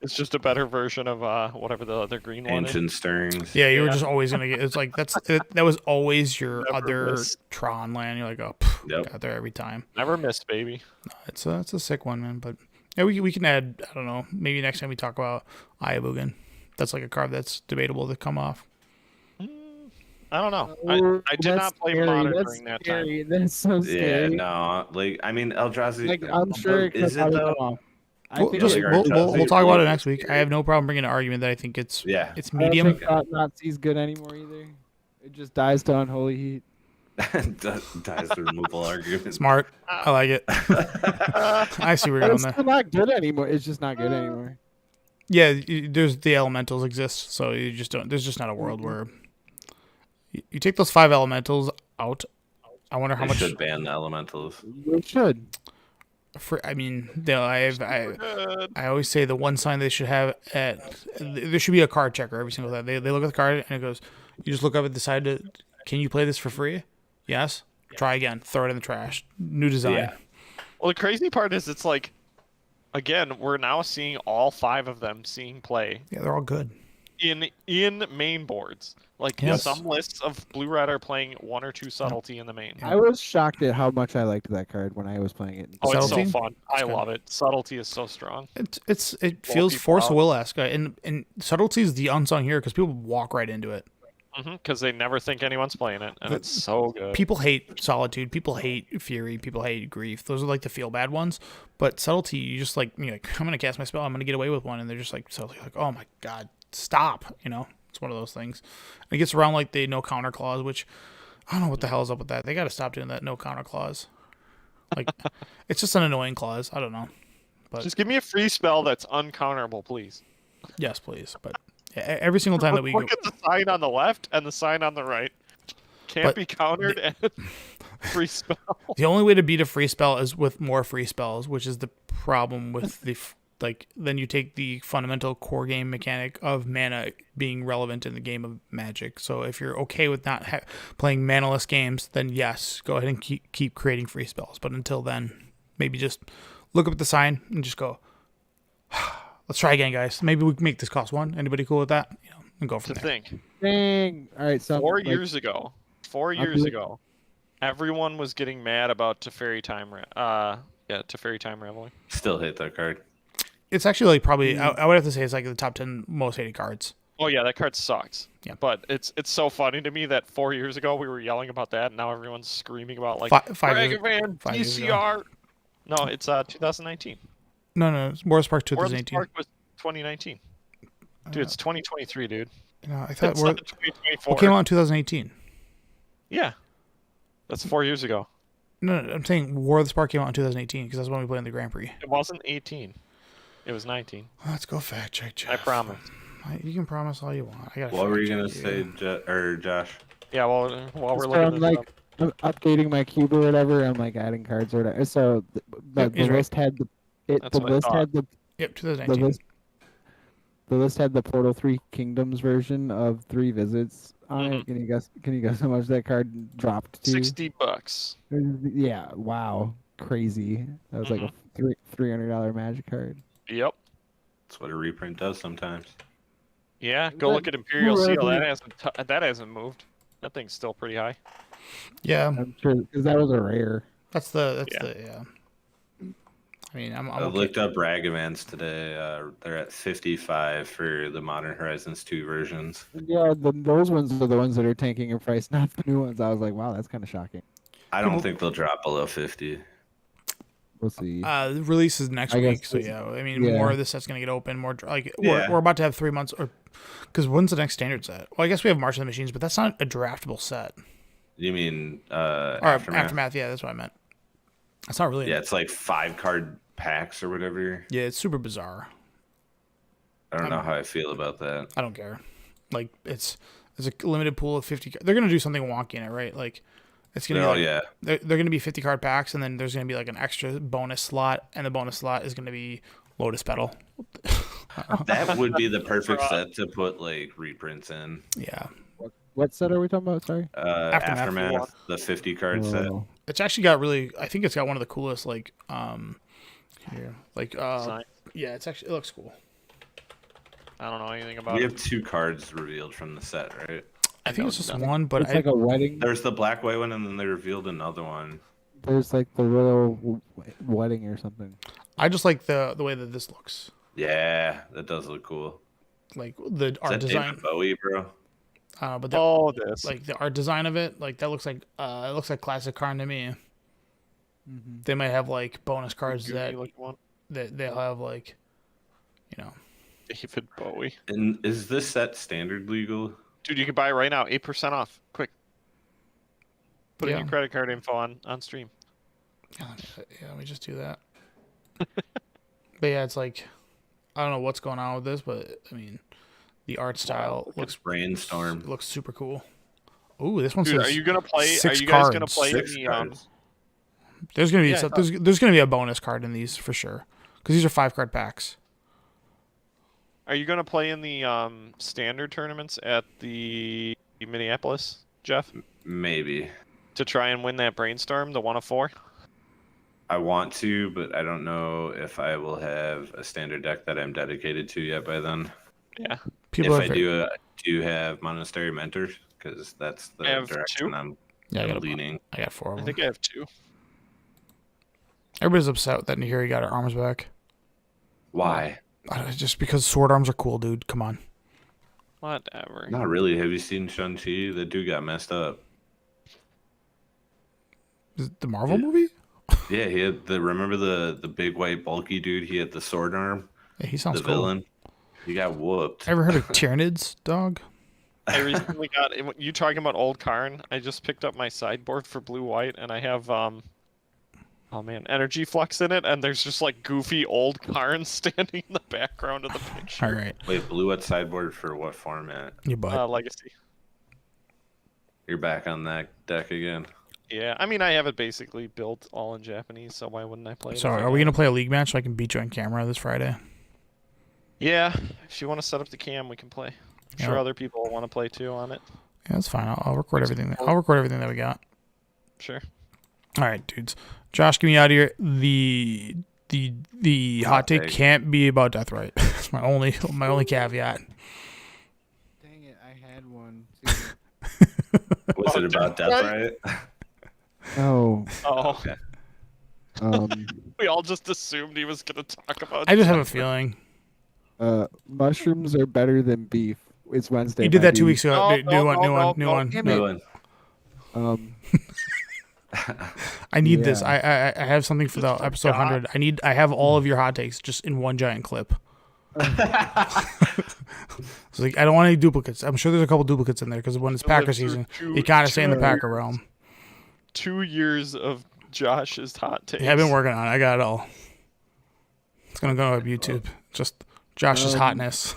It's just a better version of whatever the other green one is. Ancient Stirrings. Yeah, you were just always gonna get. It's like that was always your Never other miss. Tron land. You're like, oh, Yep. got there every time. Never miss, baby. It's a sick one, man. But yeah, we can add. I don't know. Maybe next time we talk about Ayabugan. That's like a card that's debatable to come off. I don't know. Oh, I did that's not play scary. Modern That's during that time. scary. That's so Yeah, scary. no, like I mean Eldrazi. Like I'm sure it is could it probably though? come off. I We'll, think just, it- like we'll talk about it Eldrazi next week. I have no problem bringing an argument that I think it's Yeah. it's I don't medium. think Thought Nazi's good anymore either. It just dies to unholy heat. Dies the removal argument. Smart. I like it. I see where But you're going it's there. still not good anymore. It's just not good anymore. Yeah, there's the elementals exist, so you just don't. There's just not a world where you take those 5 elementals out. I wonder how They much. should ban the elementals. We should. I mean, I always say the one sign they should have there should be a card checker every single time. They look at the card and it goes, you just look up and decide can you play this for free? Yes. Try again. Throw it in the trash. New design. Yeah. Well, the crazy part is it's like, again, we're now seeing all 5 of them seeing play Yeah, they're all good. in main boards. Like Yes. some lists of blue red are playing 1 or 2 subtlety in the main. I was shocked at how much I liked that card when I was playing it. Oh, it's so Subtlety? fun. I good. love it. Subtlety is so strong. It feels people Force out. Will-esque, and subtlety is the unsung hero because people walk right into it. Because they never think anyone's playing it, and it's so good. People hate Solitude, people hate Fury, people hate Grief. Those are like the feel bad ones. But Subtlety, you just like, you're like, I'm gonna cast my spell, I'm gonna get away with one, and they're just like Subtlety, like, oh my god, stop. It's one of those things. And it gets around like the no counter clause, which I don't know what the hell is up with that. They got to stop doing that no counter clause. Like, it's just an annoying clause. I don't know. But Just give me a free spell that's uncounterable, please. yes, please. But yeah, every single time that we Look at the sign on the left and the sign on the right. Can't But be countered and free spell. the only way to beat a free spell is with more free spells, which is the problem with then you take the fundamental core game mechanic of mana being relevant in the game of Magic. So if you're okay with not playing manaless games, then yes, go ahead and keep creating free spells. But until then, maybe just look up at the sign and just go, let's try again, guys. Maybe we can make this cost 1. Anybody cool with that? And go To from there. think, Dang. All right, so 4 like, years ago, everyone was getting mad about Teferi Time. Teferi Time Reveille. Still hate that card. It's actually like probably I would have to say it's like the top 10 most hated cards. Oh yeah, that card sucks. Yeah. But it's so funny to me that 4 years ago we were yelling about that, and now everyone's screaming about like Five years- Ragavan 5 years ago. DCR. No, it's 2019. No, War Spark World 2018. Spark was 2019. Dude, it's 2023, dude. No, I thought It's War not 2024. what came out in 2018. Yeah, that's 4 years ago. No, I'm saying War of the Spark came out in 2018 because that's when we played in the Grand Prix. It wasn't 18. It was 19. Let's go fact check, Jeff. I promise. You can promise all you want. I got. What were you gonna say, Josh? Yeah, well, while we're so looking I'm this like up. I'm updating my cube or whatever. I'm like adding cards or whatever. So Yep, the he's right. list had That's the what I list thought. had Yep, the 2019. list. The list had the Portal 3 Kingdoms version of 3 visits on it. Can you guess how much that card dropped to? $60. Yeah, wow. Crazy. That was like a $300 magic card. Yep. That's what a reprint does sometimes. Yeah, go look at Imperial Who Seal. are That hasn't moved. That thing's still pretty high. Yeah, I'm sure because that was a rare. that's the Yeah. yeah. I mean, I'm I okay. looked up Ragavans today. They're at 55 for the Modern Horizons 2 versions. Yeah, those ones are the ones that are tanking in price, not the new ones. I was like, wow, that's kind of shocking. I don't think they'll drop below 50. We'll see. The release is next I guess week, so it's- yeah. I mean, yeah. more of this set's gonna get open. More like Yeah. we're about to have 3 months, or because when's the next standard set? Well, I guess we have March of the Machines, but that's not a draftable set. You mean Or Aftermath? Aftermath, yeah, that's what I meant. It's not really. Yeah, it's like 5 card packs or whatever. Yeah, it's super bizarre. I don't know how I feel about that. I don't care. Like it's a limited pool of 50. They're gonna do something wonky in it, right? Like it's gonna. Be Oh like, yeah, They're gonna be 50 card packs, and then there's gonna be like an extra bonus slot, and the bonus slot is gonna be Lotus Petal. that would be the perfect set to put like reprints in. Yeah, What set are we talking about? Sorry. Aftermath. Aftermath, the 50 card set. Oh. it's actually got really. I think it's got one of the coolest here Sign. yeah, it's actually it looks cool. I don't know anything about We it. have 2 cards revealed from the set, right? I think know it's just nothing. one, but It's like a wedding. There's the black white one, and then they revealed another one. There's like the little wedding or something. I just like the way that this looks. Yeah, that does look cool. Like the Is art that design, David Bowie, bro? but Oh, this. like the art design of it, like that looks like it looks like classic Karn to me. They might have like bonus cards that goofy looking one. they'll have like, David Bowie. And is this set standard legal? Dude, you can buy it right now. 8% off. Quick. Put in Yeah. your credit card info on stream. yeah, let me just do that. But yeah, it's like I don't know what's going on with this, but I mean, the art style Looks brainstorm. looks super cool. Ooh, this one Dude, says are you gonna play? Are 6 you guys gonna cards. play 6 the cards. There's gonna be Yeah, I there's gonna be a bonus card in these for sure because these are 5 card packs. Are you gonna play in the standard tournaments at the Minneapolis, Jeff, Maybe. to try and win that brainstorm, the 1 of 4? I want to, but I don't know if I will have a standard deck that I'm dedicated to yet by then. Yeah. People If have I do have Monastery Mentors, because that's the I have direction 2. I'm I got leaning. I got 4 of I them. think I have 2. Everybody's upset that Nahiri got her arms back. Why? Just because sword arms are cool, dude. Come on. Whatever. Not really. Have you seen Shang-Chi? The dude got messed up. Is it the Marvel movie? Yeah, he had remember the big white bulky dude? He had the sword arm, Yeah, he sounds the cool. villain. He got whooped. Ever heard of Tyranids, dog? I recently got you talking about old Karn. I just picked up my sideboard for blue white, and I have oh man, energy flux in it, and there's just like goofy old Karn standing in the background of the picture. All right, Wait, blue at sideboard for what format? you butt. Legacy. You're back on that deck again. Yeah, I mean I have it basically built all in Japanese, so why wouldn't I play it? So, if I are we can? gonna play a league match so I can beat you on camera this Friday? Yeah, if you want to set up the cam, we can play. I'm sure Yeah. other people will want to play too on it. Yeah, that's fine. I'll record everything. I'll record everything that we got. Sure. All right, dudes. Josh, get me out of here. The hot take take. can't be about Deathrite. It's my only caveat. Dang it, I had one. Too. Was it about death, right? Oh, Oh, Okay. we all just assumed he was gonna talk about. I just have a feeling. Mushrooms are better than beef. It's Wednesday. You did my that 2 dude. weeks ago. No, New one. Damn New it. one. I need this. Yeah. I have something for the Just episode forgot. 100. I have all of your hot takes just in one giant clip. So like, I don't want any duplicates. I'm sure there's a couple duplicates in there because when it's I lived Packer through season, two- you gotta stay in the two Packer realm. 2 years of Josh's hot takes. Yeah, I've been working on it. I got it all. It's gonna go up YouTube. Just Josh's hotness.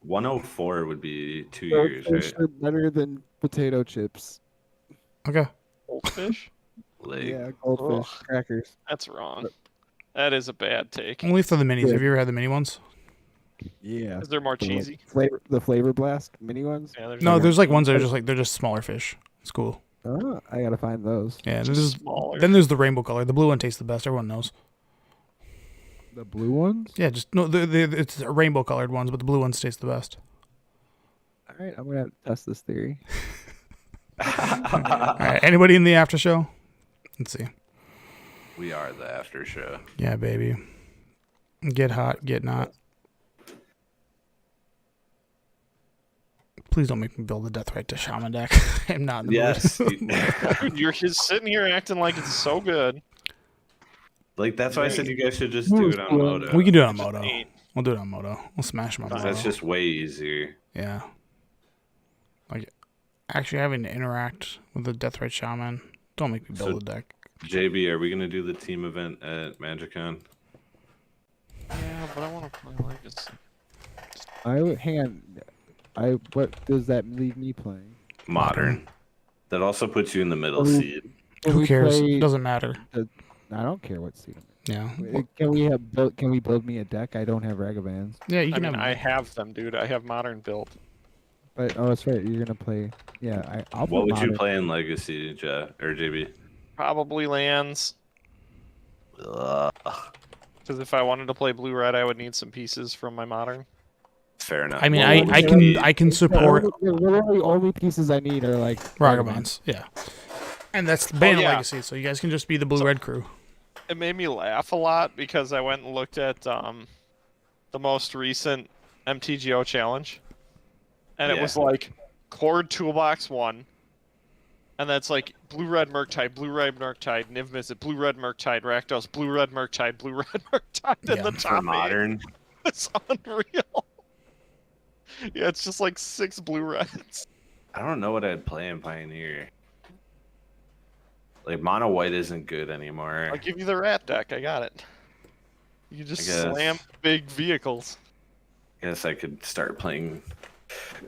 104 would be 2 years, Goldfish right? are better than potato chips. Okay. Goldfish? Like, Yeah, goldfish Ugh. crackers. That's wrong. That is a bad take. Only for the minis. Yeah. Have you ever had the mini ones? Yeah. Is there more cheesy? The flavor blast mini ones. Yeah, there's No, there's like ones that are just like they're just smaller fish. It's cool. Oh, I gotta find those. Yeah. just smaller. Then there's the rainbow color. The blue one tastes the best. Everyone knows. The blue ones. Yeah, just no. It's rainbow colored ones, but the blue ones taste the best. All right, I'm gonna test this theory. All right. Anybody in the after show? Let's see. we are the after show. Yeah, baby. Get hot, get not. Please don't make me build a Deathrite to Shaman deck. I'm not in the Yes. Dude, you're just sitting here acting like it's so good. Like, that's why I said you guys should just do it on Well, Moto. We can do it on Just Moto. ain't. We'll do it on Moto. We'll smash them on 'Cause Moto. that's just way easier. Yeah. Like, actually having to interact with the Deathrite Shaman. Don't make me build So- a deck. JB, are we going to do the team event at MagicCon? Yeah, but I want to play Legacy. Hang on. What does that leave me playing? Modern. That also puts you in the middle Oh. seat. Can Who we cares? play- Doesn't matter. I don't care what seed. Yeah. Can we build me a deck? I don't have Ragavans. Yeah, you I can mean, have. I have them, dude. I have modern built. But that's right. You're gonna play. Yeah, I'll. What play would you Modern. play in Legacy, Jeff or JB? Probably lands. Ugh. Because if I wanted to play blue red, I would need some pieces from my modern. Fair enough. I mean, What would I you can be? I can support The literally only pieces I need are like Ragavans. Yeah. And that's the Band yeah. Legacy, so you guys can just be the blue red crew. It made me laugh a lot because I went and looked at the most recent MTGO challenge, and it Yeah. was like Chord Toolbox 1, and that's like blue red Murktide, blue red Murktide, Niv Mizzet, blue red Murktide, Rakdos, blue red Murktide, blue red Murktide, in Yeah, the for top For eight. modern? It's unreal. Yeah, it's just like 6 blue reds. I don't know what I'd play in Pioneer. Like, mono white isn't good anymore. I'll give you the rat deck. I got it. You just I guess. slam big vehicles. Guess I could start playing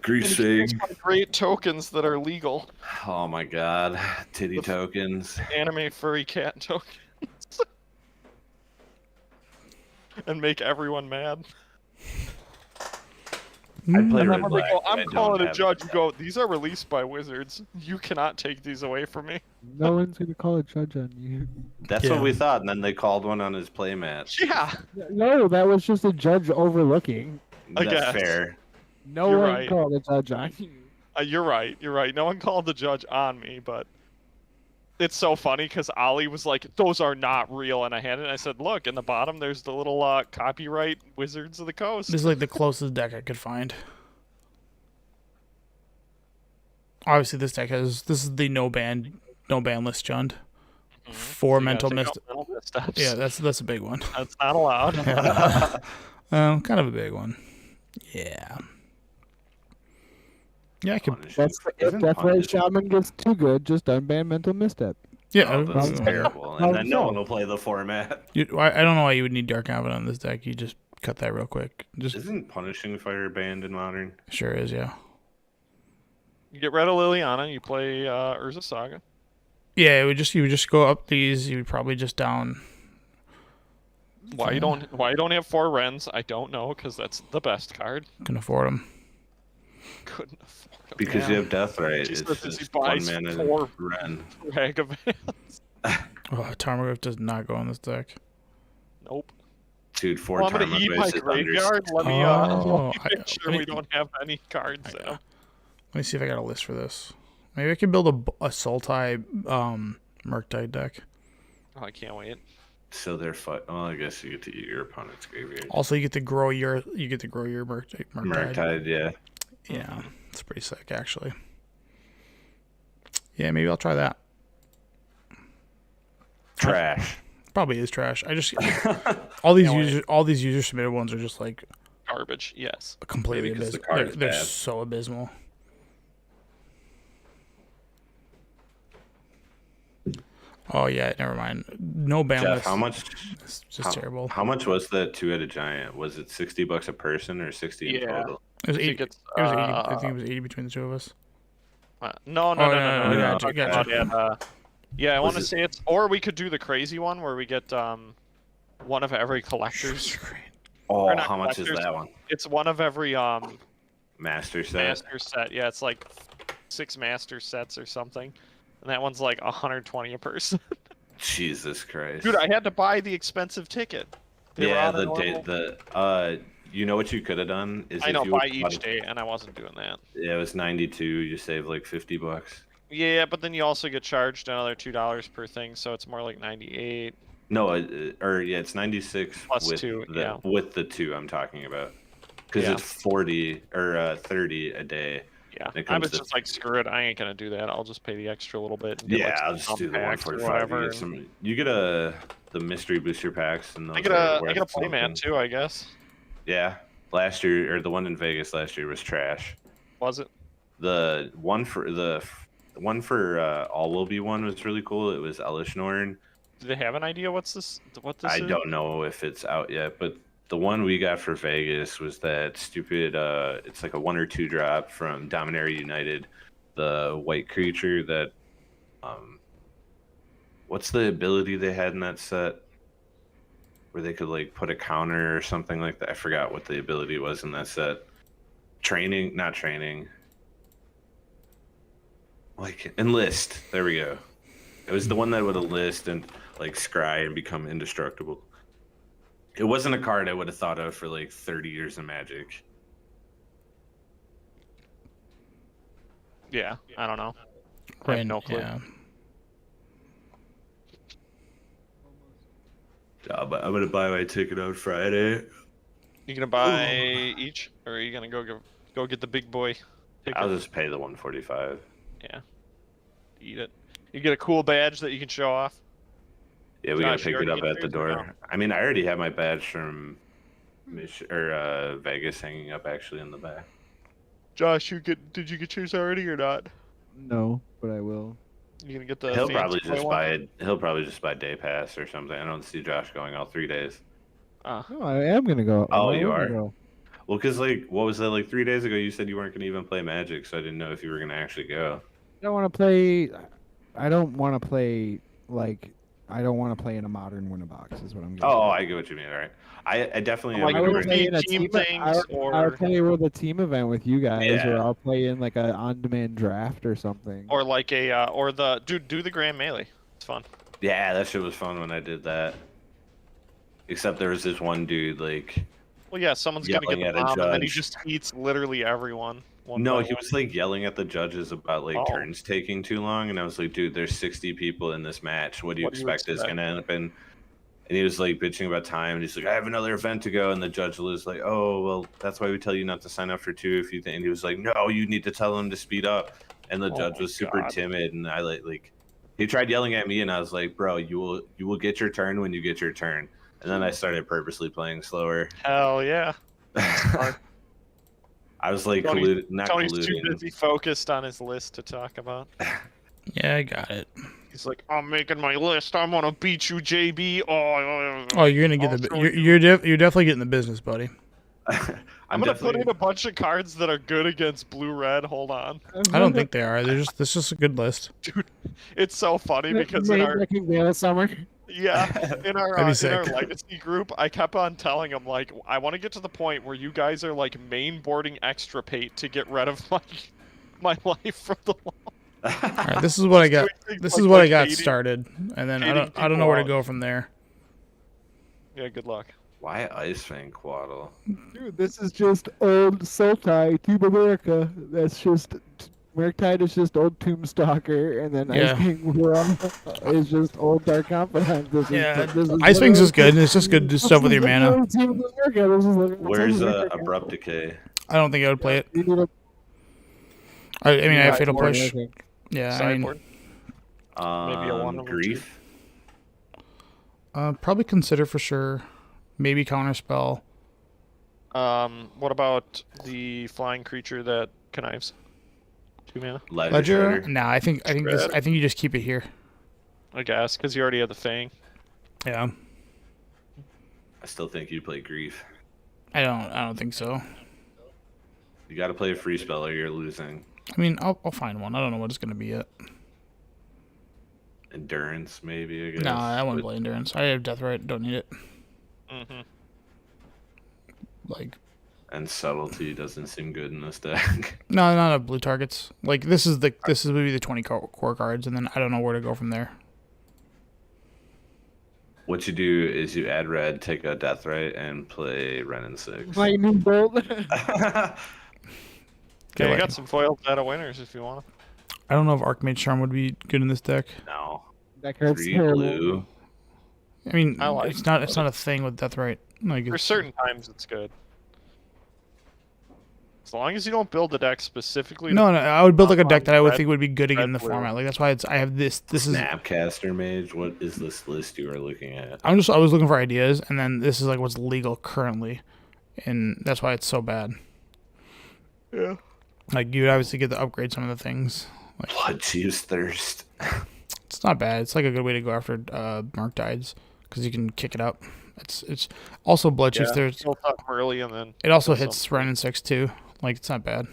Grease And you Fig. can use my great tokens that are legal. Oh my god. Titty The- tokens. Anime furry cat tokens. And make everyone mad. I play And then red when they black. go, but I I'm don't calling a have judge. You that. go, these are released by Wizards. You cannot take these away from me. No one's gonna call a judge on you. That's Yeah. what we thought, and then they called one on his playmat. Yeah, No, that was just a judge overlooking. I That's guess. fair. No You're one right. called a judge on you. You're right. You're right. No one called the judge on me, but it's so funny because Ollie was like, "Those are not real," and I handed it. And I said, "Look, in the bottom, there's the little copyright Wizards of the Coast." This is like the closest deck I could find. Obviously, this is the no ban list, Jund. Mhm. For So you mental gotta take mist. out mental missteps. Yeah, that's a big one. That's not allowed. Kind of a big one. Yeah. Yeah, I could. Punish That's you. if Isn't Death Ray punish- Shaman gets too good, just unban mental misstep. Yeah, Oh, that's Um, terrible. how And then no so? one will play the format. I don't know why you would need Dark Abbot on this deck. You just cut that real quick. Just Isn't punishing fire banned in modern? sure is, yeah. You get rid of Liliana. You play Urza Saga. Yeah, you would just go up these. You would probably just down. Why you don't have 4 Rens? I don't know, because that's the best card. Can afford them. Couldn't afford them. Because you have death right. She It's says he just buys 1 mana 4 Ren. Ragavans. Oh, Tarmogoyf does not go on this deck. Nope. Dude, 4 Well, I'm gonna Tarmogoyfs eat my is under- graveyard. Let me, Oh, let me make sure we don't have any cards in 'em. Let me see if I got a list for this. Maybe I could build a Sultai Murktide deck. Oh, I can't wait. So they're Well, I guess you get to eat your opponent's graveyard. Also, you get to grow your Murktide. Murktide, yeah. Yeah, it's pretty sick actually. Yeah, maybe I'll try that. Trash. Probably is trash. I just all these user submitted ones are just like Garbage. Yes. completely Maybe 'cause the abysmal. card is They're bad. so abysmal. Oh yeah, never mind. No ban Jeff, list. how much? It's just terrible. How much was that 2-headed giant? Was it $60 a person or 60 in Yeah. total? It was I 80. think it's, It was 80. I think it was 80 between the two of us. No. Oh, no, I'm no, talking no, about no. yeah, I Was want to it- say it's, or we could do the crazy one where we get one of every collector's. Oh, Or not how much is collectors. that one? It's one of every Master set. master set. Yeah, it's like 6 master sets or something, and that one's like 120 a person. Jesus Christ. Dude, I had to buy the expensive ticket. They were yeah, on a the normal- you know what you could have done is I if know, you buy would've each bought- day, and I wasn't doing that. Yeah, it was 92. You save like $50. Yeah, but then you also get charged another $2 per thing, so it's more like 98. No, it's 96 Plus with 2, the yeah. with the 2 I'm talking about. Because Yeah. it's 40 or 30 a day. Yeah, It I comes was to- just like, screw it, I ain't gonna do that. I'll just pay the extra little bit. And get, Yeah, like, I'll some just do the packs or 145. whatever, You and- get some. You get the mystery booster packs and those. I get are a worth playmat something. too, I guess. Yeah, last year or the one in Vegas last year was trash. Was it? The one for All Will Be one was really cool. It was Elishnorn. Do they have an idea what this I is? don't know if it's out yet, but the one we got for Vegas was that stupid. It's like a 1 or 2 drop from Dominaria United, the white creature that. What's the ability they had in that set? Where they could like put a counter or something like that. I forgot what the ability was in that set. Not training. Like enlist. There we go. It was the one that would enlist and like scry and become indestructible. It wasn't a card I would have thought of for like 30 years of Magic. Yeah, I don't know. I have no clue. Yeah. But I'm gonna buy my ticket on Friday. You gonna buy each, or are you gonna go get the big boy ticket? I'll just pay the 145. Yeah. Eat it. You get a cool badge that you can show off. Yeah, we gotta Josh, you pick it already up get at the yours or door. no? I mean, I already have my badge from Vegas hanging up actually in the back. Josh, did you get yours already or not? No, but I will. You gonna get the He'll fancy probably boy just one? buy it. He'll probably just buy Day Pass or something. I don't see Josh going all 3 days. No, I am gonna go. Oh, I you will are? go. Well, because like, what was that like 3 days ago? You said you weren't gonna even play Magic, so I didn't know if you were gonna actually go. I don't want to play. I don't want to play like I don't want to play in a modern Winnabox. Is what I'm getting. Oh, at. I get what you mean. All right. I definitely Like, am I we would would play need in a team team. things I or would play with a team event with you guys, or Yeah. I'll play in like a on-demand draft or something. like a or the do the Grand Melee. It's fun. Yeah, that shit was fun when I did that. Except there was this one dude like. Well, yeah, someone's gonna Yelling get the at a bomb, and then he judge. just eats literally everyone. One No, by he one. was like yelling at the judges about like Oh. turns taking too long, and I was like, "Dude, there's 60 people in this match. What do you What do you expect is expect? gonna happen?" And he was like bitching about time, and he's like, "I have another event to go," and the judge was like, "Oh, well, that's why we tell you not to sign up for 2 if you think." And he was like, "No, you need to tell them to speed up." And the Oh judge my was super God. timid, and I like he tried yelling at me, and I was like, "Bro, you will get your turn when you get your turn." And then I started purposely playing slower. Hell yeah. I was like Tony's- not Tony's too colluding. busy focused on his list to talk about. Yeah, I got it. He's like, I'm making my list. I'm gonna beat you, JB. Oh, you're gonna get the. Also, You're definitely getting the business, buddy. I'm gonna put in a bunch of cards that are good against blue-red. Hold on, I don't think they are. They're just. This is just a good list. it's so funny because in our Summer. in our That'd be in our sick. legacy group, I kept on telling him like, I want to get to the point where you guys are like main boarding extirpate to get rid of my life from the wall. All right, this is what I got. Doing things This like- is what I like got hating- started, and then I hating don't know where to people go from there. Yeah, good luck. Why Ice Fang Quaddle? Dude, this is just old Sultai, Tube America. That's just Murktide is just old Tombstalker, and then Yeah. Ice King Wurong is just old Dark Confidant. This Yeah, is Ice Wings is literally- good, and it's just good to do this stuff is with your mana. literally Team America. This is literally Where's Team America. Abrupt Decay? I don't think I would play it. You need a I mean, I have Fatal sideboard, Push. I think. Yeah, I mean, Sideboard. Maybe a one of them, Grief. probably consider for sure. Maybe Counterspell. What about the flying creature that connives? 2 mana, Ledger? Shredder. Nah, I think you just keep it here. I guess, because you already have the Fang. Yeah, I still think you play Grief. I don't think so. You got to play a free spell or you're losing. I mean, I'll find one. I don't know what it's gonna be yet. Endurance, maybe. I guess. Nah, I won't But play Endurance. I have Deathrite. Don't need it. Mm-hmm. Like, And subtlety doesn't seem good in this deck. no, not a blue targets. Like this is maybe the 20 core cards, and then I don't know where to go from there. What you do is you add red, take a Deathrite, and play Ren and 6. Lightning Bolt. Okay, I like- got some foiled data winners if you want. I don't know if Archmage Charm would be good in this deck. No. That card's 3 terrible. blue. I mean, I like it's not a thing with Deathrite. Like, For it's, certain times, it's good. As long as you don't build the deck specifically. no, I would build like a deck that I would Red- think would be good again in the red, blue. format. Like that's why I have this. This is Snapcaster Mage. What is this list you are looking at? I was looking for ideas, and then this is like what's legal currently, and that's why it's so bad. Yeah. Like you would obviously get to upgrade some of the things. Bloodjuice Thirst. It's not bad. It's like a good way to go after Murktides because you can kick it up. It's also Bloodjuice. Yeah, There's built up early and then. it also kill hits something. Ren and 6 too. Like it's not bad.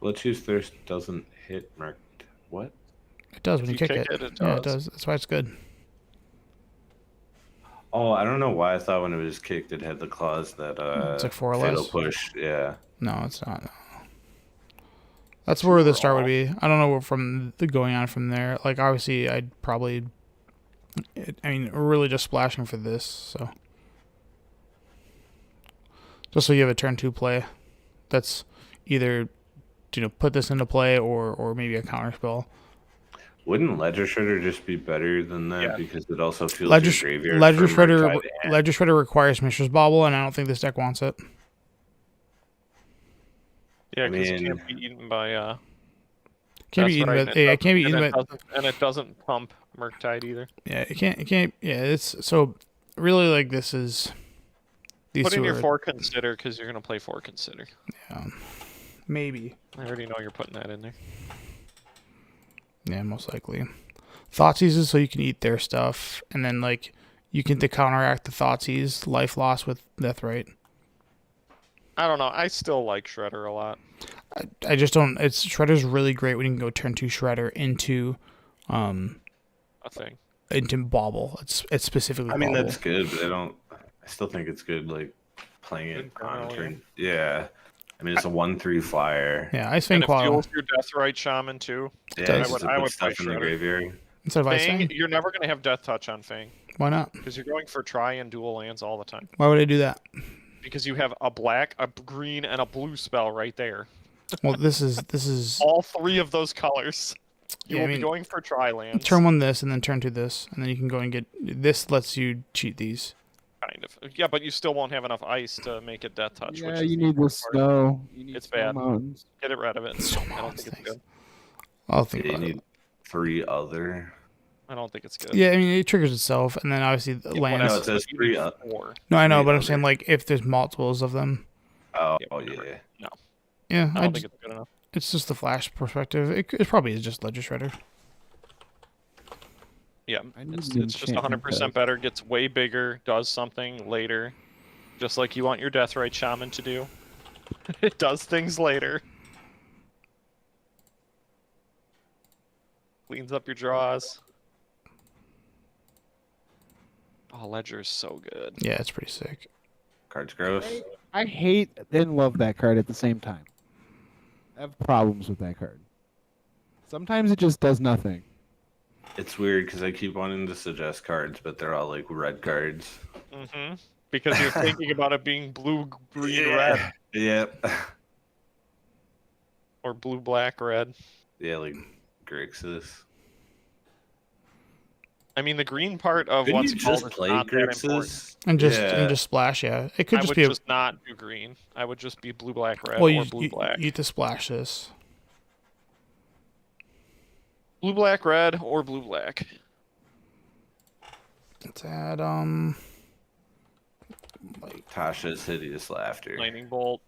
Bloodjuice Thirst doesn't hit Merc. What? It does when If you you kick kick it. it, it Yeah, it does. does. That's why it's good. Oh, I don't know why I thought when it was kicked it had the clause that It's like 4 or Fatal less. Push. Yeah. No, it's not. No. That's where the start would be. I don't know where from the going on from there. Like obviously, I'd probably. I mean, we're really just splashing for this, so just so you have a turn 2 play. That's either put this into play or maybe a counter spell. Wouldn't Ledger Shredder just be better than that Yeah. because it also feels Ledger your graveyard Ledger for Shredder Murktide and- Ledger Shredder requires Mishra's Bauble, and I don't think this deck wants it. Yeah, because it mean- can't be eaten by. Can't be that's eaten right, by. and Yeah, it can't be eaten by. and it doesn't pump Murktide either. Yeah, it can't. It can't. Yeah, it's so really like this is. These Put in two your are 4 consider because you're gonna play 4 consider. maybe. I already know you're putting that in there. Yeah, most likely. Thoughtseize so you can eat their stuff, and then like you can counteract the Thoughtseize life loss with Deathrite. I don't know. I still like Shredder a lot. I just don't. It's Shredder's really great when you can go turn 2 Shredder into A thing. into Bauble. It's specifically. I mean, Bauble. that's good, but I still think it's good, like playing it on turn. Yeah. I mean, it's a 1/3 flyer. Yeah, Ice And Fang it Qual. fuels your Deathrite Shaman too. Yeah, I just would- to I put would play stuff in the Shredder. graveyard. Instead of Ice Fang, Fang. you're never gonna have Death Touch on Fang Why not? because you're going for try and dual lands all the time. Why would I do that? Because you have a black, a green, and a blue spell right there. Well, this is All three of those colors. You Yeah, I will mean, be going for try lands. turn 1 this and then turn 2 this, and then you can go and get this. Lets you cheat these. Kind of. Yeah, but you still won't have enough ice to make it Death Touch. Yeah, which is you the need the important part. snow. You need It's snow bad. mountains. Get it rid of it. So I don't mountains, think it's thanks. good. I'll think Yeah, you about it. need 3 other. I don't think it's good. Yeah, I mean it triggers itself, and then obviously the Yeah, lands. No, it says You 3 need up. 4. No, I know, three but I'm other. saying like if there's multiples of them. Oh, Yeah, yeah. whatever. No, Yeah, I don't think it's good enough. it's just the flash perspective. It probably is just Ledger Shredder. Yeah, I need it's an just enchantment 100% deck. better. Gets way bigger. Does something later, just like you want your Deathrite Shaman to do. It does things later. Cleans up your draws. Oh, Ledger is so good. Yeah, it's pretty sick. Card's gross. I hate and love that card at the same time. I have problems with that card. Sometimes it just does nothing. It's weird because I keep wanting to suggest cards, but they're all like red cards. Mm-hmm. Because you're thinking about it being blue, green, red, Yep. or blue, black, red. Yeah, like Grixis. I mean, the green part of Couldn't what's you called just is play not that important. Grixis? And just splash. Yeah, it could I just would be. just not do green. I would just be blue, black, red, Well, or you blue, black. you get to splash this. Blue, black, red, or blue, black. Let's add like Tasha's hideous laughter. Lightning bolt,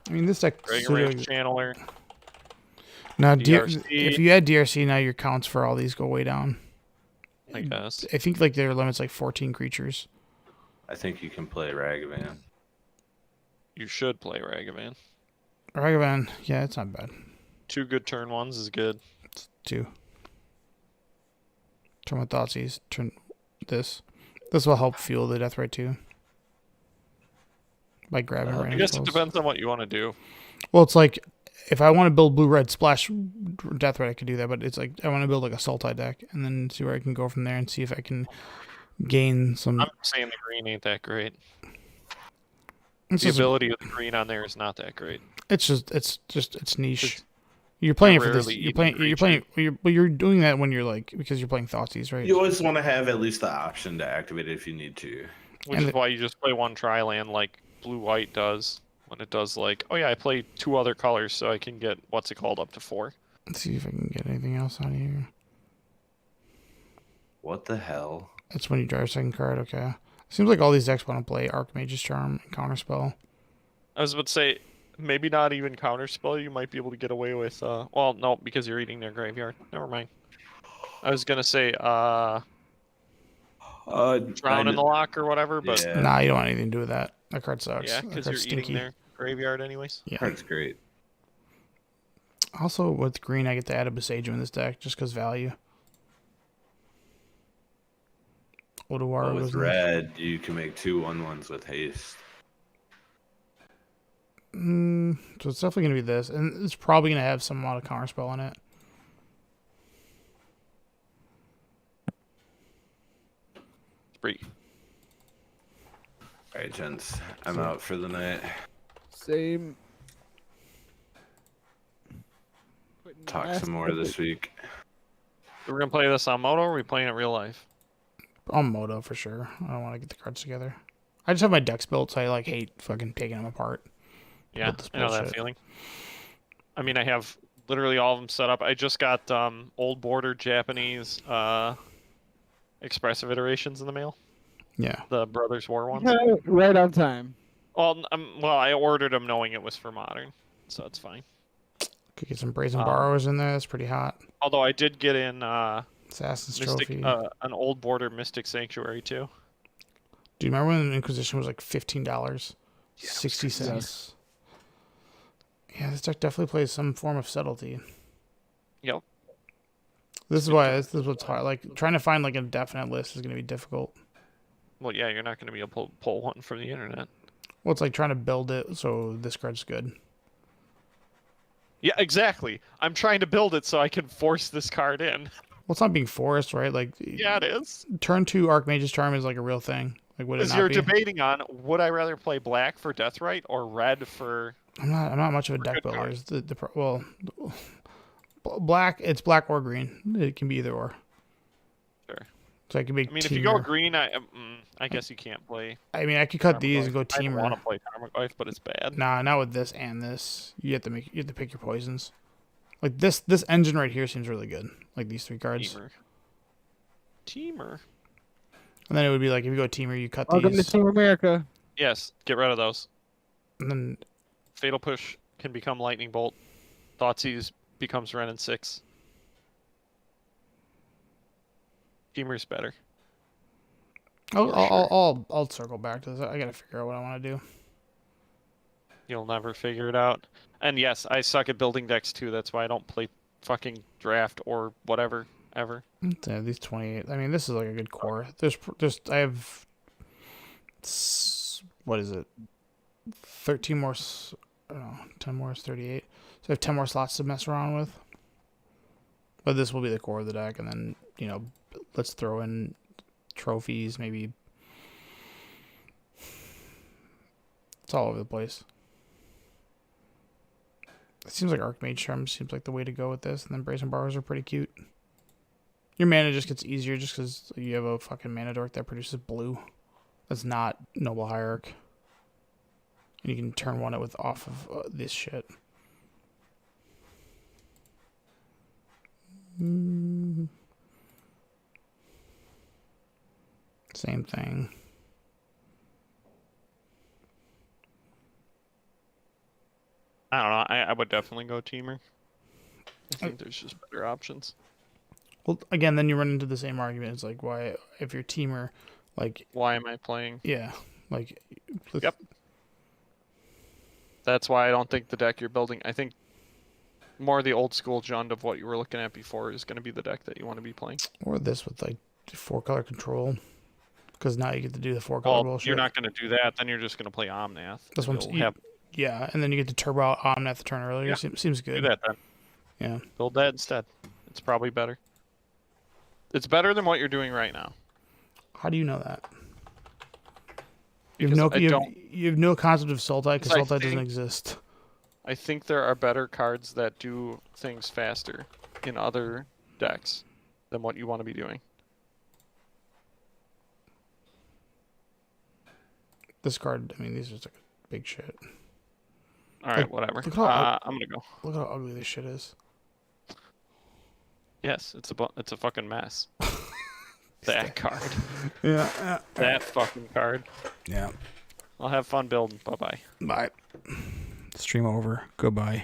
I mean this deck. Dragon suited- Rage Channeler. Now, DRC. if you add DRC, now your counts for all these go way down. I guess. I think like their limit's like 14 creatures. I think you can play Ragavan. You should play Ragavan. Ragavan, yeah, it's not bad. 2 good turn ones is good. 2. Turn with Thoughtseize. Turn this. This will help fuel the Deathrite too. By grabbing I I random guess it spells. depends on what you want to do. Well, it's like if I want to build blue red splash Deathrite, I could do that. But it's like I want to build like a Sultai deck and then see where I can go from there and see if I can gain some. I'm saying the green ain't that great. It's The just, ability of the green on there is not that great. it's niche. It's- You're playing it for this. rarely You're even playing. You're doing that when you're like because you're playing Thoughtseize, right? You always want to have at least the option to activate it if you need to. Which And is why you just play one tri-land like blue-white does. When it does like, oh yeah, I play 2 other colors so I can get, what's it called, up to 4. Let's see if I can get anything else on here. What the hell? That's when you draw a second card. Okay. Seems like all these decks want to play Archmage's Charm and Counterspell. I was about to say, maybe not even Counterspell, you might be able to get away with, well, no, because you're eating their graveyard. Never mind. I was gonna say, Drown in the Lock or whatever, but Yeah, Nah, you don't want anything to do with that. That card sucks. yeah, That because card's you're eating their graveyard anyways. Yeah. card's great. Also, with green, I get to add a Besagem in this deck just because value. Odoara But goes with in. red, you can make 2 1/1s with haste. So it's definitely going to be this. And it's probably going to have some amount of Counterspell in it. Spree. All right, gents, I'm out for the night. Same. Talk some more this week. We're gonna play this on Moto, or are we playing it real life? On Moto for sure. I don't want to get the cards together. I just have my decks built, so I like hate fucking taking them apart. Yeah, this I know that bullshit. feeling. I mean, I have literally all of them set up. I just got old border Japanese expressive iterations in the mail. Yeah. The Brothers War ones. Right on time. Well, I ordered them knowing it was for modern, so it's fine. Could get some Brazen Borrowers in there. That's pretty hot. Although I did get in Assassin's Mystic, Trophy. an old border Mystic Sanctuary too. Do you remember when Inquisition was like $15? 60 cents. Yes. Yeah, this deck definitely plays some form of subtlety. Yep. This is why this is what's hard. Like trying to find like a definite list is gonna be difficult. Well, yeah, you're not going to be able to pull one from the internet. Well, it's like trying to build it so this card's good. Yeah, exactly. I'm trying to build it so I can force this card in. Well, it's not being forced, right? Like Yeah, it is. turn 2 Archmage's Charm is like a real thing. Like would it Because not you're be? debating on, would I rather play black for Deathrite or red for... I'm not much of a deck good builder. card. Is black. It's black or green. It can be either or. Sure. So I can be. I mean, if you go green, I guess you can't play... I mean, I could cut these and go I don't Teamer. want to play Tarmogoyf, but it's bad. Nah, not with this and this. You have to pick your poisons. Like this engine right here seems really good. Like these 3 cards. Teamer. And then it would be like if you go Teamer, you cut Welcome to these. Team America. Yes, get rid of those. And then Fatal Push can become Lightning Bolt. Thoughtseize becomes Ren and 6. Teamer's better. I'll circle back to this. I gotta figure out what I want to do. You'll never figure it out. And yes, I suck at building decks too. That's why I don't play fucking draft or whatever ever. Yeah, these 28. I mean, this is like a good core. I have what is it? 13 more. 10 more is 38. So I have 10 more slots to mess around with. But this will be the core of the deck, and then let's throw in trophies. Maybe it's all over the place. It seems like Archmage Charm seems like the way to go with this, and then Brazen Borrowers are pretty cute. Your mana just gets easier just because you have a fucking mana dork that produces blue. That's not Noble Hierarch. And you can turn one with off of this shit. Same thing. I don't know. I would definitely go Teamer. I think there's just better options. Well, again, then you run into the same argument. It's like, why, if you're Teamer, like... Why am I playing? Yeah, like... Yep. That's why I don't think the deck you're building... I think more the old school Jund of what you were looking at before is going to be the deck that you want to be playing. Or this with, like, 4-color control. Because now you get to do the 4-color bullshit. You're not going to do that. Then you're just going to play Omnath. This one's... Yeah, and then you get to turbo out Omnath the turn earlier. Yeah. Seems good. Do that then. Yeah. Build that instead. It's probably better. It's better than what you're doing right now. How do you know that? You Because have no concept of Sultai because I Sultai doesn't think- exist. I think there are better cards that do things faster in other decks than what you want to be doing. This card, I mean, these are just like big shit. All right, whatever. look how- I'm gonna go. Look how ugly this shit is. Yes, it's a fucking mess. That card. Yeah. That fucking card. Yeah. I'll have fun building. Bye bye. Bye. Stream over. Goodbye.